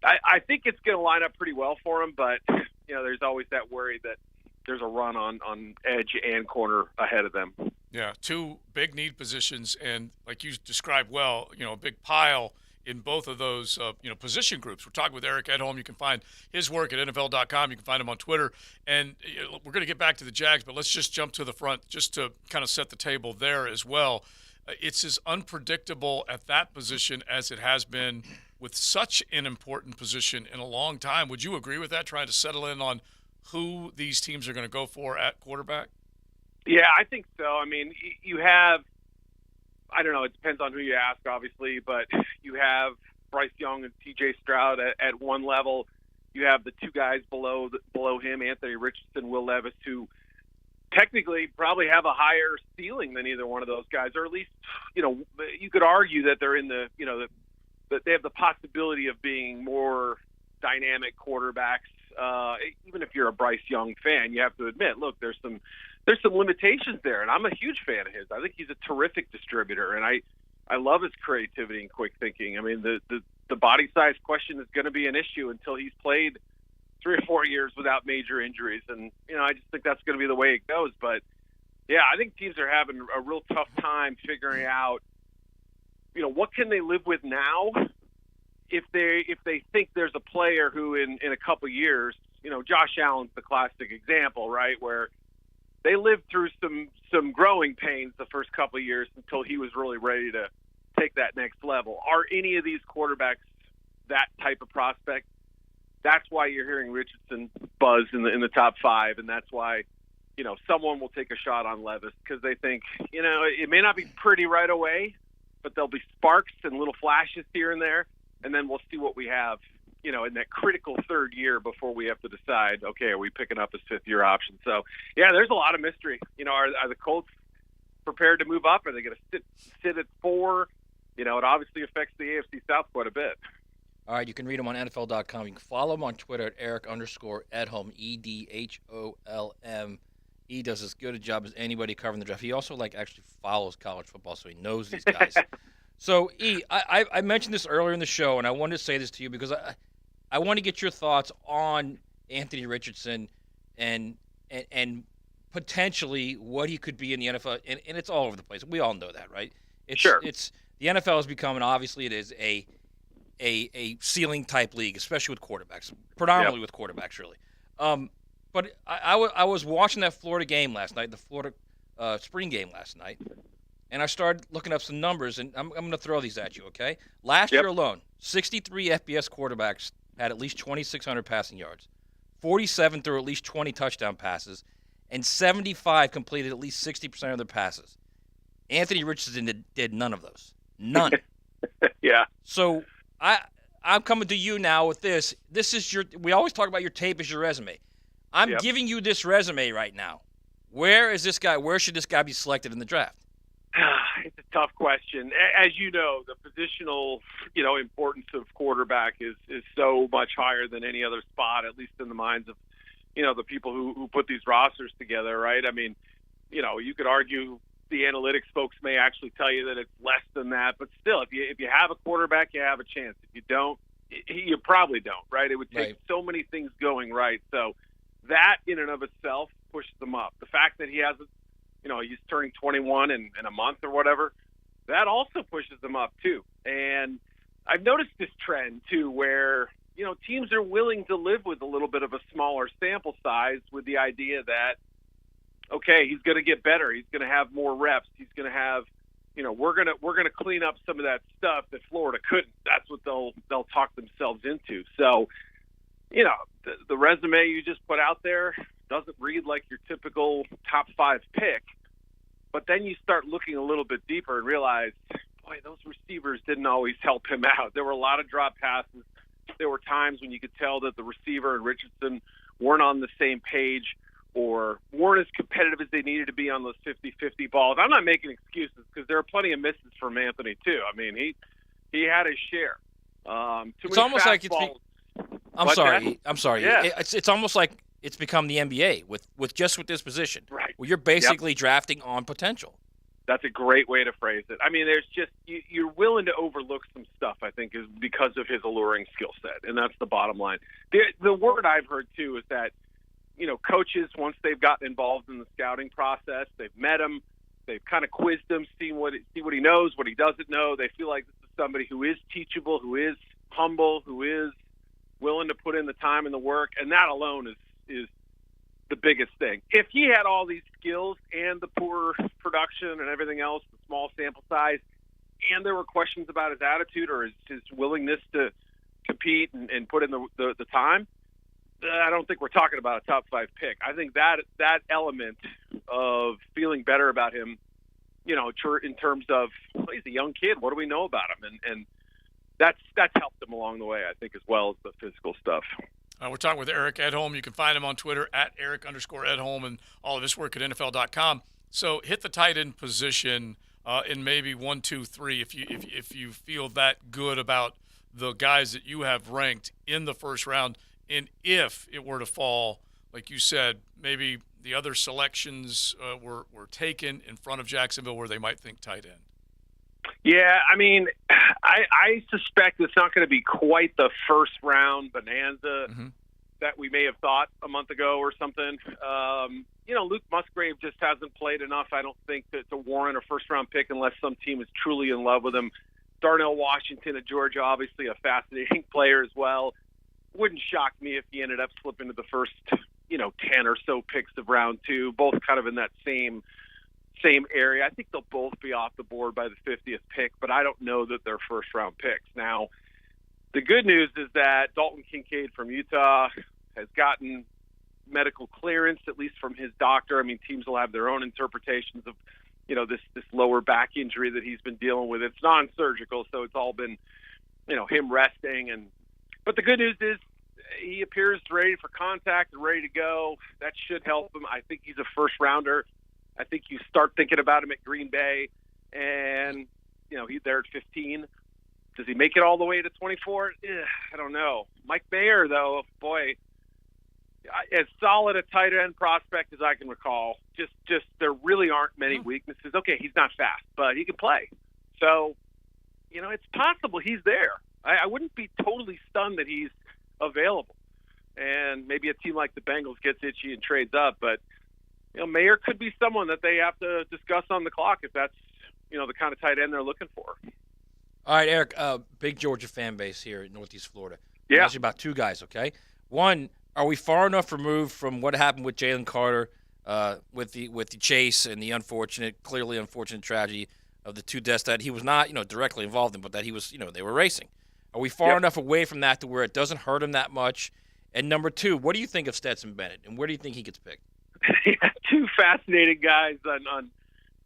I think it's going to line up pretty well for him, but there's always that worry that there's a run on edge and corner ahead of them. Yeah, 2 big need positions, and like you described well, a big pile in both of those, position groups. We're talking with Eric Edholm. You can find his work at NFL.com. You can find him on Twitter. And we're going to get back to the Jags, but let's just jump to the front just to kind of set the table there as well. It's as unpredictable at that position as it has been with such an important position in a long time. Would you agree with that, trying to settle in on who these teams are going to go for at quarterback? Yeah, I think so. I mean, you have, I don't know, it depends on who you ask, obviously, but you have Bryce Young and C.J. Stroud at one level. You have the 2 guys below him, Anthony Richardson, Will Levis, who technically probably have a higher ceiling than either one of those guys, or at least, you could argue that they're in that they have the possibility of being more dynamic quarterbacks. Even if you're a Bryce Young fan, you have to admit, look, there's some limitations there, and I'm a huge fan of his. I think he's a terrific distributor, and I love his creativity and quick thinking. I mean, the body size question is going to be an issue until he's played 3 or 4 years without major injuries, and I just think that's going to be the way it goes. But yeah, I think teams are having a real tough time figuring out, what can they live with now if they think there's a player who in a couple years, Josh Allen's the classic example, right, where they lived through some growing pains the first couple of years until he was really ready to take that next level. Are any of these quarterbacks that type of prospect? That's why you're hearing Richardson buzz in the top 5, and that's why someone will take a shot on Levis because they think it may not be pretty right away, but there'll be sparks and little flashes here and there, and then we'll see what we have in that critical 3rd year before we have to decide, okay, are we picking up his 5th-year option? So, yeah, there's a lot of mystery. Are the Colts prepared to move up? Are they going to sit at 4? It obviously affects the AFC South quite a bit. All right, you can read him on NFL.com. You can follow him on Twitter at Eric_Edholm, EDHOLM. He does as good a job as anybody covering the draft. He also actually follows college football, so he knows these guys. So, I mentioned this earlier in the show, and I wanted to say this to you because I want to get your thoughts on Anthony Richardson and potentially what he could be in the NFL. And it's all over the place. We all know that, right? Sure. It's the NFL has become, obviously it is a ceiling type league, especially with quarterbacks, predominantly with quarterbacks, really. But I was watching that Florida game last night, the Florida spring game last night. And I started looking up some numbers, and I'm going to throw these at you, okay? Last year alone, 63 FBS quarterbacks had at least 2,600 passing yards. 47 threw at least 20 touchdown passes, and 75 completed at least 60% of their passes. Anthony Richardson did none of those. None. Yeah. So I'm coming to you now with this. This is we always talk about your tape as your resume. I'm giving you this resume right now. Where is this guy? Where should this guy be selected in the draft? It's a tough question. As you know, the positional, importance of quarterback is so much higher than any other spot, at least in the minds of, the people who put these rosters together, right? I mean, you could argue the analytics folks may actually tell you that it's less than that, but still, if you have a quarterback, you have a chance. If you don't, you probably don't, right? It would take so many things going right. So that in and of itself pushes them up. The fact that he hasn't, he's turning 21 in a month or whatever, that also pushes them up too. And I've noticed this trend too, where, teams are willing to live with a little bit of a smaller sample size with the idea that, okay, he's going to get better. He's going to have more reps. He's going to have, we're going to clean up some of that stuff that Florida couldn't. That's what they'll talk themselves into. So, the resume you just put out there doesn't read like your typical top 5 pick. But then you start looking a little bit deeper and realize, boy, those receivers didn't always help him out. There were a lot of drop passes. There were times when you could tell that the receiver and Richardson weren't on the same page or weren't as competitive as they needed to be on those 50-50 balls. I'm not making excuses because there are plenty of misses from Anthony too. I mean, he had his share. It's almost like I'm sorry. Yeah. It's almost like it's become the NBA with this position, right? Where you're basically drafting on potential. That's a great way to phrase it. I mean, there's just you're willing to overlook some stuff. I think is because of his alluring skill set, and that's the bottom line. The word I've heard too is that coaches, once they've gotten involved in the scouting process, they've met him, they've kind of quizzed him, see what he knows, what he doesn't know. They feel like this is somebody who is teachable, who is humble, who is willing to put in the time and the work, and that alone is the biggest thing. If he had all these skills and the poor production and everything else, the small sample size, and there were questions about his attitude or his willingness to compete and put in the time, I don't think we're talking about a top 5 pick. I think that element of feeling better about him, in terms of, well, he's a young kid, what do we know about him? And that's helped him along the way, I think, as well as the physical stuff. We're talking with Eric Edholm. You can find him on Twitter at Eric_Edholm and all of his work at NFL.com. So hit the tight end position in maybe 1, 2, 3 if you feel that good about the guys that you have ranked in the first round. And if it were to fall, like you said, maybe the other selections were taken in front of Jacksonville where they might think tight end. Yeah, I mean, I suspect it's not going to be quite the first round bonanza that we may have thought a month ago or something. Luke Musgrave just hasn't played enough, I don't think, to warrant a first-round pick unless some team is truly in love with him. Darnell Washington at Georgia, obviously a fascinating player as well. Wouldn't shock me if he ended up slipping to the first, 10 or so picks of round 2, both kind of in that same area. I think they'll both be off the board by the 50th pick, but I don't know that they're first-round picks. Now, the good news is that Dalton Kincaid from Utah has gotten medical clearance, at least from his doctor. I mean, teams will have their own interpretations of, this lower back injury that he's been dealing with. It's non-surgical, so it's all been, him resting. But the good news is he appears ready for contact and ready to go. That should help him. I think he's a first-rounder. I think you start thinking about him at Green Bay, and, he's there at 15. Does he make it all the way to 24? I don't know. Mike Mayer, though, boy, as solid a tight end prospect as I can recall. Just there really aren't many weaknesses. Okay, he's not fast, but he can play. So, it's possible he's there. I wouldn't be totally stunned that he's available. And maybe a team like the Bengals gets itchy and trades up, but Mayer could be someone that they have to discuss on the clock if that's, the kind of tight end they're looking for. All right, Eric, big Georgia fan base here in Northeast Florida. Yeah. I'll ask you about 2 guys, okay? One, are we far enough removed from what happened with Jalen Carter with the chase and the clearly unfortunate tragedy of the 2 deaths that he was not, directly involved in, but that he was, they were racing? Are we far enough away from that to where it doesn't hurt him that much? And number 2, what do you think of Stetson Bennett, and where do you think he gets picked? 2 fascinating guys on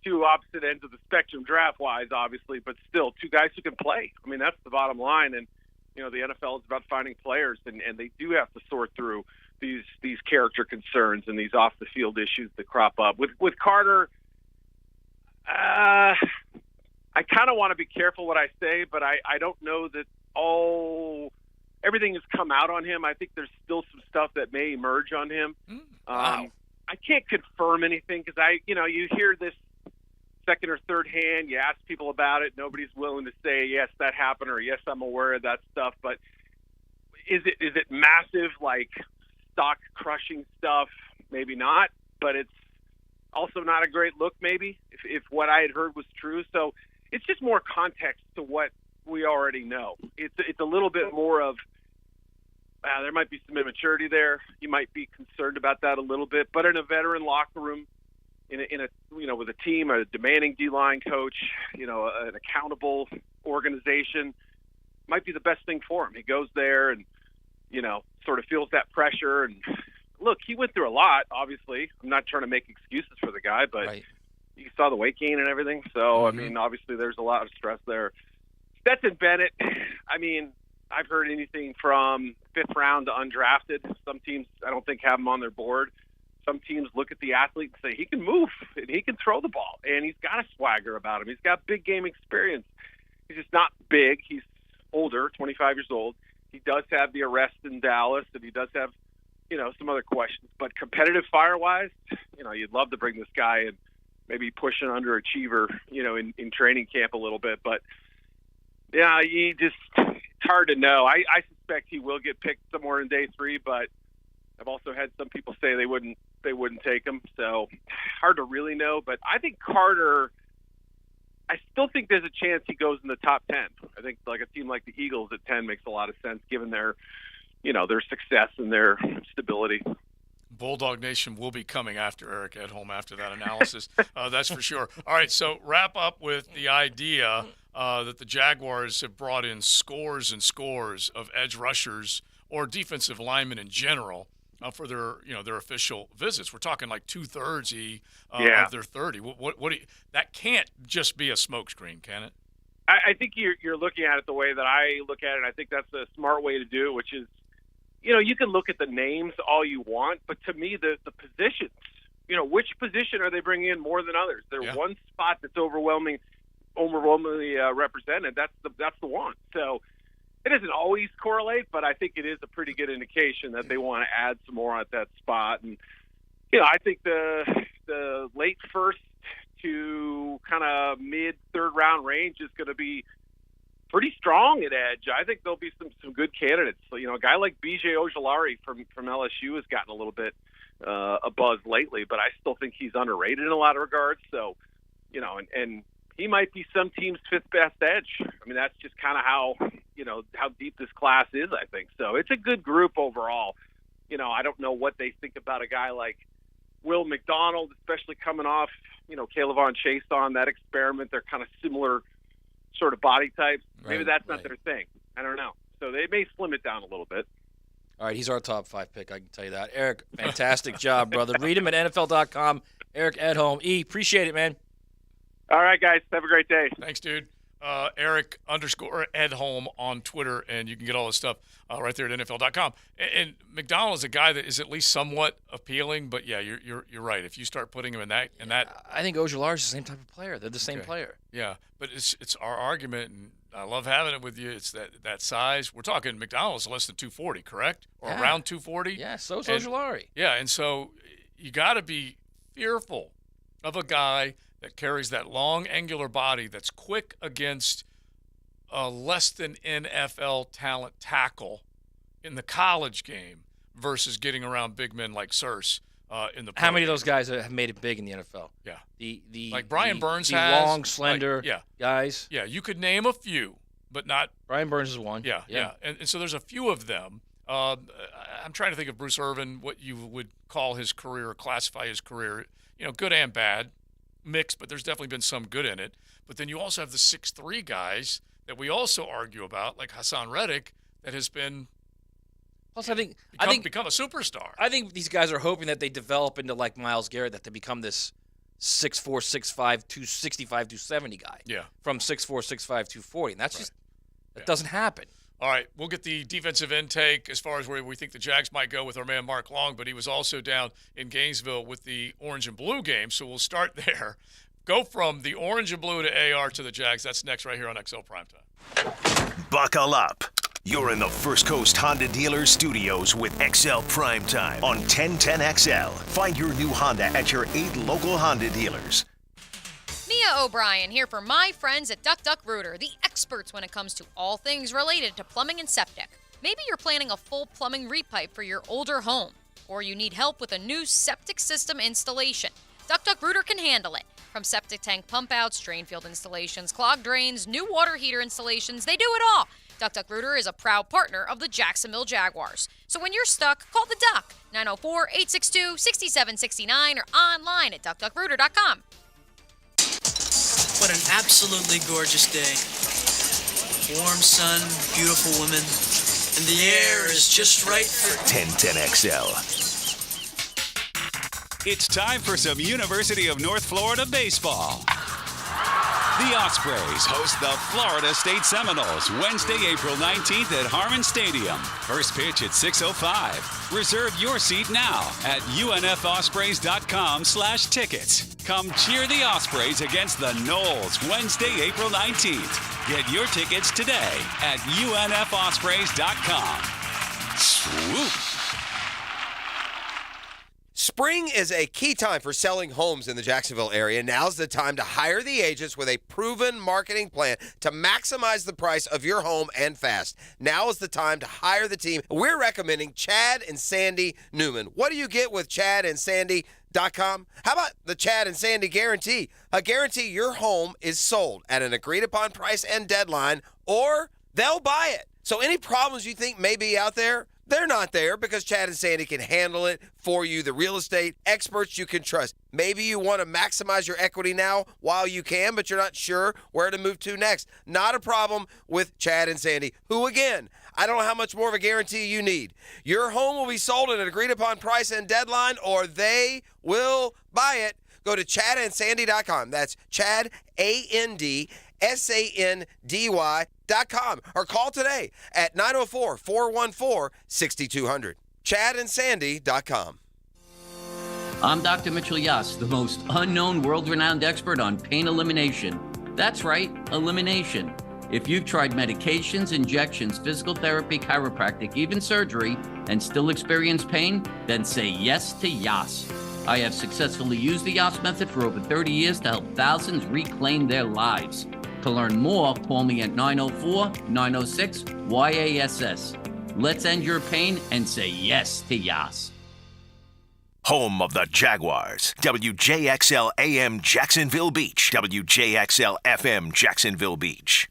2 opposite ends of the spectrum draft-wise, obviously, but still 2 guys who can play. I mean, that's the bottom line. And, the NFL is about finding players, and they do have to sort through these character concerns and these off the field issues that crop up. With Carter, I kind of want to be careful what I say, but I don't know that everything has come out on him. I think there's still some stuff that may emerge on him. Wow. I can't confirm anything because you hear this second or third hand, you ask people about it, nobody's willing to say yes, that happened, or yes, I'm aware of that stuff. But is it massive, like stock crushing stuff? Maybe not, but it's also not a great look, maybe, if what I had heard was true. So it's just more context to what we already know. It's a little bit more of there might be some immaturity there. You might be concerned about that a little bit, but in a veteran locker room, in a with a team, a demanding D-line coach, an accountable organization, might be the best thing for him. He goes there and sort of feels that pressure. And look, he went through a lot. Obviously, I'm not trying to make excuses for the guy, but Right. You saw the weight gain and everything. So I mean, obviously, there's a lot of stress there. Stetson Bennett, I mean, I've heard anything from 5th round to undrafted. Some teams, I don't think, have him on their board. Some teams look at the athlete and say he can move and he can throw the ball and he's got a swagger about him. He's got big game experience. He's just not big. He's older, 25 years old. He does have the arrest in Dallas, and he does have, some other questions. But competitive fire-wise, you'd love to bring this guy and maybe push an underachiever, in training camp a little bit. But yeah, it's hard to know. I suspect he will get picked somewhere in day 3, but I've also had some people say they wouldn't take him. So hard to really know. But I think Carter, I still think there's a chance he goes in the top 10. I think like a team like the Eagles at 10 makes a lot of sense given their success and their stability. Bulldog Nation will be coming after Eric Edholm after that analysis. That's for sure. All right, so wrap up with the idea that the Jaguars have brought in scores and scores of edge rushers or defensive linemen in general for their official visits. We're talking like 2/3 of their 30. What do you, that can't just be a smokescreen, can it? I think you're looking at it the way that I look at it. I think that's a smart way to do it, which is, you can look at the names all you want, but to me, the positions, which position are they bringing in more than others? There's one spot that's overwhelmingly represented. That's the one. So it doesn't always correlate, but I think it is a pretty good indication that they want to add some more at that spot. And I think the late first to kind of mid 3rd round range is going to be pretty strong at edge. I think there'll be some good candidates. So, a guy like B.J. Ojulari from LSU has gotten a little bit a buzz lately, but I still think he's underrated in a lot of regards. So, and he might be some team's 5th best edge. I mean, that's just kind of how deep this class is, I think. So it's a good group overall. I don't know what they think about a guy like Will McDonald, especially coming off, Caleb Chase on that experiment. They're kind of similar sort of body types. Maybe that's not their thing. I don't know. So they may slim it down a little bit. All right, he's our top 5 pick, I can tell you that. Eric, fantastic job, brother. Read him at NFL.com. Eric Edholm. Appreciate it, man. All right, guys. Have a great day. Thanks, dude. Eric_Edholm on Twitter, and you can get all this stuff right there at NFL.com. And McDonald is a guy that is at least somewhat appealing, but yeah, you're right. If you start putting him in that, I think Ojulari is the same type of player. They're the same player. Yeah, but it's our argument, and I love having it with you. It's that size. We're talking McDonald's less than 240, correct, or around 240? Yeah, so's Ojulari. Yeah, and so you got to be fearful of a guy that carries that long, angular body that's quick against a less than NFL talent tackle in the college game versus getting around big men like Surse in the pro How many of game. those guys have made it big in the NFL? Yeah. The like Brian Burns the has. long, slender guys. Yeah, you could name a few, but not. Brian Burns is one. Yeah. And so there's a few of them. I'm trying to think of Bruce Irvin, what you would call his career or classify his career, good and bad. Mixed, but there's definitely been some good in it. But then you also have the 6'3" guys that we also argue about, like Hassan Reddick, that has been become a superstar. I think these guys are hoping that they develop into like Myles Garrett, that they become this 6'4", 6'5", 265, 270 guy. Yeah. From 6'4", 6'5", 240. And that's just that doesn't happen. All right, we'll get the defensive intake as far as where we think the Jags might go with our man Mark Long, but he was also down in Gainesville with the orange and blue game, so we'll start there. Go from the orange and blue to AR to the Jags. That's next right here on XL Primetime. Buckle up. You're in the First Coast Honda Dealer Studios with XL Primetime on 1010XL. Find your new Honda at your 8 local Honda dealers. Mia O'Brien here for my friends at Duck Duck Rooter, the experts when it comes to all things related to plumbing and septic. Maybe you're planning a full plumbing repipe for your older home, or you need help with a new septic system installation. Duck Duck Rooter can handle it. From septic tank pump outs, drain field installations, clogged drains, new water heater installations, they do it all. Duck Duck Rooter is a proud partner of the Jacksonville Jaguars. So when you're stuck, call the Duck, 904-862-6769 or online at duckduckrooter.com. What an absolutely gorgeous day. Warm sun, beautiful women, and the air is just right for 1010XL. It's time for some University of North Florida baseball. The Ospreys host the Florida State Seminoles Wednesday, April 19th at Harmon Stadium. First pitch at 6:05. Reserve your seat now at unfospreys.com/tickets. Come cheer the Ospreys against the Noles Wednesday, April 19th. Get your tickets today at unfospreys.com. Swoop! Spring is a key time for selling homes in the Jacksonville area. Now's the time to hire the agents with a proven marketing plan to maximize the price of your home and fast. Now is the time to hire the team. We're recommending Chad and Sandy Newman. What do you get with Chad and Sandy.com? How about the Chad and Sandy guarantee? A guarantee your home is sold at an agreed upon price and deadline, or they'll buy it. So any problems you think may be out there, they're not there because Chad and Sandy can handle it for you, the real estate experts you can trust. Maybe you want to maximize your equity now while you can, but you're not sure where to move to next. Not a problem with Chad and Sandy, who, again, I don't know how much more of a guarantee you need. Your home will be sold at an agreed-upon price and deadline, or they will buy it. Go to chadandsandy.com. That's Chad, ANDSANDY.com, or call today at 904-414-6200. chadandsandy.com. I'm Dr. Mitchell Yass, the most unknown world-renowned expert on pain elimination. That's right, elimination. If you've tried medications, injections, physical therapy, chiropractic, even surgery, and still experience pain, then say yes to Yass. I have successfully used the Yass method for over 30 years to help thousands reclaim their lives. To learn more, call me at 904-906-YASS. Let's end your pain and say yes to Yass. Home of the Jaguars. WJXL AM Jacksonville Beach. WJXL FM Jacksonville Beach.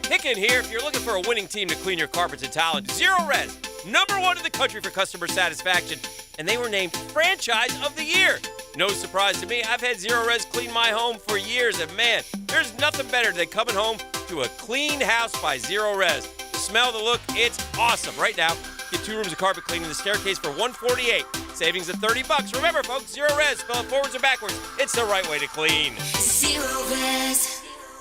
Hicken here. If you're looking for a winning team to clean your carpets and tile, Zero Res, #1 in the country for customer satisfaction, and they were named Franchise of the Year. No surprise to me. I've had Zero Res clean my home for years, and man, there's nothing better than coming home to a clean house by Zero Res. The smell, the look, it's awesome. Right now, get 2 rooms of carpet cleaning the staircase for $148. Savings of $30. Remember, folks, Zero Res. Spell it forwards or backwards. It's the right way to clean. Zero Res.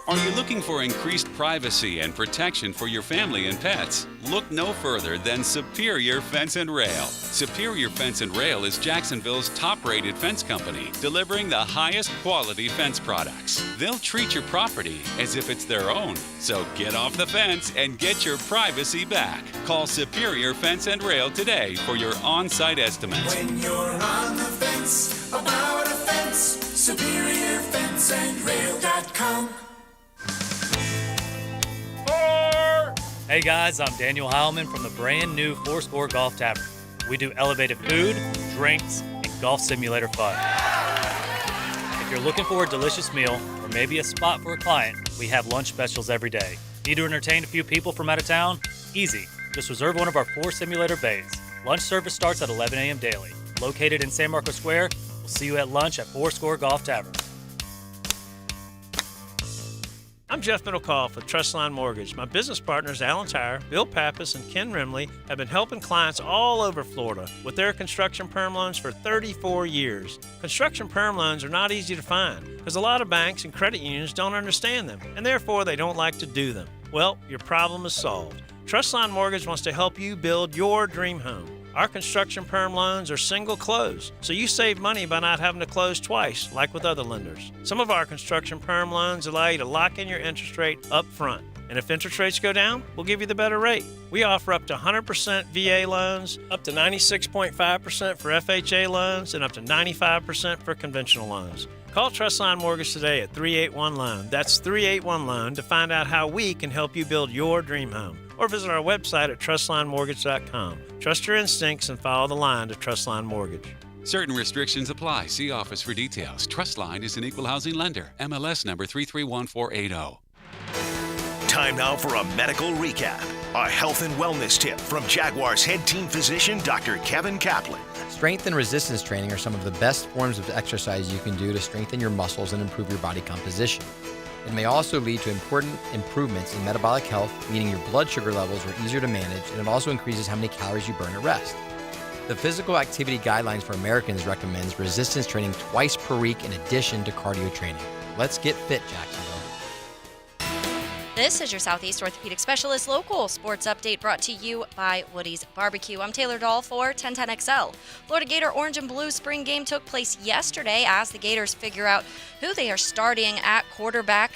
Are you looking for increased privacy and protection for your family and pets? Look no further than Superior Fence and Rail. Superior Fence and Rail is Jacksonville's top-rated fence company, delivering the highest quality fence products. They'll treat your property as if it's their own. So get off the fence and get your privacy back. Call Superior Fence and Rail today for your on-site estimate. When you're on the fence, about a fence, SuperiorFenceandRail.com. Hey guys, I'm Daniel Heilman from the brand new Fourscore Golf Tavern. We do elevated food, drinks, and golf simulator fun. If you're looking for a delicious meal or maybe a spot for a client, we have lunch specials every day. Need to entertain a few people from out of town? Easy. Just reserve one of our 4 simulator bays. Lunch service starts at 11 a.m. daily. Located in San Marcos Square, we'll see you at lunch at Fourscore Golf Tavern. I'm Jeff Middlecoff with Trustline Mortgage. My business partners, Alan Tyre, Bill Pappas, and Ken Rimley, have been helping clients all over Florida with their construction perm loans for 34 years. Construction perm loans are not easy to find because a lot of banks and credit unions don't understand them, and therefore they don't like to do them. Well, your problem is solved. Trustline Mortgage wants to help you build your dream home. Our construction perm loans are single close, so you save money by not having to close twice, like with other lenders. Some of our construction perm loans allow you to lock in your interest rate up front. And if interest rates go down, we'll give you the better rate. We offer up to 100% VA loans, up to 96.5% for FHA loans, and up to 95% for conventional loans. Call Trustline Mortgage today at 381-LOAN. That's 381-LOAN to find out how we can help you build your dream home. Or visit our website at trustlinemortgage.com. Trust your instincts and follow the line to Trustline Mortgage. Certain restrictions apply. See office for details. Trustline is an equal housing lender. MLS number 331480. Time now for a medical recap. A health and wellness tip from Jaguars head team physician Dr. Kevin Kaplan. Strength and resistance training are some of the best forms of exercise you can do to strengthen your muscles and improve your body composition. It may also lead to important improvements in metabolic health, meaning your blood sugar levels are easier to manage, and it also increases how many calories you burn at rest. The Physical Activity Guidelines for Americans recommends resistance training twice per week in addition to cardio training. Let's get fit, Jacksonville. This is your Southeast Orthopedic Specialist Local Sports Update brought to you by Woody's Barbecue. I'm Taylor Dahl for 1010XL. Florida Gator Orange and Blue spring game took place yesterday as the Gators figure out who they are starting at quarterback.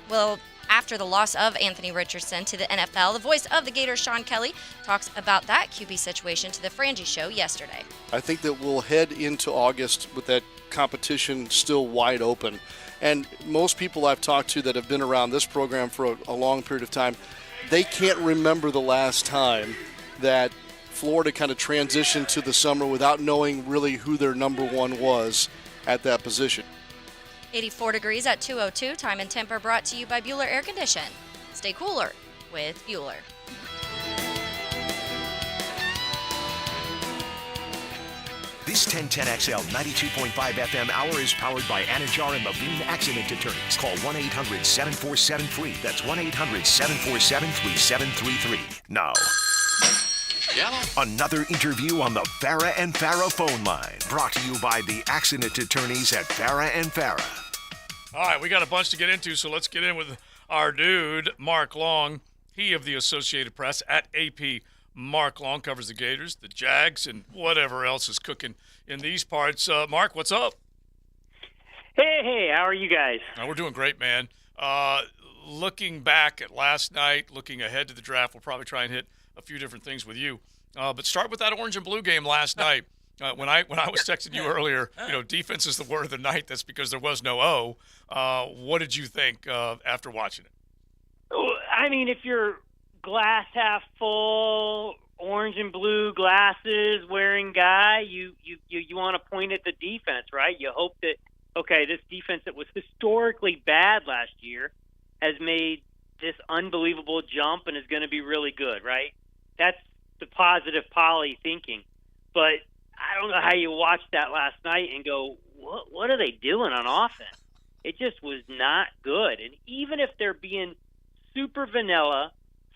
Well, after the loss of Anthony Richardson to the NFL, the voice of the Gators, Sean Kelly, talks about that QB situation to the Frangie Show yesterday. I think that we'll head into August with that competition still wide open. And most people I've talked to that have been around this program for a long period of time, they can't remember the last time that Florida kind of transitioned to the summer without knowing really who their number one was at that position. 84 degrees at 2:02. Time and temper brought to you by Bueller Air Condition. Stay cooler with Bueller. This 1010XL 92.5 FM hour is powered by Anajar and Levine Accident Attorneys. Call 1-800-747-FREE. That's 1-800-747-3733. Now, another interview on the Farah and Farah phone line. Brought to you by the Accident Attorneys at Farah and Farah. All right, we got a bunch to get into, so let's get in with our dude, Mark Long. He of the Associated Press at AP. Mark Long covers the Gators, the Jags, and whatever else is cooking in these parts. Mark, what's up? Hey, how are you guys? We're doing great, man. Looking back at last night, looking ahead to the draft, we'll probably try and hit a few different things with you. But start with that orange and blue game last night. When I was texting you earlier, defense is the word of the night. That's because there was no O. What did you think after watching it? I mean, if you're glass half full, orange and blue glasses wearing guy, you want to point at the defense, right? You hope that, okay, this defense that was historically bad last year has made this unbelievable jump and is going to be really good, right? That's the positive Polly thinking. But I don't know how you watch that last night and go, what are they doing on offense? It just was not good. And even if they're being super vanilla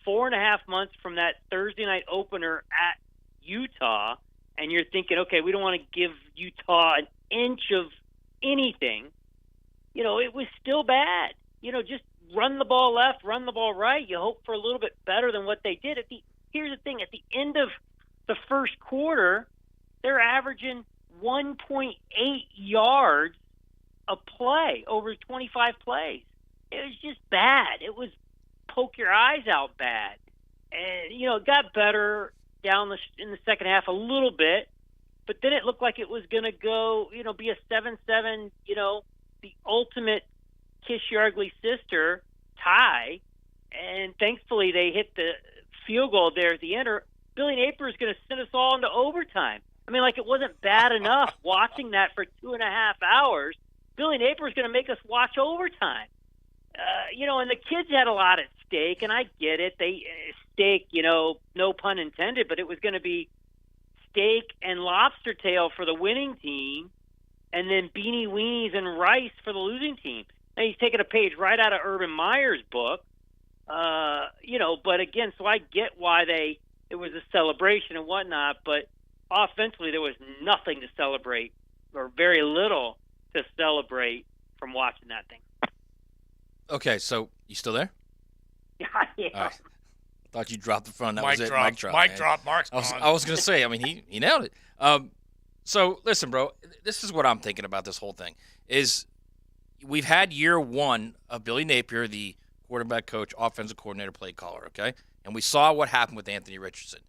4.5 months from that Thursday night opener at Utah, and you're thinking, okay, we don't want to give Utah an inch of anything, it was still bad. Just run the ball left, run the ball right. You hope for a little bit better than what they did. Here's the thing, at the end of the first quarter, they're averaging 1.8 yards a play over 25 plays. It was just bad. It was poke your eyes out bad. And, it got better in the second half a little bit, but then it looked like it was going to go, be a 7-7, the ultimate kiss your ugly sister tie. And thankfully they hit the field goal there at the end. Or Billy Napier is going to send us all into overtime. I mean, like, it wasn't bad enough watching that for 2.5 hours. Billy Napier is going to make us watch overtime. And the kids had a lot at stake, and I get it. Steak, no pun intended, but it was going to be steak and lobster tail for the winning team, and then beanie weenies and rice for the losing team. Now, he's taking a page right out of Urban Meyer's book, but again, so I get why it was a celebration and whatnot, but offensively there was nothing to celebrate, or very little to celebrate from watching that thing. Okay, so you still there? Yeah. All right. Thought you dropped the phone. That Mic was it. drop. Mic drop. Mic man. drop. Mark's I was, gone. I was gonna say. I mean, he nailed it. So listen, bro. This is what I'm thinking about this whole thing. Is we've had year one of Billy Napier, the quarterback coach, offensive coordinator, play caller. Okay, and we saw what happened with Anthony Richardson.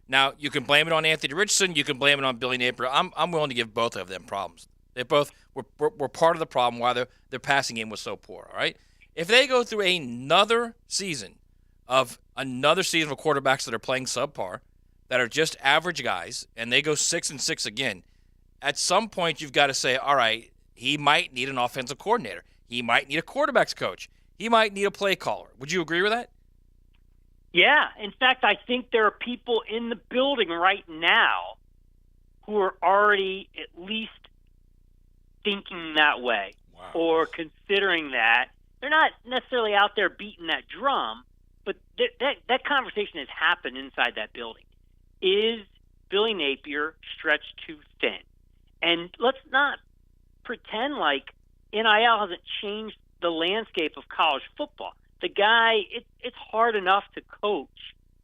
Now you can blame it on Anthony Richardson. You can blame it on Billy Napier. I'm willing to give both of them problems. They both were part of the problem why their passing game was so poor. All right. If they go through another season of quarterbacks that are playing subpar, that are just average guys, and they go 6-6 again, at some point you've got to say, all right, he might need an offensive coordinator. He might need a quarterbacks coach. He might need a play caller. Would you agree with that? Yeah. In fact, I think there are people in the building right now who are already at least thinking that way or considering that. They're not necessarily out there beating that drum, but that conversation has happened inside that building. Is Billy Napier stretched too thin? And let's not pretend like NIL hasn't changed the landscape of college football. The guy, it's hard enough to coach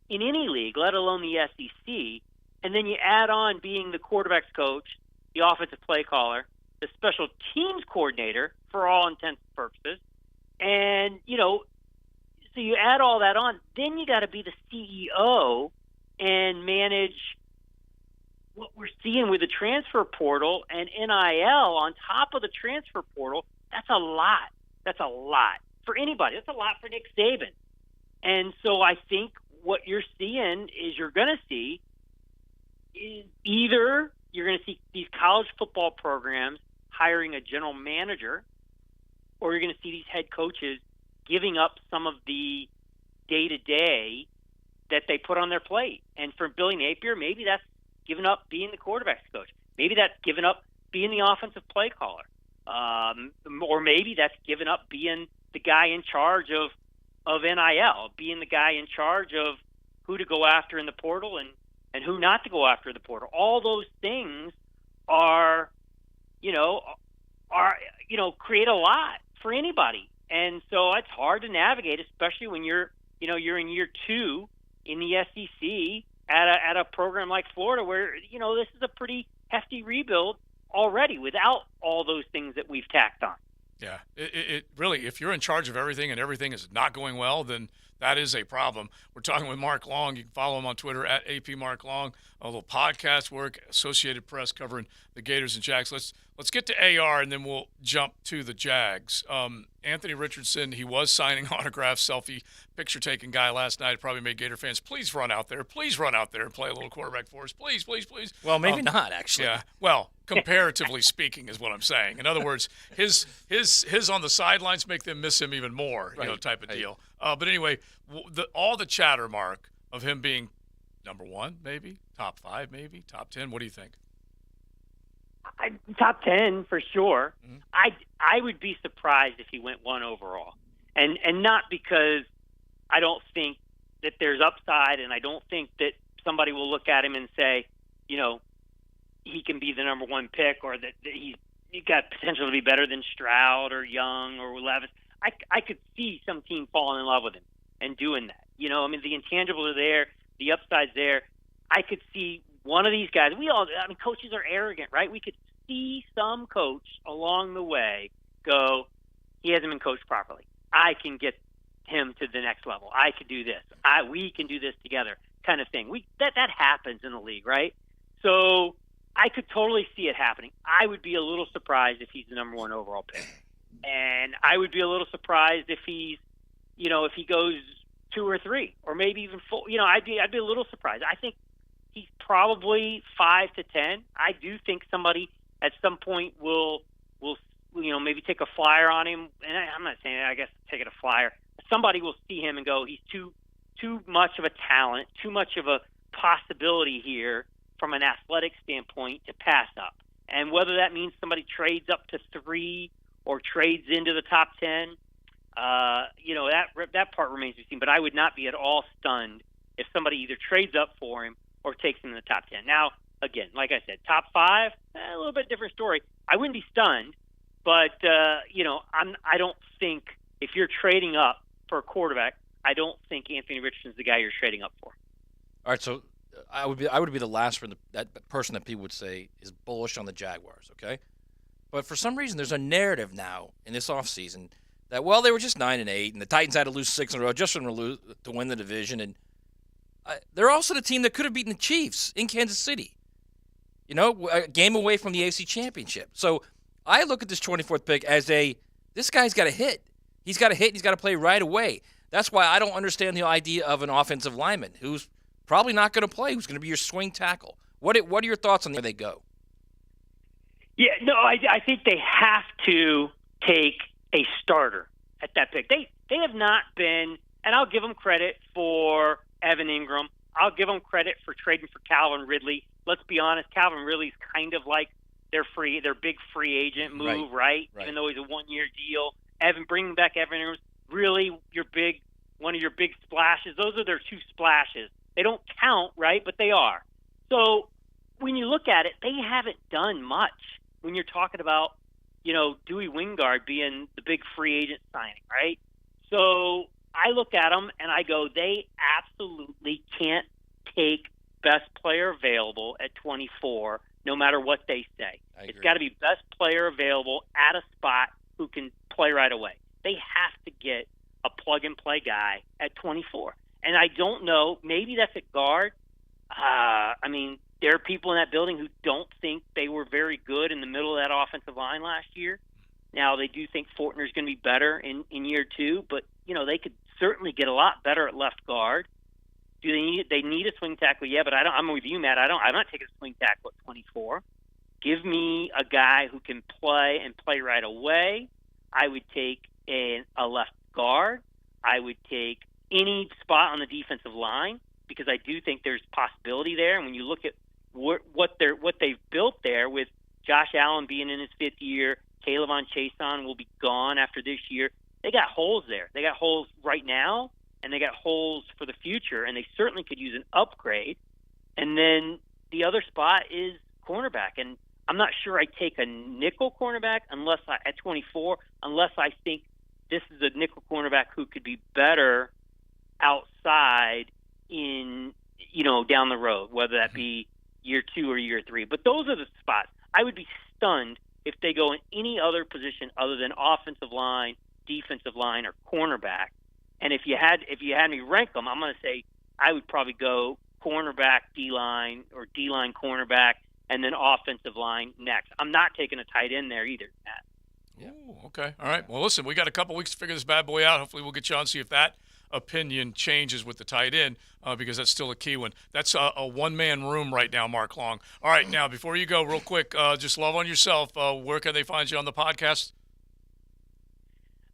in any league, let alone the SEC, and then you add on being the quarterback's coach, the offensive play caller, the special teams coordinator for all intents and purposes, and, so you add all that on, then you got to be the CEO and manage what we're seeing with the transfer portal and NIL on top of the transfer portal. That's a lot. That's a lot for anybody. That's a lot for Nick Saban. And so I think what you're seeing is you're going to see is either you're going to see these college football programs hiring a general manager, or you're going to see these head coaches giving up some of the day-to-day that they put on their plate. And for Billy Napier, maybe that's giving up being the quarterback's coach. Maybe that's giving up being the offensive play caller. Or maybe that's giving up being the guy in charge of NIL, being the guy in charge of who to go after in the portal and who not to go after in the portal. All those things are create a lot for anybody. And so it's hard to navigate, especially when you're in year two in the SEC at a program like Florida, where this is a pretty hefty rebuild already without all those things that we've tacked on. Yeah, it really, if you're in charge of everything and everything is not going well, then that is a problem. We're talking with Mark Long. You can follow him on Twitter at AP Mark Long. A little podcast work, Associated Press covering the Gators and Jags. Let's get to AR and then we'll jump to the Jags. Anthony Richardson, he was signing autographs, selfie, picture-taking guy last night. It probably made Gator fans, please run out there and play a little quarterback for us. Please, please, please. Well, maybe not, actually. Yeah, well, comparatively speaking is what I'm saying. In other words, his on the sidelines make them miss him even more, type of deal. But anyway, all the chatter, Mark, of him being number one, maybe, top 5, maybe, top 10. What do you think? Top 10 for sure. Mm-hmm. I would be surprised if he went 1 overall, and not because I don't think that there's upside, and I don't think that somebody will look at him and say, he can be the number 1 pick, or that he's got potential to be better than Stroud or Young or Levis. I could see some team falling in love with him and doing that. The intangibles are there, the upside's there. I could see one of these guys. Coaches are arrogant, right? We could see some coach along the way go, he hasn't been coached properly. I can get him to the next level. I could do this. We can do this together, kind of thing. That happens in the league, right? So I could totally see it happening. I would be a little surprised if he's the number 1 overall pick, and I would be a little surprised if he's, if he goes 2 or 3, or maybe even 4. I'd be a little surprised. I think he's probably 5 to 10. I do think somebody at some point will maybe take a flyer on him. And I'm not saying I guess taking a flyer. Somebody will see him and go, he's too much of a talent, too much of a possibility here from an athletic standpoint to pass up. And whether that means somebody trades up to 3 or trades into the top 10, that part remains to be seen. But I would not be at all stunned if somebody either trades up for him or takes him in the top 10. Now, again, like I said, top 5, a little bit different story. I wouldn't be stunned, but I don't think if you're trading up for a quarterback, I don't think Anthony Richardson's the guy you're trading up for. All right, so I would be the last that person that people would say is bullish on the Jaguars, okay? But for some reason, there's a narrative now in this offseason that, well, they were just 9-8, and the Titans had to lose 6 in a row just to win the division, and they're also the team that could have beaten the Chiefs in Kansas City. You know, a game away from the AFC Championship. So I look at this 24th pick as this guy's got to hit. He's got to hit, and he's got to play right away. That's why I don't understand the idea of an offensive lineman who's probably not going to play, who's going to be your swing tackle. What are your thoughts on where they go? Yeah, no, I think they have to take a starter at that pick. They have not been, and I'll give them credit for Evan Ingram. I'll give them credit for trading for Calvin Ridley. Let's be honest, Calvin Ridley's kind of like their big free agent move, right? Even though he's a one-year deal. Bringing back Evan Ingram's really one of your big splashes. Those are their 2 splashes. They don't count, right? But they are. So when you look at it, they haven't done much. When you're talking about, Dewey Wingard being the big free agent signing, right? So I look at them and I go, they absolutely can't take best player available at 24, no matter what they say. It's got to be best player available at a spot who can play right away. They have to get a plug-and-play guy at 24. And I don't know, maybe that's at guard. There are people in that building who don't think they were very good in the middle of that offensive line last year. Now, they do think Fortner's going to be better in year 2, but, they could certainly get a lot better at left guard. Do they need a swing tackle? Yeah, but I'm with you, Matt. I'm not taking a swing tackle at 24. Give me a guy who can play and play right away. I would take a left guard. I would take any spot on the defensive line because I do think there's possibility there. And when you look at what they've built there with Josh Allen being in his 5th year, Kayvon Chason will be gone after this year. They got holes there. They got holes right now, and they got holes for the future, and they certainly could use an upgrade. And then the other spot is cornerback, and I'm not sure I take a nickel cornerback at 24 unless I think this is a nickel cornerback who could be better outside down the road, whether that be year 2 or year 3. But those are the spots. I would be stunned if they go in any other position other than offensive line, defensive line, or cornerback. And if you had me rank them, I'm going to say I would probably go cornerback, D-line, or D-line cornerback, and then offensive line next. I'm not taking a tight end there either, Matt. Yeah. Okay. All right. Well, listen, we got a couple weeks to figure this bad boy out. Hopefully we'll get you on, see if that opinion changes with the tight end because that's still a key one. That's a one-man room right now, Mark Long. All right, now, before you go, real quick, just love on yourself. Where can they find you on the podcast?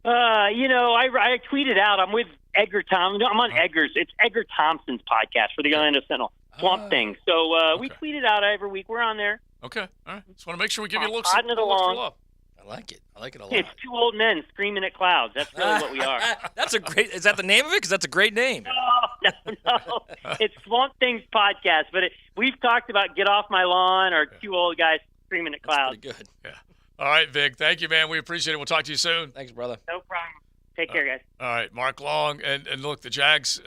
I tweeted out. I'm with Edgar Thompson. I'm on Edgar's. It's Edgar Thompson's podcast for the Orlando Sentinel, Swamp Thing. So we tweet it out every week. We're on there. Okay. All right. Just want to make sure we give you a look. Nodding it along. I like it. I like it a lot. It's 2 old men screaming at clouds. That's really what we are. That's a great. Is that the name of it? Because that's a great name. No. It's Swamp Things podcast. But we've talked about Get Off My Lawn or 2 old guys screaming at clouds. That's pretty good. Yeah. All right, Vic. Thank you, man. We appreciate it. We'll talk to you soon. Thanks, brother. No problem. Take care, guys. All right, Mark Long. And look, the Jags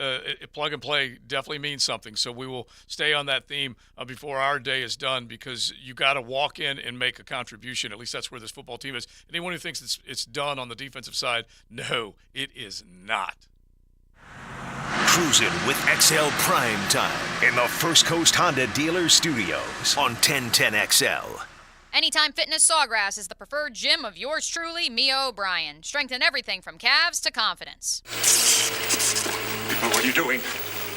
plug and play definitely means something. So we will stay on that theme before our day is done because you got to walk in and make a contribution. At least that's where this football team is. Anyone who thinks it's done on the defensive side, no, it is not. Cruising with XL Primetime in the First Coast Honda Dealer Studios on 1010XL. Anytime Fitness Sawgrass is the preferred gym of yours truly, Mia O'Brien. Strengthen everything from calves to confidence. What are you doing?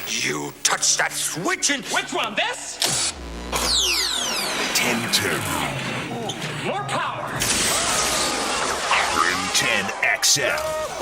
You touched that switch and... Which one, this? 1010. More power. 1010XL.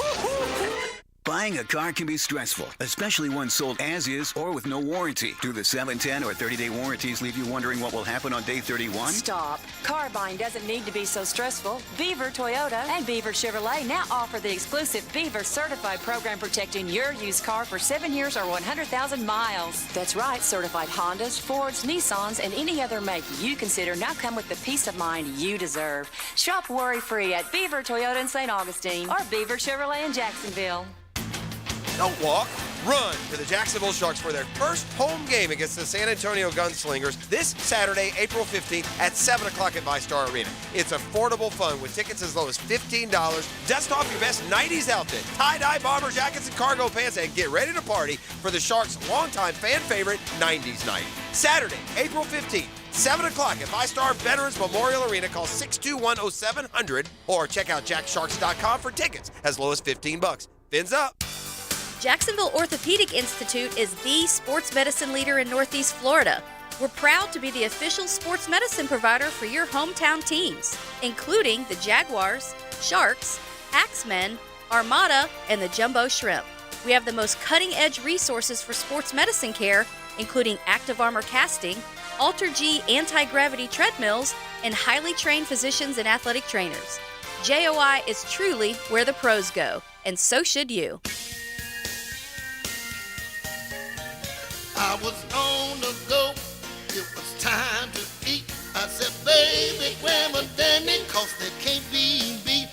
Buying a car can be stressful, especially one sold as is or with no warranty. Do the 7, 10, or 30-day warranties leave you wondering what will happen on day 31? Stop. Car buying doesn't need to be so stressful. Beaver Toyota and Beaver Chevrolet now offer the exclusive Beaver Certified program protecting your used car for 7 years or 100,000 miles. That's right. Certified Hondas, Fords, Nissans, and any other make you consider now come with the peace of mind you deserve. Shop worry-free at Beaver Toyota in St. Augustine or Beaver Chevrolet in Jacksonville. Don't walk. Run to the Jacksonville Sharks for their first home game against the San Antonio Gunslingers this Saturday, April 15th at 7 o'clock at VyStar Arena. It's affordable fun with tickets as low as $15. Dust off your best 90s outfit, tie-dye bomber jackets and cargo pants, and get ready to party for the Sharks' longtime fan favorite 90s night. Saturday, April 15th. 7 o'clock at VyStar Veterans Memorial Arena. Call 621-0700 or check out jacksharks.com for tickets as low as $15. Fins up. Jacksonville Orthopedic Institute is the sports medicine leader in Northeast Florida. We're proud to be the official sports medicine provider for your hometown teams, including the Jaguars, Sharks, Axemen, Armada, and the Jumbo Shrimp. We have the most cutting-edge resources for sports medicine care, including active armor casting, Alter-G anti-gravity treadmills, and highly trained physicians and athletic trainers. JOI is truly where the pros go, and so should you. I was on the go, it was time to eat. I said, baby, grab a Danny, cause there can't be beef.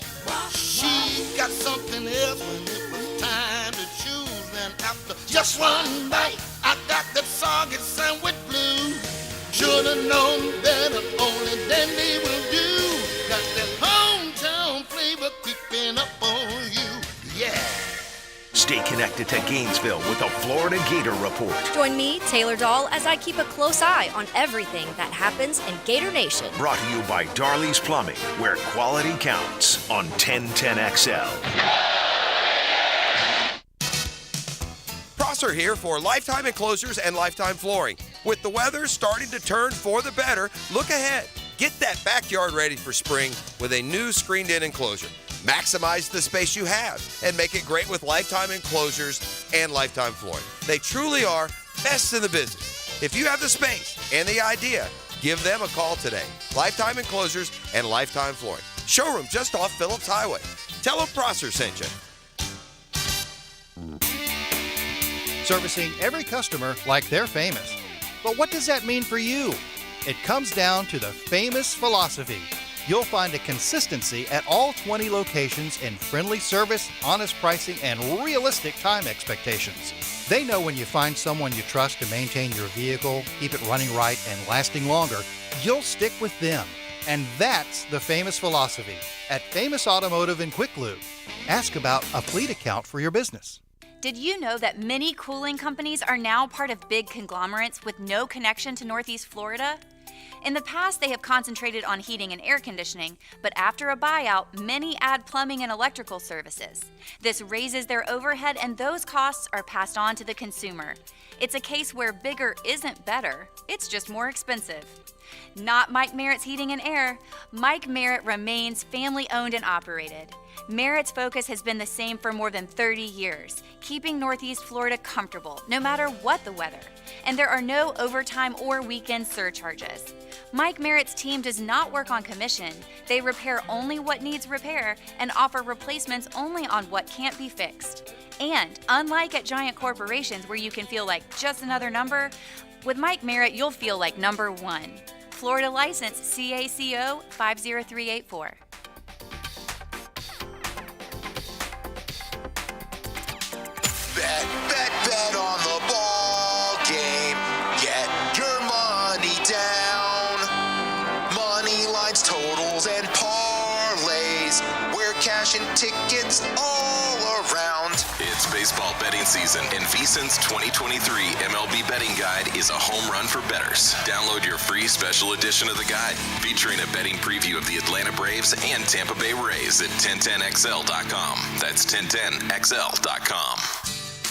She got something else when it was time to choose. And after just one bite, I got that soggy sandwich blue. Should've known better, only Danny will do. Got that hometown flavor creeping up on you, yeah. Stay connected to Gainesville with the Florida Gator Report. Join me, Taylor Dahl, as I keep a close eye on everything that happens in Gator Nation. Brought to you by Darley's Plumbing, where quality counts on 1010XL. Prosser here for Lifetime Enclosures and Lifetime Flooring. With the weather starting to turn for the better, look ahead. Get that backyard ready for spring with a new screened-in enclosure. Maximize the space you have and make it great with Lifetime Enclosures and Lifetime Flooring. They truly are best in the business. If you have the space and the idea, give them a call today. Lifetime Enclosures and Lifetime Flooring. Showroom just off Phillips Highway. Tell them Prosser sent you. Servicing every customer like they're famous. But what does that mean for you? It comes down to the famous philosophy. You'll find a consistency at all 20 locations in friendly service, honest pricing, and realistic time expectations. They know when you find someone you trust to maintain your vehicle, keep it running right, and lasting longer, you'll stick with them. And that's the famous philosophy at Famous Automotive in Quick Lube. Ask about a fleet account for your business. Did you know that many cooling companies are now part of big conglomerates with no connection to Northeast Florida? In the past, they have concentrated on heating and air conditioning, but after a buyout, many add plumbing and electrical services. This raises their overhead, and those costs are passed on to the consumer. It's a case where bigger isn't better, it's just more expensive. Not Mike Merritt's Heating and Air. Mike Merritt remains family-owned and operated. Merritt's focus has been the same for more than 30 years, keeping Northeast Florida comfortable, no matter what the weather. And there are no overtime or weekend surcharges. Mike Merritt's team does not work on commission. They repair only what needs repair and offer replacements only on what can't be fixed. And unlike at giant corporations where you can feel like just another number, with Mike Merritt, you'll feel like number one. Florida license CACO 50384. Bet on the ball game. Get your money down. Money lines, totals, and parlays. We're cashing tickets all around. It's baseball betting season, and VSiN's 2023 MLB Betting Guide is a home run for bettors. Download your free special edition of the guide, featuring a betting preview of the Atlanta Braves and Tampa Bay Rays at 1010XL.com. That's 1010XL.com.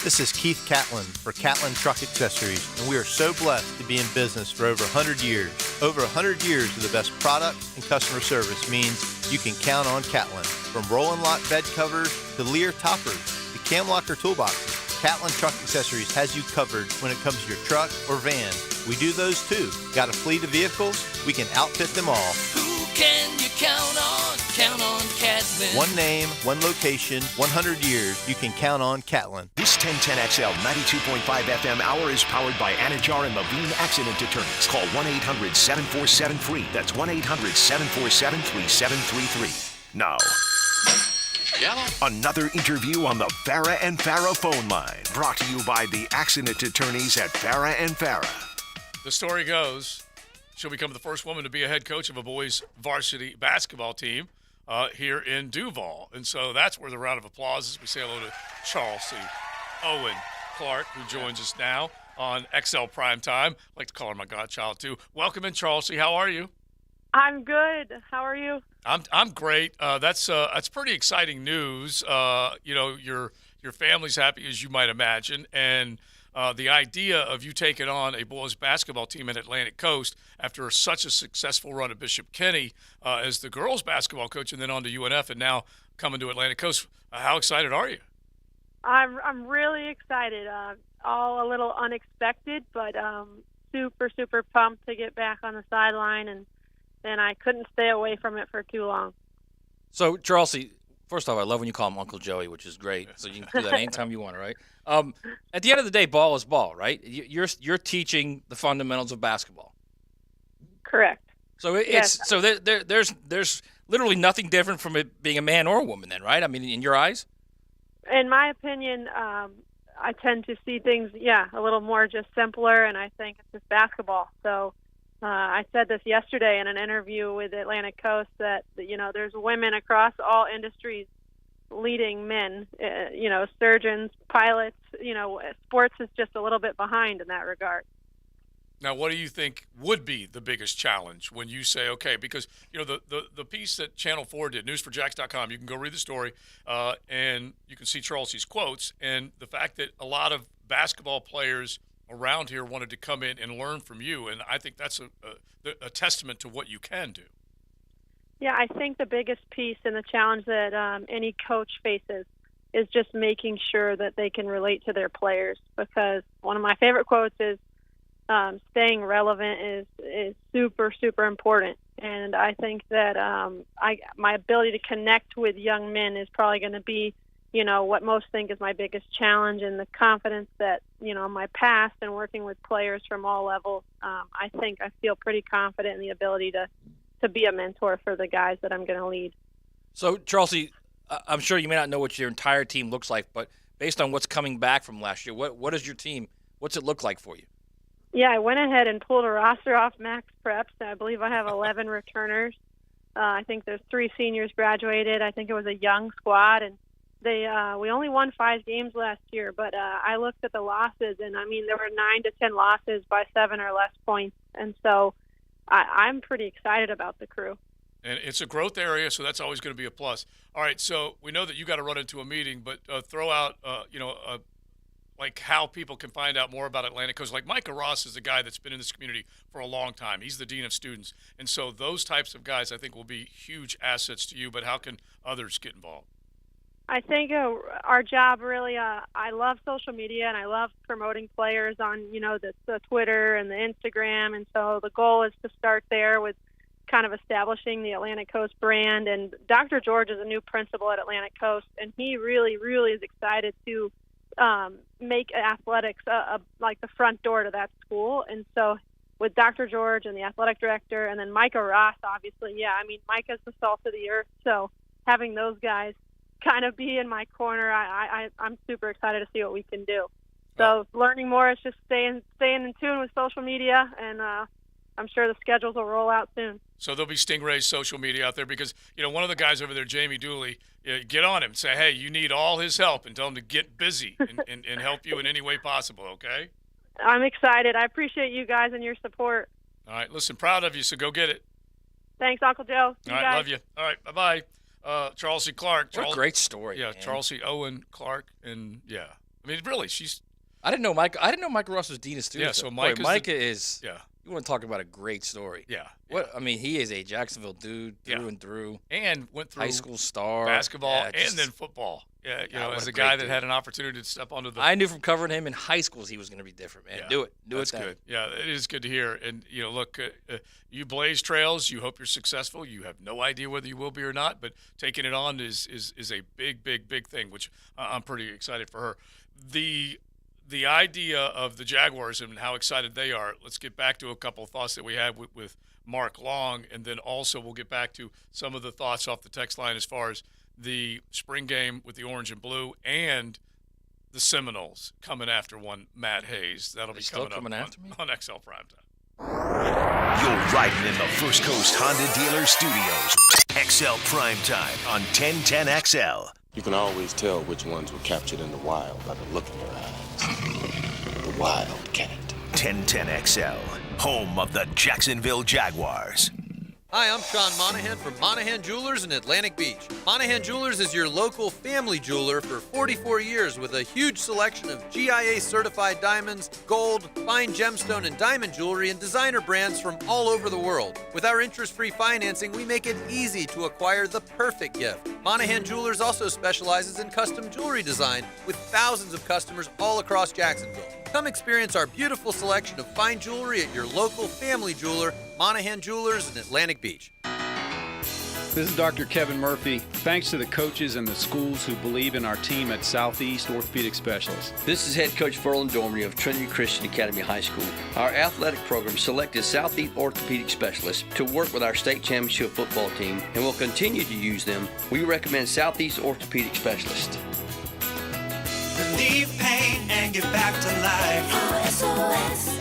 This is Keith Catlin for Catlin Truck Accessories, and we are so blessed to be in business for over 100 years. Over 100 years of the best product and customer service means you can count on Catlin. From roll and lock bed covers to Lear toppers to cam locker toolboxes, Catlin Truck Accessories has you covered when it comes to your truck or van. We do those too. Got a fleet of vehicles? We can outfit them all. Who can you count on? Count on Catlin. One name, one location, 100 years. You can count on Catlin. This 1010XL 92.5 FM hour is powered by Anajar and Levine Accident Attorneys. Call 1-800-747-FREE. That's 1-800-747-3733. Now. Yellow. Another interview on the Farah and Farah phone line, brought to you by the accident attorneys at Farah and Farah. The story goes, she'll become the first woman to be a head coach of a boys varsity basketball team here in Duval. And so that's where the round of applause is. We say hello to Chelsea Owen Clark, who joins us now on XL Primetime. I like to call her my godchild, too. Welcome in, Chelsea. How are you? I'm good. How are you? I'm great. That's pretty exciting news. Your family's happy, as you might imagine, and the idea of you taking on a boys basketball team at Atlantic Coast after such a successful run at Bishop Kenny as the girls basketball coach, and then on to UNF, and now coming to Atlantic Coast. How excited are you? I'm really excited. All a little unexpected, but super pumped to get back on the sideline, and I couldn't stay away from it for too long. So, Chelsea, first off, I love when you call him Uncle Joey, which is great. So you can do that anytime you want, right? At the end of the day, ball is ball, right? You're teaching the fundamentals of basketball. Correct. So there's literally nothing different from it being a man or a woman, then, right? I mean, in your eyes. In my opinion, I tend to see things, a little more just simpler, and I think it's just basketball. So. I said this yesterday in an interview with Atlantic Coast that, there's women across all industries leading men, surgeons, pilots, sports is just a little bit behind in that regard. Now, what do you think would be the biggest challenge when you say, okay, because, the piece that Channel 4 did, news4jacks.com, you can go read the story, and you can see Charles's quotes, and the fact that a lot of basketball players around here wanted to come in and learn from you, and I think that's a testament to what you can do. Yeah, I think the biggest piece and the challenge that any coach faces is just making sure that they can relate to their players, because one of my favorite quotes is staying relevant is super important, and I think that my ability to connect with young men is probably going to be what most think is my biggest challenge, and the confidence that, my past and working with players from all levels, I think I feel pretty confident in the ability to be a mentor for the guys that I'm going to lead. So, Chelsea, I'm sure you may not know what your entire team looks like, but based on what's coming back from last year, what is your team? What's it look like for you? Yeah, I went ahead and pulled a roster off Max Preps. I believe I have 11 returners. I think there's 3 seniors graduated. I think it was a young squad, and we only won 5 games last year, but I looked at the losses, and there were 9 to 10 losses by 7 or less points, and so I'm pretty excited about the crew. And it's a growth area, so that's always going to be a plus. All right, so we know that you got to run into a meeting, but throw out like how people can find out more about Atlantic Coast. Like Micah Ross is a guy that's been in this community for a long time. He's the dean of students, and so those types of guys I think will be huge assets to you. But how can others get involved? I think our job really, I love social media, and I love promoting players on, the Twitter and the Instagram. And so the goal is to start there with kind of establishing the Atlantic Coast brand. And Dr. George is a new principal at Atlantic Coast, and he really is excited to make athletics like the front door to that school. And so with Dr. George and the athletic director, and then Micah Ross, obviously, Micah's the salt of the earth. So having those guys kind of be in my corner, I'm super excited to see what we can do. So learning more is just staying in tune with social media, and I'm sure the schedules will roll out soon. So there'll be Stingray's social media out there because, one of the guys over there, Jamie Dooley, get on him. Say, hey, you need all his help, and tell him to get busy and help you in any way possible, okay? I'm excited. I appreciate you guys and your support. All right, listen, proud of you, so go get it. Thanks, Uncle Joe. All right, love you. All right, bye-bye. Charles C. Clark. What a great story. Yeah, man. Charles C. Owen Clark, and yeah. I mean, really, she's. I didn't know Micah Ross was dean of students. Yeah, so Micah is. Yeah. You want to talk about a great story? Yeah. I mean, he is a Jacksonville dude through and through. And went through high school star, basketball, and then football. Yeah, as a guy that had an opportunity to step onto the. I knew from covering him in high schools he was going to be different, man. Yeah, do it. That's good. Yeah, it is good to hear. And look, you blaze trails. You hope you're successful. You have no idea whether you will be or not, but taking it on is a big thing, which I'm pretty excited for her. The idea of the Jaguars and how excited they are. Let's get back to a couple of thoughts that we had with Mark Long, and then also we'll get back to some of the thoughts off the text line as far as the spring game with the orange and blue and the Seminoles coming after one Matt Hayes. That'll be still coming coming up after me? on XL Primetime. You're riding in the First Coast Honda Dealer Studios. XL Primetime on 1010XL. You can always tell which ones were captured in the wild by the look in their eyes. The Wildcat. 1010XL, home of the Jacksonville Jaguars. Hi, I'm Sean Monahan from Monahan Jewelers in Atlantic Beach. Monahan Jewelers is your local family jeweler for 44 years with a huge selection of GIA certified diamonds, gold, fine gemstone and diamond jewelry, and designer brands from all over the world. With our interest-free financing, we make it easy to acquire the perfect gift. Monahan Jewelers also specializes in custom jewelry design with thousands of customers all across Jacksonville. Come experience our beautiful selection of fine jewelry at your local family jeweler, Monahan Jewelers in Atlantic Beach. This is Dr. Kevin Murphy. Thanks to the coaches and the schools who believe in our team at Southeast Orthopedic Specialists. This is Head Coach Ferland Dormery of Trinity Christian Academy High School. Our athletic program selected Southeast Orthopedic Specialists to work with our state championship football team and will continue to use them. We recommend Southeast Orthopedic Specialists. Relieve pain and get back to life. SOS.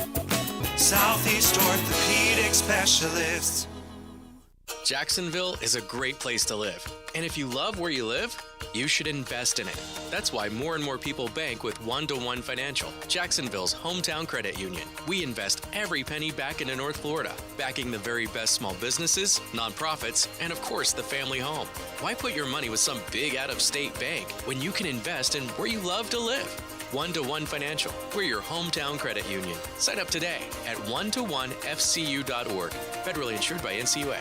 Southeast Orthopedic Specialists. Jacksonville is a great place to live. And if you love where you live, you should invest in it. That's why more and more people bank with One-to-One Financial, Jacksonville's hometown credit union. We invest every penny back into North Florida, backing the very best small businesses, nonprofits, and of course the family home. Why put your money with some big out-of-state bank when you can invest in where you love to live? One-to-One Financial. We're your hometown credit union. Sign up today at one-to-one-fcu.org. Federally insured by NCUA.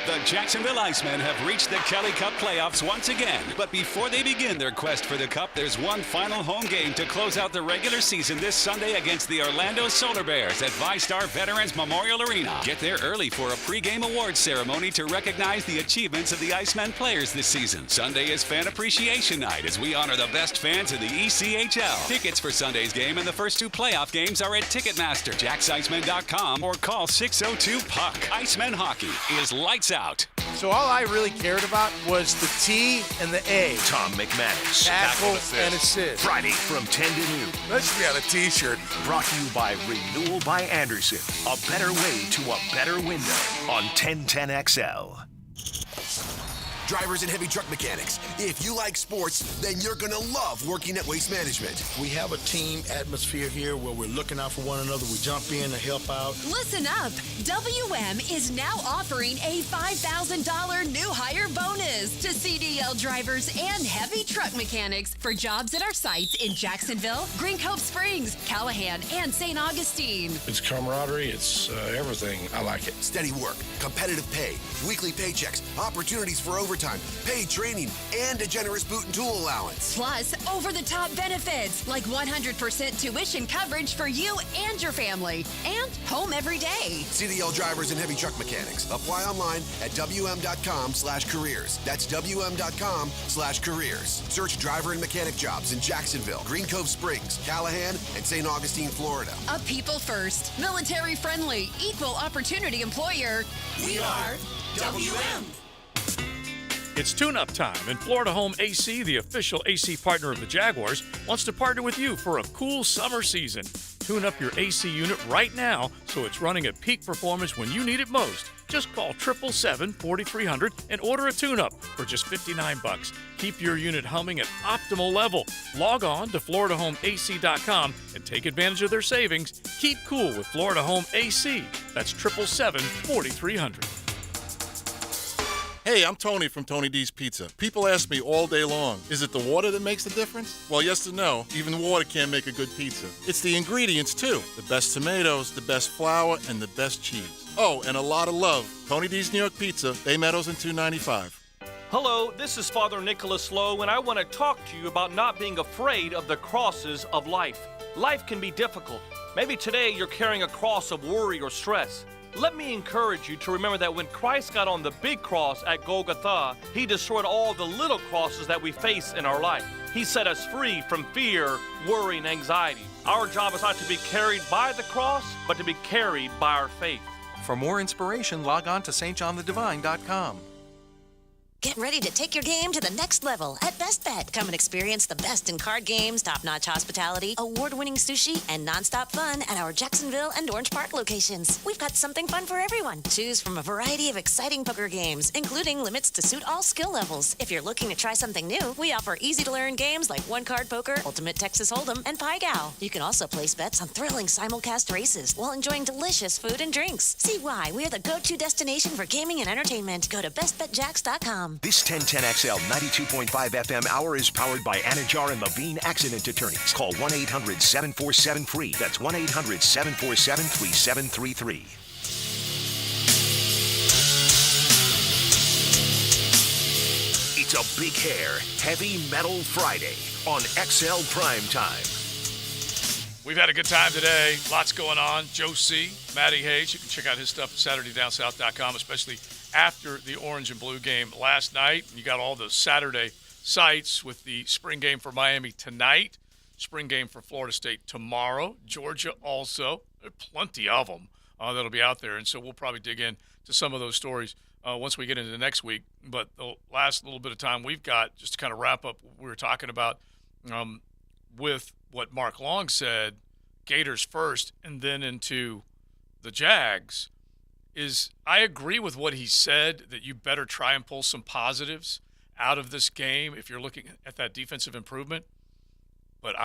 The Jacksonville Icemen have reached the Kelly Cup playoffs once again. But before they begin their quest for the Cup, there's one final home game to close out the regular season this Sunday against the Orlando Solar Bears at VyStar Veterans Memorial Arena. Get there early for a pregame awards ceremony to recognize the achievements of the Icemen players this season. Sunday is Fan Appreciation Night as we honor the best fans in the ECHL. Tickets for Sunday's game and the first two playoff games are at Ticketmaster, JacksIcemen.com, or call 602-PUCK. Icemen hockey is lights out. So all I really cared about was the T and the A. Tom McManus. Tackle and assist. Friday from 10 to noon. That should be on a T-shirt. Brought to you by Renewal by Anderson. A better way to a better window on 1010XL. Drivers and heavy truck mechanics, if you like sports, then you're going to love working at Waste Management. We have a team atmosphere here where we're looking out for one another. We jump in to help out. Listen up. WM is now offering a $5,000 new hire bonus to CDL drivers and heavy truck mechanics for jobs at our sites in Jacksonville, Green Cove Springs, Callahan, and St. Augustine. It's camaraderie. It's everything. I like it. Steady work, competitive pay, weekly paychecks, opportunities for overtime, paid training, and a generous boot and tool allowance. Plus, over-the-top benefits like 100% tuition coverage for you and your family, and home every day. CDL drivers and heavy truck mechanics. Apply online at WM.com/careers. That's WM.com/careers. Search driver and mechanic jobs in Jacksonville, Green Cove Springs, Callahan, and St. Augustine, Florida. A people-first, military-friendly, equal opportunity employer. We are WM. It's tune-up time, and Florida Home AC, the official AC partner of the Jaguars, wants to partner with you for a cool summer season. Tune up your AC unit right now so it's running at peak performance when you need it most. Just call 777-4300 and order a tune-up for just $59. Keep your unit humming at optimal level. Log on to FloridaHomeAC.com and take advantage of their savings. Keep cool with Florida Home AC. That's 777-4300. Hey, I'm Tony from Tony D's Pizza. People ask me all day long, is it the water that makes the difference? Well, yes and no. Even water can't make a good pizza. It's the ingredients, too. The best tomatoes, the best flour, and the best cheese. Oh, and a lot of love. Tony D's New York Pizza, Bay Meadows and 295. Hello, this is Father Nicholas Lowe, and I want to talk to you about not being afraid of the crosses of life. Life can be difficult. Maybe today you're carrying a cross of worry or stress. Let me encourage you to remember that when Christ got on the big cross at Golgotha, he destroyed all the little crosses that we face in our life. He set us free from fear, worry, and anxiety. Our job is not to be carried by the cross, but to be carried by our faith. For more inspiration, log on to stjohnthedivine.com. Get ready to take your game to the next level at Best Bet. Come and experience the best in card games, top-notch hospitality, award-winning sushi, and nonstop fun at our Jacksonville and Orange Park locations. We've got something fun for everyone. Choose from a variety of exciting poker games, including limits to suit all skill levels. If you're looking to try something new, we offer easy-to-learn games like one-card poker, Ultimate Texas Hold'em, and Pai Gow. You can also place bets on thrilling simulcast races while enjoying delicious food and drinks. See why we're the go-to destination for gaming and entertainment. Go to bestbetjacks.com. This 1010XL 92.5 FM hour is powered by Anajar and Levine Accident Attorneys. Call 1-800-747-FREE. That's 1-800-747-3733. It's a big hair, heavy metal Friday on XL Primetime. We've had a good time today. Lots going on. Joe C., Matty Hayes. You can check out his stuff at SaturdayDownSouth.com, especially after the orange and blue game last night. You got all the Saturday sites with the spring game for Miami tonight, spring game for Florida State tomorrow, Georgia also. There are plenty of them that'll be out there, and so we'll probably dig in to some of those stories once we get into next week. But the last little bit of time we've got, just to kind of wrap up what we were talking about with what Mark Long said, Gators first and then into the Jags, is I agree with what he said, that you better try and pull some positives out of this game if you're looking at that defensive improvement. But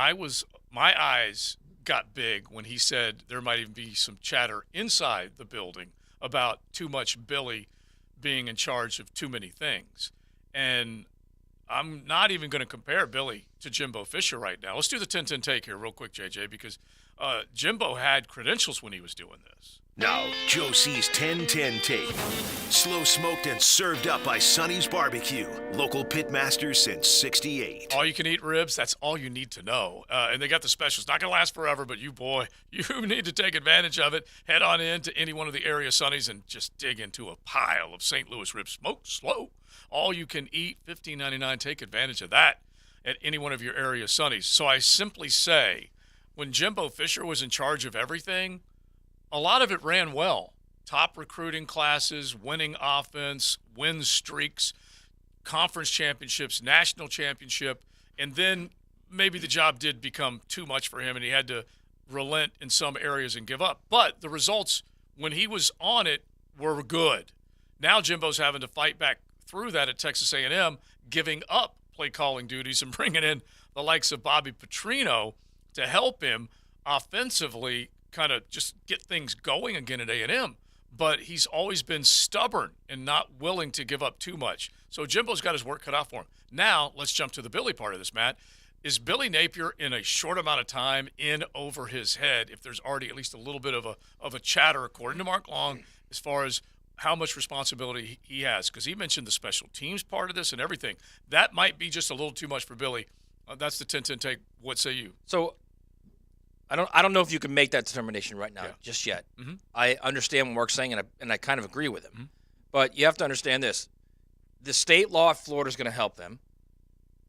my eyes got big when he said there might even be some chatter inside the building about too much Billy being in charge of too many things. And I'm not even going to compare Billy to Jimbo Fisher right now. Let's do the 10-10 take here real quick, JJ, because Jimbo had credentials when he was doing this. Now, Joe C's 10-10 take. Slow smoked and served up by Sonny's Barbecue. Local pitmasters since 68. All you can eat ribs, that's all you need to know. And they got the specials. Not going to last forever, but you need to take advantage of it. Head on in to any one of the area Sonny's and just dig into a pile of St. Louis ribs. Smoked slow. All you can eat, $15.99. Take advantage of that at any one of your area Sonny's. So I simply say, when Jimbo Fisher was in charge of everything, a lot of it ran well. Top recruiting classes, winning offense, win streaks, conference championships, national championship, and then maybe the job did become too much for him and he had to relent in some areas and give up. But the results, when he was on it, were good. Now Jimbo's having to fight back through that at Texas A&M, giving up play calling duties and bringing in the likes of Bobby Petrino to help him offensively kind of just get things going again at A&M. But he's always been stubborn and not willing to give up too much. So Jimbo's got his work cut out for him. Now let's jump to the Billy part of this, Matt. Is Billy Napier in a short amount of time in over his head, if there's already at least a little bit of a chatter, according to Mark Long, as far as how much responsibility he has? Because he mentioned the special teams part of this and everything. That might be just a little too much for Billy. That's the 10-10 take. What say you? So I don't know if you can make that determination right now, just yet. Mm-hmm. I understand what Mark's saying, and I kind of agree with him. Mm-hmm. But you have to understand this. The state law of Florida is going to help them.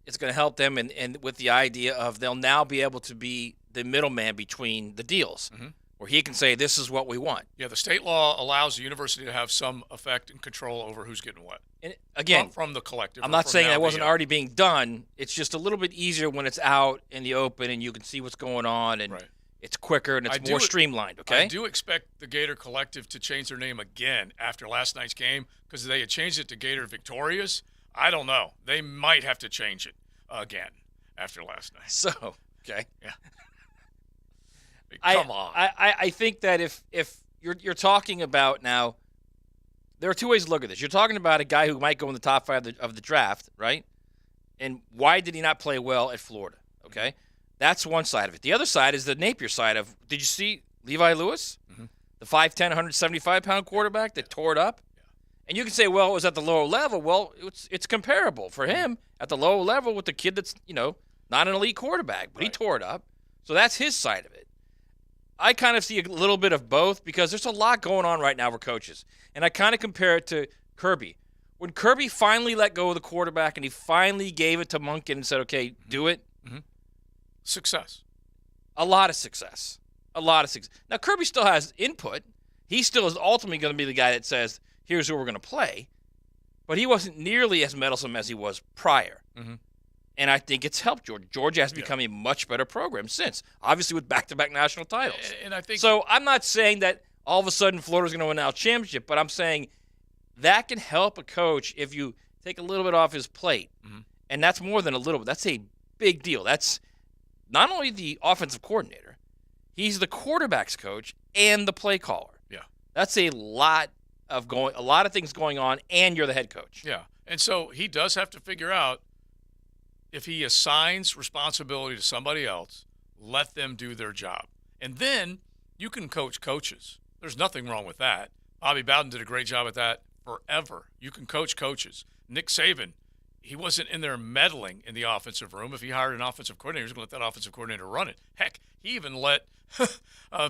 It's going to help them and with the idea of they'll now be able to be the middleman between the deals, where he can say, this is what we want. Yeah, the state law allows the university to have some effect and control over who's getting what. And again, from the collective. I'm not saying that wasn't already being done. It's just a little bit easier when it's out in the open and you can see what's going on, and it's quicker and it's more streamlined, okay? I do expect the Gator Collective to change their name again after last night's game, because they had changed it to Gator Victorious. I don't know. They might have to change it again after last night. So, okay. Yeah. Come on. I think that if you're talking about now, there are two ways to look at this. You're talking about a guy who might go in the top 5 of the draft, right? And why did he not play well at Florida? Okay? That's one side of it. The other side is the Napier side of, did you see Levi Lewis? The 5'10", 175-pound quarterback that tore it up? Yeah. And you can say, well, it was at the lower level. Well, it's comparable for him at the lower level with the kid that's, not an elite quarterback, but he tore it up. So that's his side of it. I kind of see a little bit of both because there's a lot going on right now for coaches. And I kind of compare it to Kirby. When Kirby finally let go of the quarterback and he finally gave it to Monken and said, okay, do it. Success. A lot of success. A lot of success. Now, Kirby still has input. He still is ultimately going to be the guy that says, here's who we're going to play. but he wasn't nearly as meddlesome as he was prior. Mhm. And I think it's helped Georgia. Georgia has become a much better program since, obviously with back-to-back national titles. And I think so. I'm not saying that all of a sudden Florida's going to win a championship, but I'm saying that can help a coach if you take a little bit off his plate. Mm-hmm. And that's more than a little bit. That's a big deal. That's not only the offensive coordinator, he's the quarterback's coach and the play caller. Yeah. That's a lot of things going on, and you're the head coach. Yeah. And so he does have to figure out, if he assigns responsibility to somebody else, let them do their job. And then you can coach coaches. There's nothing wrong with that. Bobby Bowden did a great job at that forever. You can coach coaches. Nick Saban, he wasn't in there meddling in the offensive room. If he hired an offensive coordinator, he was going to let that offensive coordinator run it. Heck, he even let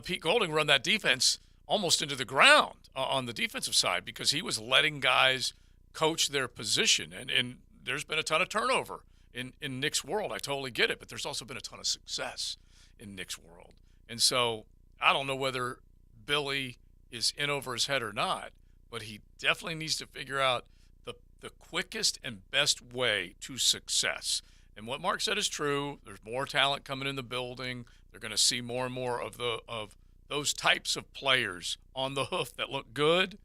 Pete Golding run that defense almost into the ground on the defensive side, because he was letting guys coach their position. And there's been a ton of turnover in Nick's world. I totally get it, but there's also been a ton of success in Nick's world. And so I don't know whether Billy is in over his head or not, but he definitely needs to figure out the quickest and best way to success. And what Mark said is true. There's more talent coming in the building. They're going to see more and more of those types of players on the hoof that look good.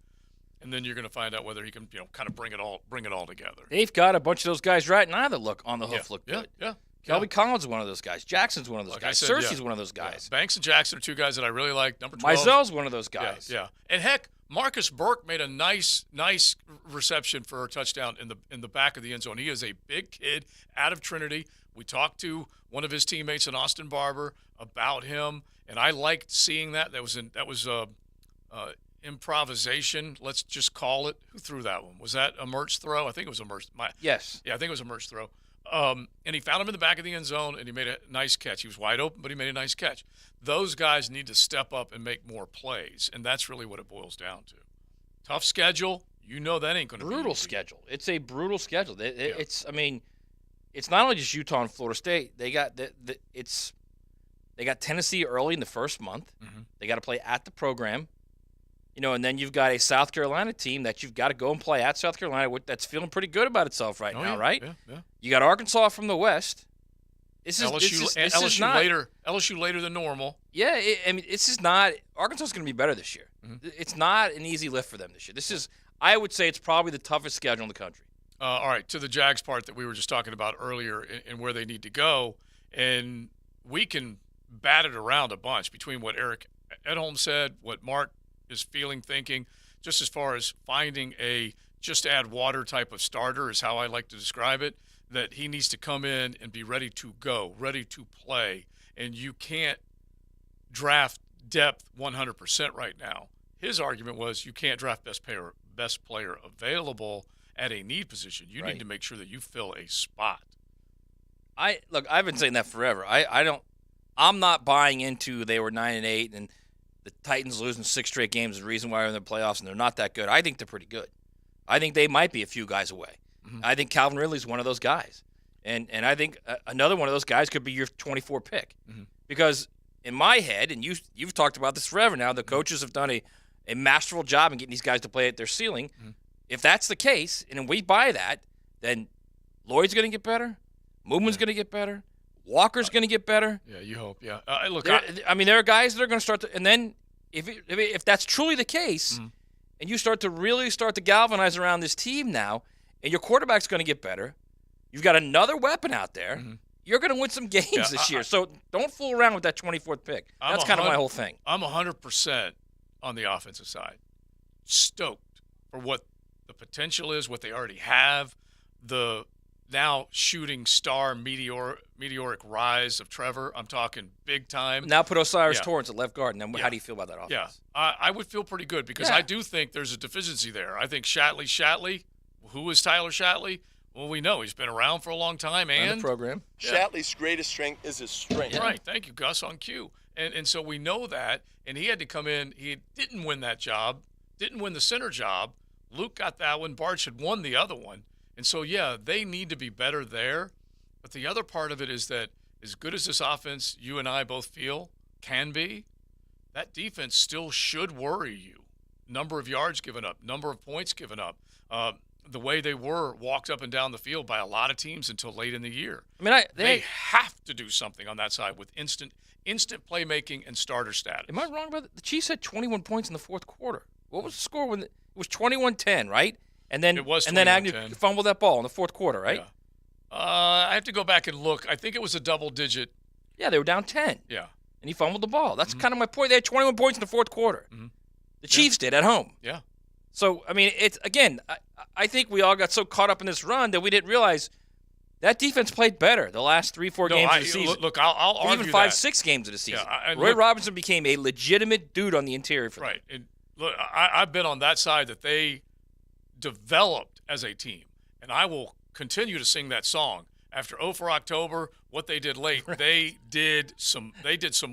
And then you're going to find out whether he can, kind of bring it all together. They've got a bunch of those guys right now that look on the hoof look good. Yeah. Kelby Collins is one of those guys. Jackson's one of those guys. Cersei's one of those guys. Yeah. Banks and Jackson are two guys that I really like. Number 12. Mizell's one of those guys. Yeah. And heck, Marcus Burke made a nice reception for a touchdown in the back of the end zone. He is a big kid out of Trinity. We talked to one of his teammates in Austin Barber about him, and I liked seeing that. That was improvisation, let's just call it. Who threw that one? Was that a Mertz throw? I think it was a Mertz. Yes. Yeah, I think it was a Mertz throw. And he found him in the back of the end zone, and he made a nice catch. He was wide open, but he made a nice catch. Those guys need to step up and make more plays, and that's really what it boils down to. Tough schedule. That ain't going to be brutal schedule. It's a brutal schedule. It's not only just Utah and Florida State. They got they got Tennessee early in the first month. Mm-hmm. They got to play at the program. And then you've got a South Carolina team that you've got to go and play at South Carolina that's feeling pretty good about itself right now, right? Yeah. You got Arkansas from the West. LSU later than normal. Yeah, this is not – Arkansas is going to be better this year. Mm-hmm. It's not an easy lift for them this year. I would say it's probably the toughest schedule in the country. All right, to the Jags part that we were just talking about earlier and where they need to go, and we can bat it around a bunch between what Eric Edholm said, what Mark is thinking, just as far as finding a just add water type of starter is how I like to describe it, that he needs to come in and be ready to go, ready to play, and you can't draft depth 100% right now. His argument was you can't draft best player available at a need position. You need to make sure that you fill a spot. I've been saying that forever. I'm not buying into they were 9-8 and the Titans losing 6 straight games is the reason why they're in the playoffs and they're not that good. I think they're pretty good. I think they might be a few guys away. Mm-hmm. I think Calvin Ridley's one of those guys. And I think another one of those guys could be your 24 pick. Mm-hmm. Because in my head, and you've talked about this forever now, the coaches have done a masterful job in getting these guys to play at their ceiling. Mm-hmm. If that's the case, and we buy that, then Lloyd's going to get better, Movement's going to get better, Walker's going to get better. Yeah, you hope. Yeah. There are guys that are going to start to, and then if that's truly the case, mm-hmm. and you start to galvanize around this team now, and your quarterback's going to get better, you've got another weapon out there. Mm-hmm. You're going to win some games this year. So don't fool around with that 24th pick. That's kind of my whole thing. I'm 100% on the offensive side. Stoked for what the potential is, what they already have, the now shooting star meteoric rise of Trevor. I'm talking big time. Now put Osiris Torrance at left guard. Now, how do you feel about that offense? Yeah, I would feel pretty good because I do think there's a deficiency there. I think Shatley, who is Tyler Shatley? Well, we know he's been around for a long time and the program. Shatley's greatest strength is his strength. Right. Thank you, Gus, on cue. And so we know that, and he had to come in. He didn't win that job, didn't win the center job. Luke got that one. Barch had won the other one. And so, they need to be better there. But the other part of it is that as good as this offense you and I both feel can be, that defense still should worry you. Number of yards given up, number of points given up. the way they were walked up and down the field by a lot of teams until late in the year. I mean, they have to do something on that side with instant playmaking and starter status. Am I wrong about that? The Chiefs had 21 points in the fourth quarter. What was the score when it was 21-10, right? And then it was and then Agnew fumbled that ball in the fourth quarter, right? Yeah. I have to go back and look. I think it was a double-digit. Yeah, they were down 10. Yeah. And he fumbled the ball. That's kind of my point. They had 21 points in the fourth quarter. The Chiefs did at home. Yeah. So, I mean, it's again, I think we all got so caught up in this run that we didn't realize that defense played better the last 3-4 games of the season. Look, I'll argue even that. 5-6 games of the season. Yeah, Roy Robinson became a legitimate dude on the interior for them. Right. And look, I've been on that side that they developed as a team, and I will continue to sing that song. After 0 for October, what they did late, they did some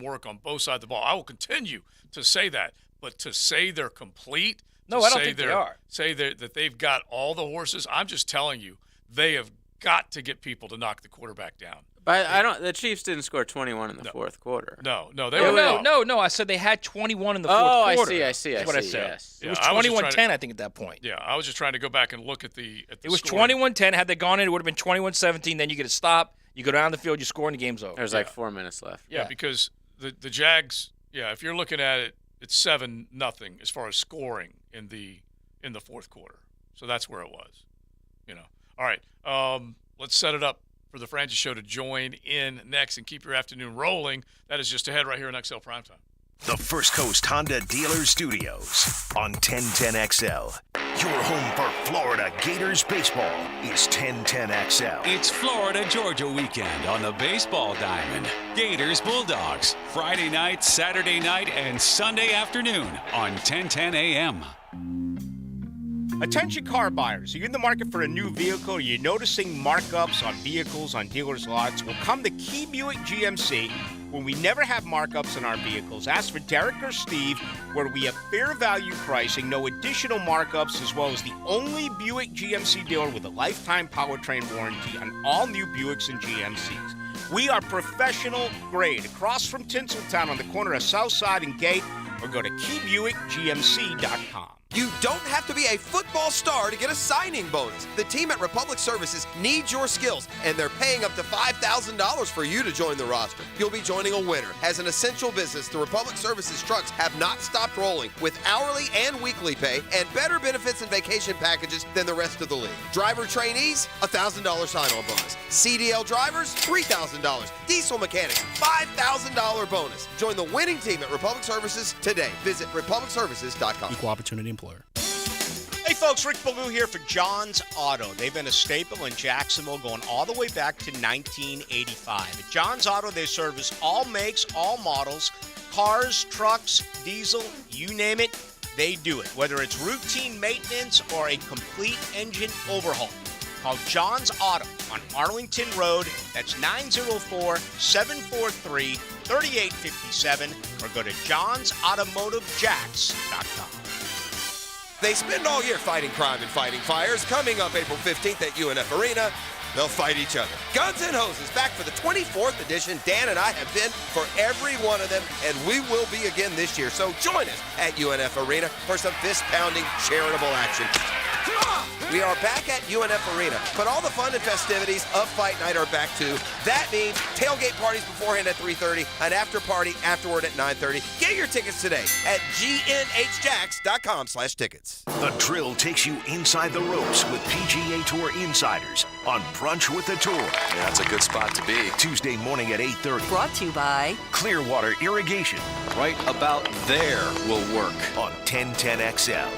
work on both sides of the ball. I will continue to say that, but to say they're complete, no, I don't think they are. Say that they've got all the horses. I'm just telling you, they have got to get people to knock the quarterback down. But the Chiefs didn't score 21 in the fourth quarter. No, No. I said they had 21 in the fourth quarter. I see. That's what I said. Yes. It was 21-10, I think, at that point. Yeah, I was just trying to go back and look at the It was scoring. 21-10. Had they gone in, it would have been 21-17. Then you get a stop. You go down the field, you score, and the game's over. There's like 4 minutes left. Yeah, because the Jags, if you're looking at it, it's 7-0 as far as scoring in the fourth quarter. So that's where it was. All right, let's set it up for the Francis Show to join in next and keep your afternoon rolling. That is just ahead right here on XL Primetime. The First Coast Honda Dealer Studios on 1010XL. Your home for Florida Gators baseball is 1010XL. It's Florida-Georgia weekend on the baseball diamond. Gators Bulldogs, Friday night, Saturday night, and Sunday afternoon on 1010 AM. Attention car buyers, are you in the market for a new vehicle? Are you noticing markups on vehicles on dealers' lots? Well, come to Key Buick GMC, when we never have markups on our vehicles. Ask for Derek or Steve, where we have fair value pricing, no additional markups, as well as the only Buick GMC dealer with a lifetime powertrain warranty on all new Buicks and GMCs. We are professional grade, across from Tinseltown on the corner of Southside and Gate, or go to KeyBuickGMC.com. You don't have to be a football star to get a signing bonus. The team at Republic Services needs your skills, and they're paying up to $5,000 for you to join the roster. You'll be joining a winner. As an essential business, the Republic Services trucks have not stopped rolling, with hourly and weekly pay and better benefits and vacation packages than the rest of the league. Driver trainees, $1,000 sign-on bonus. CDL drivers, $3,000. Diesel mechanics, $5,000 bonus. Join the winning team at Republic Services today. Visit republicservices.com. Equal opportunity employer. Hey folks, Rick Ballou here for John's Auto. They've been a staple in Jacksonville going all the way back to 1985. At John's Auto, they service all makes, all models, cars, trucks, diesel, you name it, they do it. Whether it's routine maintenance or a complete engine overhaul. Call John's Auto on Arlington Road. That's 904-743-3857 or go to johnsautomotivejacks.com. They spend all year fighting crime and fighting fires. Coming up April 15th at UNF Arena, they'll fight each other. Guns N' Hoses back for the 24th edition. Dan and I have been for every one of them, and we will be again this year. So join us at UNF Arena for some fist-pounding charitable action. We are back at UNF Arena, but all the fun and festivities of Fight Night are back too. That means tailgate parties beforehand at 3:30, an after party afterward at 9:30. Get your tickets today at GNHJacks.com/tickets. The Drill takes you inside the ropes with PGA Tour insiders on Brunch with the Tour. Yeah, that's a good spot to be. Tuesday morning at 8:30. Brought to you by Clearwater Irrigation. Right about there will work. On 1010XL.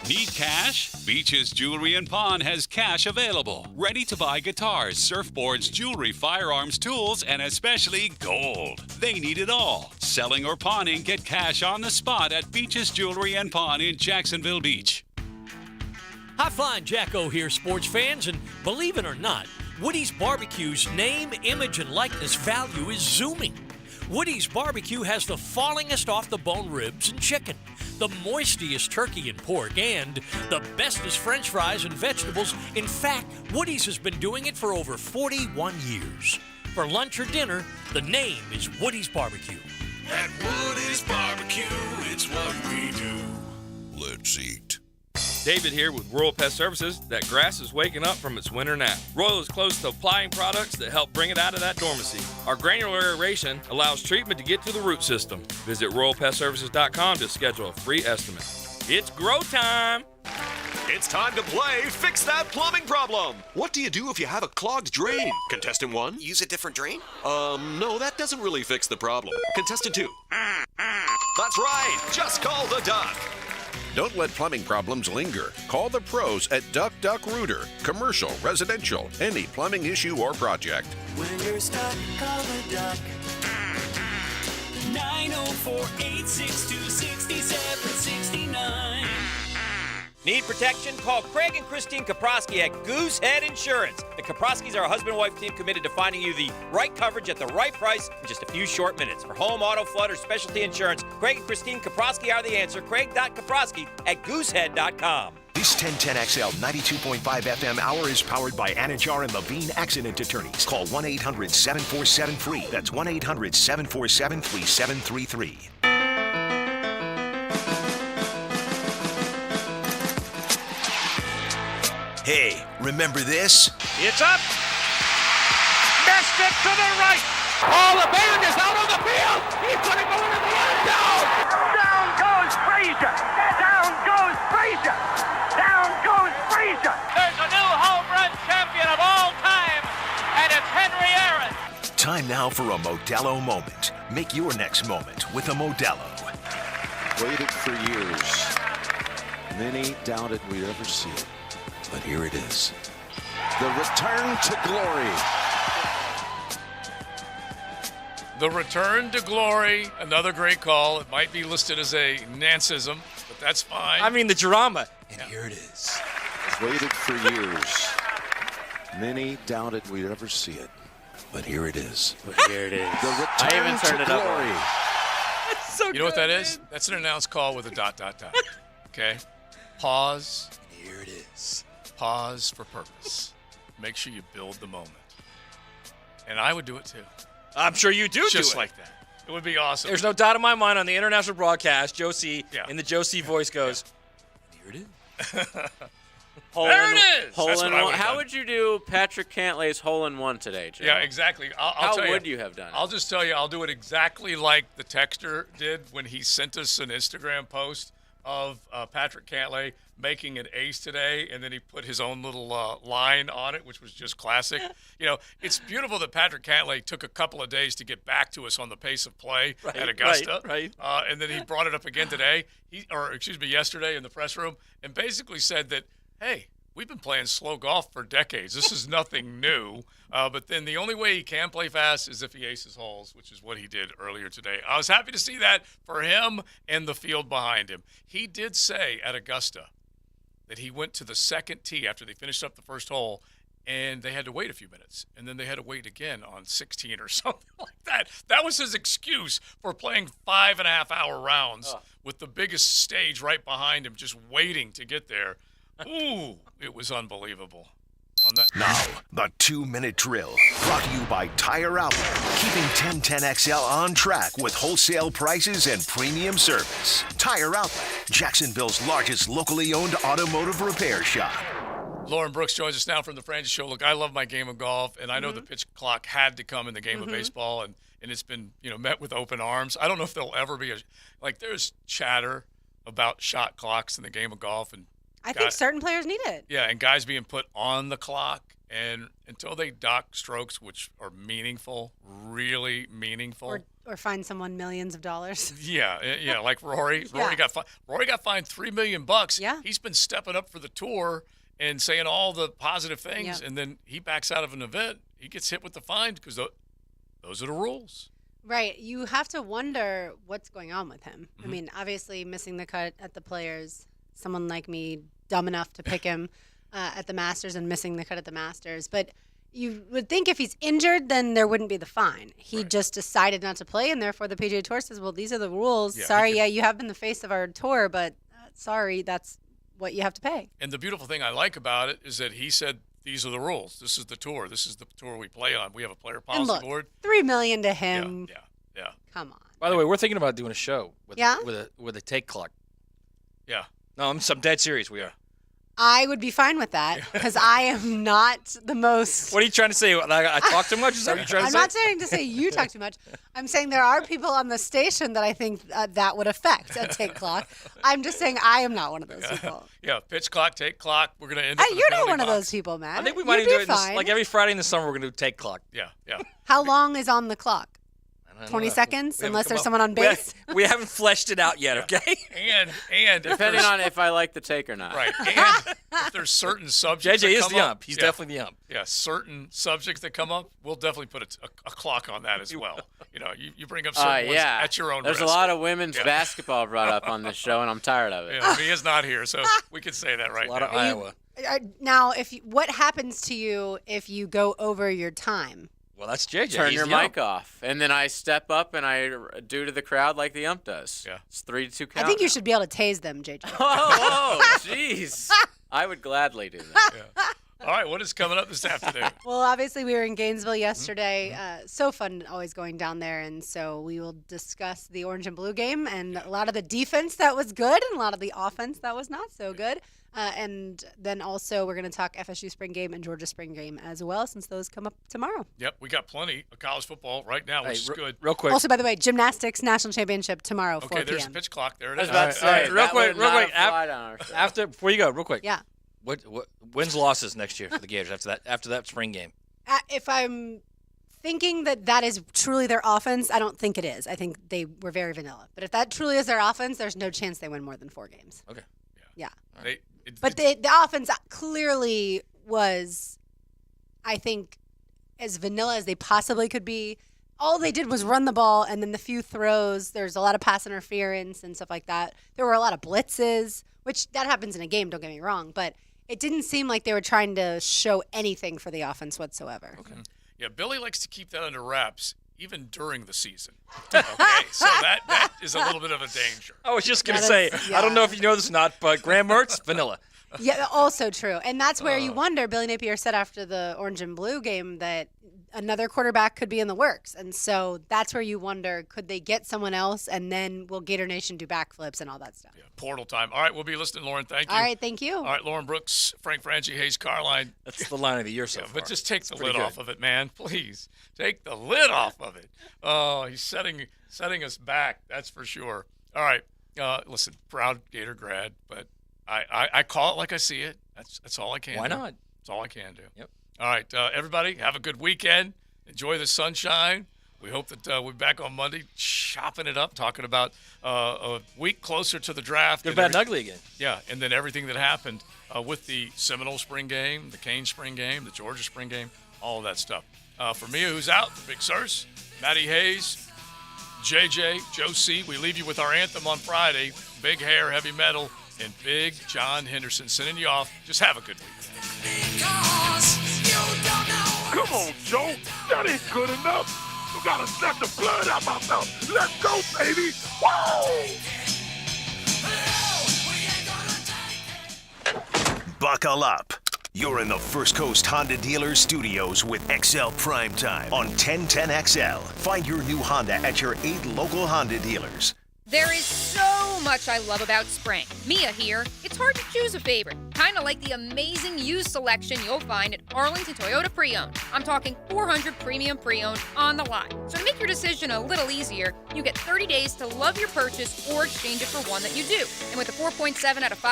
Need cash? Beaches Jewelry and Pawn has cash available. Ready to buy guitars, surfboards, jewelry, firearms, tools, and especially gold. They need it all. Selling or pawning, get cash on the spot at Beaches Jewelry and Pawn in Jacksonville Beach. Hi, Flying Jacko here, sports fans, and believe it or not, Woody's Barbecue's name, image, and likeness value is zooming. Woody's Barbecue has the fallingest off-the-bone ribs and chicken, the moistiest turkey and pork, and the bestest French fries and vegetables. In fact, Woody's has been doing it for over 41 years. For lunch or dinner, the name is Woody's Barbecue. At Woody's Barbecue, it's what we do. Let's eat. David here with Royal Pest Services. That grass is waking up from its winter nap. Royal is close to applying products that help bring it out of that dormancy. Our granular aeration allows treatment to get to the root system. Visit RoyalPestServices.com to schedule a free estimate. It's grow time! It's time to play Fix That Plumbing Problem. What do you do if you have a clogged drain? Contestant 1? Use a different drain? No, that doesn't really fix the problem. Contestant 2? That's right. Just call the duck. Don't let plumbing problems linger. Call the pros at Duck Duck Rooter. Commercial, residential, any plumbing issue or project. When you're stuck, call the duck. 904-862-6769. Need protection? Call Craig and Christine Kaprosky at Goosehead Insurance. The Kaproskys are a husband-wife team committed to finding you the right coverage at the right price in just a few short minutes. For home, auto, flood, or specialty insurance, Craig and Christine Kaprosky are the answer. Craig.Kaprosky at goosehead.com. This 1010XL 92.5 FM hour is powered by Anajar and Levine Accident Attorneys. Call 1-800-747-FREE. That's 1-800-747-3733. Hey, remember this? It's up. Missed it to the right. Oh, the band is out on the field. He's going to go into the end zone. Down goes Frazier. Down goes Frazier. Down goes Frazier. There's a new home run champion of all time, and it's Henry Aaron. Time now for a Modelo moment. Make your next moment with a Modelo. Waited for years. Many doubted we'd ever see it. But here it is. The return to glory. The return to glory. Another great call. It might be listed as a Nancism, but that's fine. I mean, the drama. And here it is. Waited for years. Many doubted we'd ever see it. But here it is. But here it is. The return to glory. That's so You know what that is? That's an announced call with a ... Okay? Pause. And here it is. Pause for purpose. Make sure you build the moment. And I would do it too. I'm sure you do Just do it. like that. It would be awesome. There's no doubt in my mind on the international broadcast, Joe C. in the Joe C. voice goes, Here it is. There it is! Hole That's in what I one. would've How done. would you do Patrick Cantlay's hole in one today, Joe? Yeah, exactly. I'll How tell would you have done it? I'll just tell you, I'll do it exactly like the texter did when he sent us an Instagram post of Patrick Cantlay making an ace today, and then he put his own little line on it, which was just classic. You know, it's beautiful that Patrick Cantlay took a couple of days to get back to us on the pace of play at Augusta. Right. And then he brought it up again today, yesterday in the press room, and basically said that, hey, we've been playing slow golf for decades. This is nothing new. But then the only way he can play fast is if he aces holes, which is what he did earlier today. I was happy to see that for him and the field behind him. He did say at Augusta that he went to the second tee after they finished up the first hole, and they had to wait a few minutes. And then they had to wait again on 16 or something like that. That was his excuse for playing 5.5-hour rounds with the biggest stage right behind him, just waiting to get there. Ooh, it was unbelievable. On that. Now, the 2-minute drill, brought to you by Tire Outlet, keeping 1010XL on track with wholesale prices and premium service. Tire Outlet, Jacksonville's largest locally owned automotive repair shop. Lauren Brooks joins us now from the Francis Show. Look, I love my game of golf, and I know the pitch clock had to come in the game of baseball, and it's been met with open arms. I don't know if there'll ever be there's chatter about shot clocks in the game of golf, and I think certain players need it. yeah, and guys being put on the clock, and until they dock strokes, which are meaningful, really meaningful. Or find someone millions of dollars. Yeah, like Rory. Rory got fined $3 million. Yeah, he's been stepping up for the tour and saying all the positive things, and then he backs out of an event. He gets hit with the fine because those are the rules. Right. You have to wonder what's going on with him. I mean, obviously missing the cut at the Players. Someone like me, dumb enough to pick him at the Masters and missing the cut at the Masters. But you would think if he's injured, then there wouldn't be the fine. He just decided not to play, and therefore the PGA Tour says, well, these are the rules. Yeah, sorry, you have been the face of our tour, but sorry, that's what you have to pay. And the beautiful thing I like about it is that he said, these are the rules. This is the tour. This is the tour we play on. We have a player policy board. $3 million to him. Yeah. Come on. By the way, we're thinking about doing a show with Yeah? with a take clock. Yeah. No, I'm dead serious. We are. I would be fine with that because I am not the most. What are you trying to say? I talk too much? Is that what you're trying to say? I'm not saying to say you talk too much. I'm saying there are people on the station that I think that would affect a take clock. I'm just saying I am not one of those people. Yeah, pitch clock, take clock. We're going to end up You're not one of those people, man. I think we might You'd do be it this, fine. like every Friday in the summer. We're going to do take clock. Yeah. How long is on the clock? 20 seconds, unless there's someone on base. We haven't fleshed it out yet, okay? And depending on if I like the take or not. Right. And if there's certain subjects JJ that is come the up, ump. He's definitely the ump. Yeah, certain subjects that come up, we'll definitely put a clock on that as well. You bring up certain ones at your own There's risk. a lot of women's basketball brought up on this show, and I'm tired of it. Yeah, Mia's not here, so we can say that right now. A lot of Iowa. Now, what happens to you if you go over your time? Well, that's JJ. Turn He's your the mic ump. off, and then I step up and I do to the crowd like the ump does. Yeah. It's 3-2 count. I think you should be able to tase them, JJ. Oh, jeez. I would gladly do that. All right, what is coming up this afternoon? Well, obviously, we were in Gainesville yesterday. So fun always going down there. And so we will discuss the orange and blue game and a lot of the defense that was good and a lot of the offense that was not so good. And then also we're going to talk FSU spring game and Georgia spring game as well, since those come up tomorrow. Yep, we got plenty of college football right now, which is good. Real quick. Also, by the way, gymnastics national championship tomorrow, 4 Okay, p.m. there's a pitch clock. There it is. I was about to say, real quick. real quick. Before you go, real quick. Yeah. What wins losses next year for the Gators after that spring game? If I'm thinking that is truly their offense, I don't think it is. I think they were very vanilla. But if that truly is their offense, there's no chance they win more than 4 games. Okay. Yeah. But the offense clearly was, I think, as vanilla as they possibly could be. All they did was run the ball, and then the few throws, there's a lot of pass interference and stuff like that. There were a lot of blitzes, which that happens in a game, don't get me wrong. But it didn't seem like they were trying to show anything for the offense whatsoever. Okay. Yeah, Billy likes to keep that under wraps even during the season. Okay, so that is a little bit of a danger. I was just going to say, I don't know if you know this or not, but Graham Mertz, vanilla. Yeah, also true. And that's where you wonder, Billy Napier said after the orange and blue game that another quarterback could be in the works. And so that's where you wonder, could they get someone else, and then will Gator Nation do backflips and all that stuff? Yeah, portal time. All right, we'll be listening, Lauren. Thank you. All right, thank you. All right, Lauren Brooks, Frank Frangie, Hayes Carline. That's the line of the year so far. But just take the lid good. off of it, man. Please. Take the lid off of it. Oh, he's setting us back, that's for sure. All right. Listen, proud Gator grad, but I call it like I see it. That's all I can do. Why not? That's all I can do. Yep. All right, everybody, have a good weekend. Enjoy the sunshine. We hope that we're back on Monday chopping it up, talking about a week closer to the draft. Good, bad, and ugly again. Yeah, and then everything that happened with the Seminole spring game, the Kane spring game, the Georgia spring game, all of that stuff. For Mia, who's out, Big Sirs, Matty Hayes, JJ, Joe C., we leave you with our anthem on Friday, Big Hair, Heavy Metal, and Big John Henderson sending you off. Just have a good week. Come on, Joe. That ain't good enough. You gotta suck the blood out my mouth. Let's go, baby. Whoa! Buckle up. You're in the First Coast Honda Dealers Studios with XL Primetime on 1010XL. Find your new Honda at your 8 local Honda dealers. There is so much I love about spring. Mia here. It's hard to choose a favorite. Kind of like the amazing used selection you'll find at Arlington Toyota Pre-Owned. I'm talking 400 premium pre-owned on the lot. So to make your decision a little easier, you get 30 days to love your purchase or exchange it for one that you do. And with a 4.7 out of 5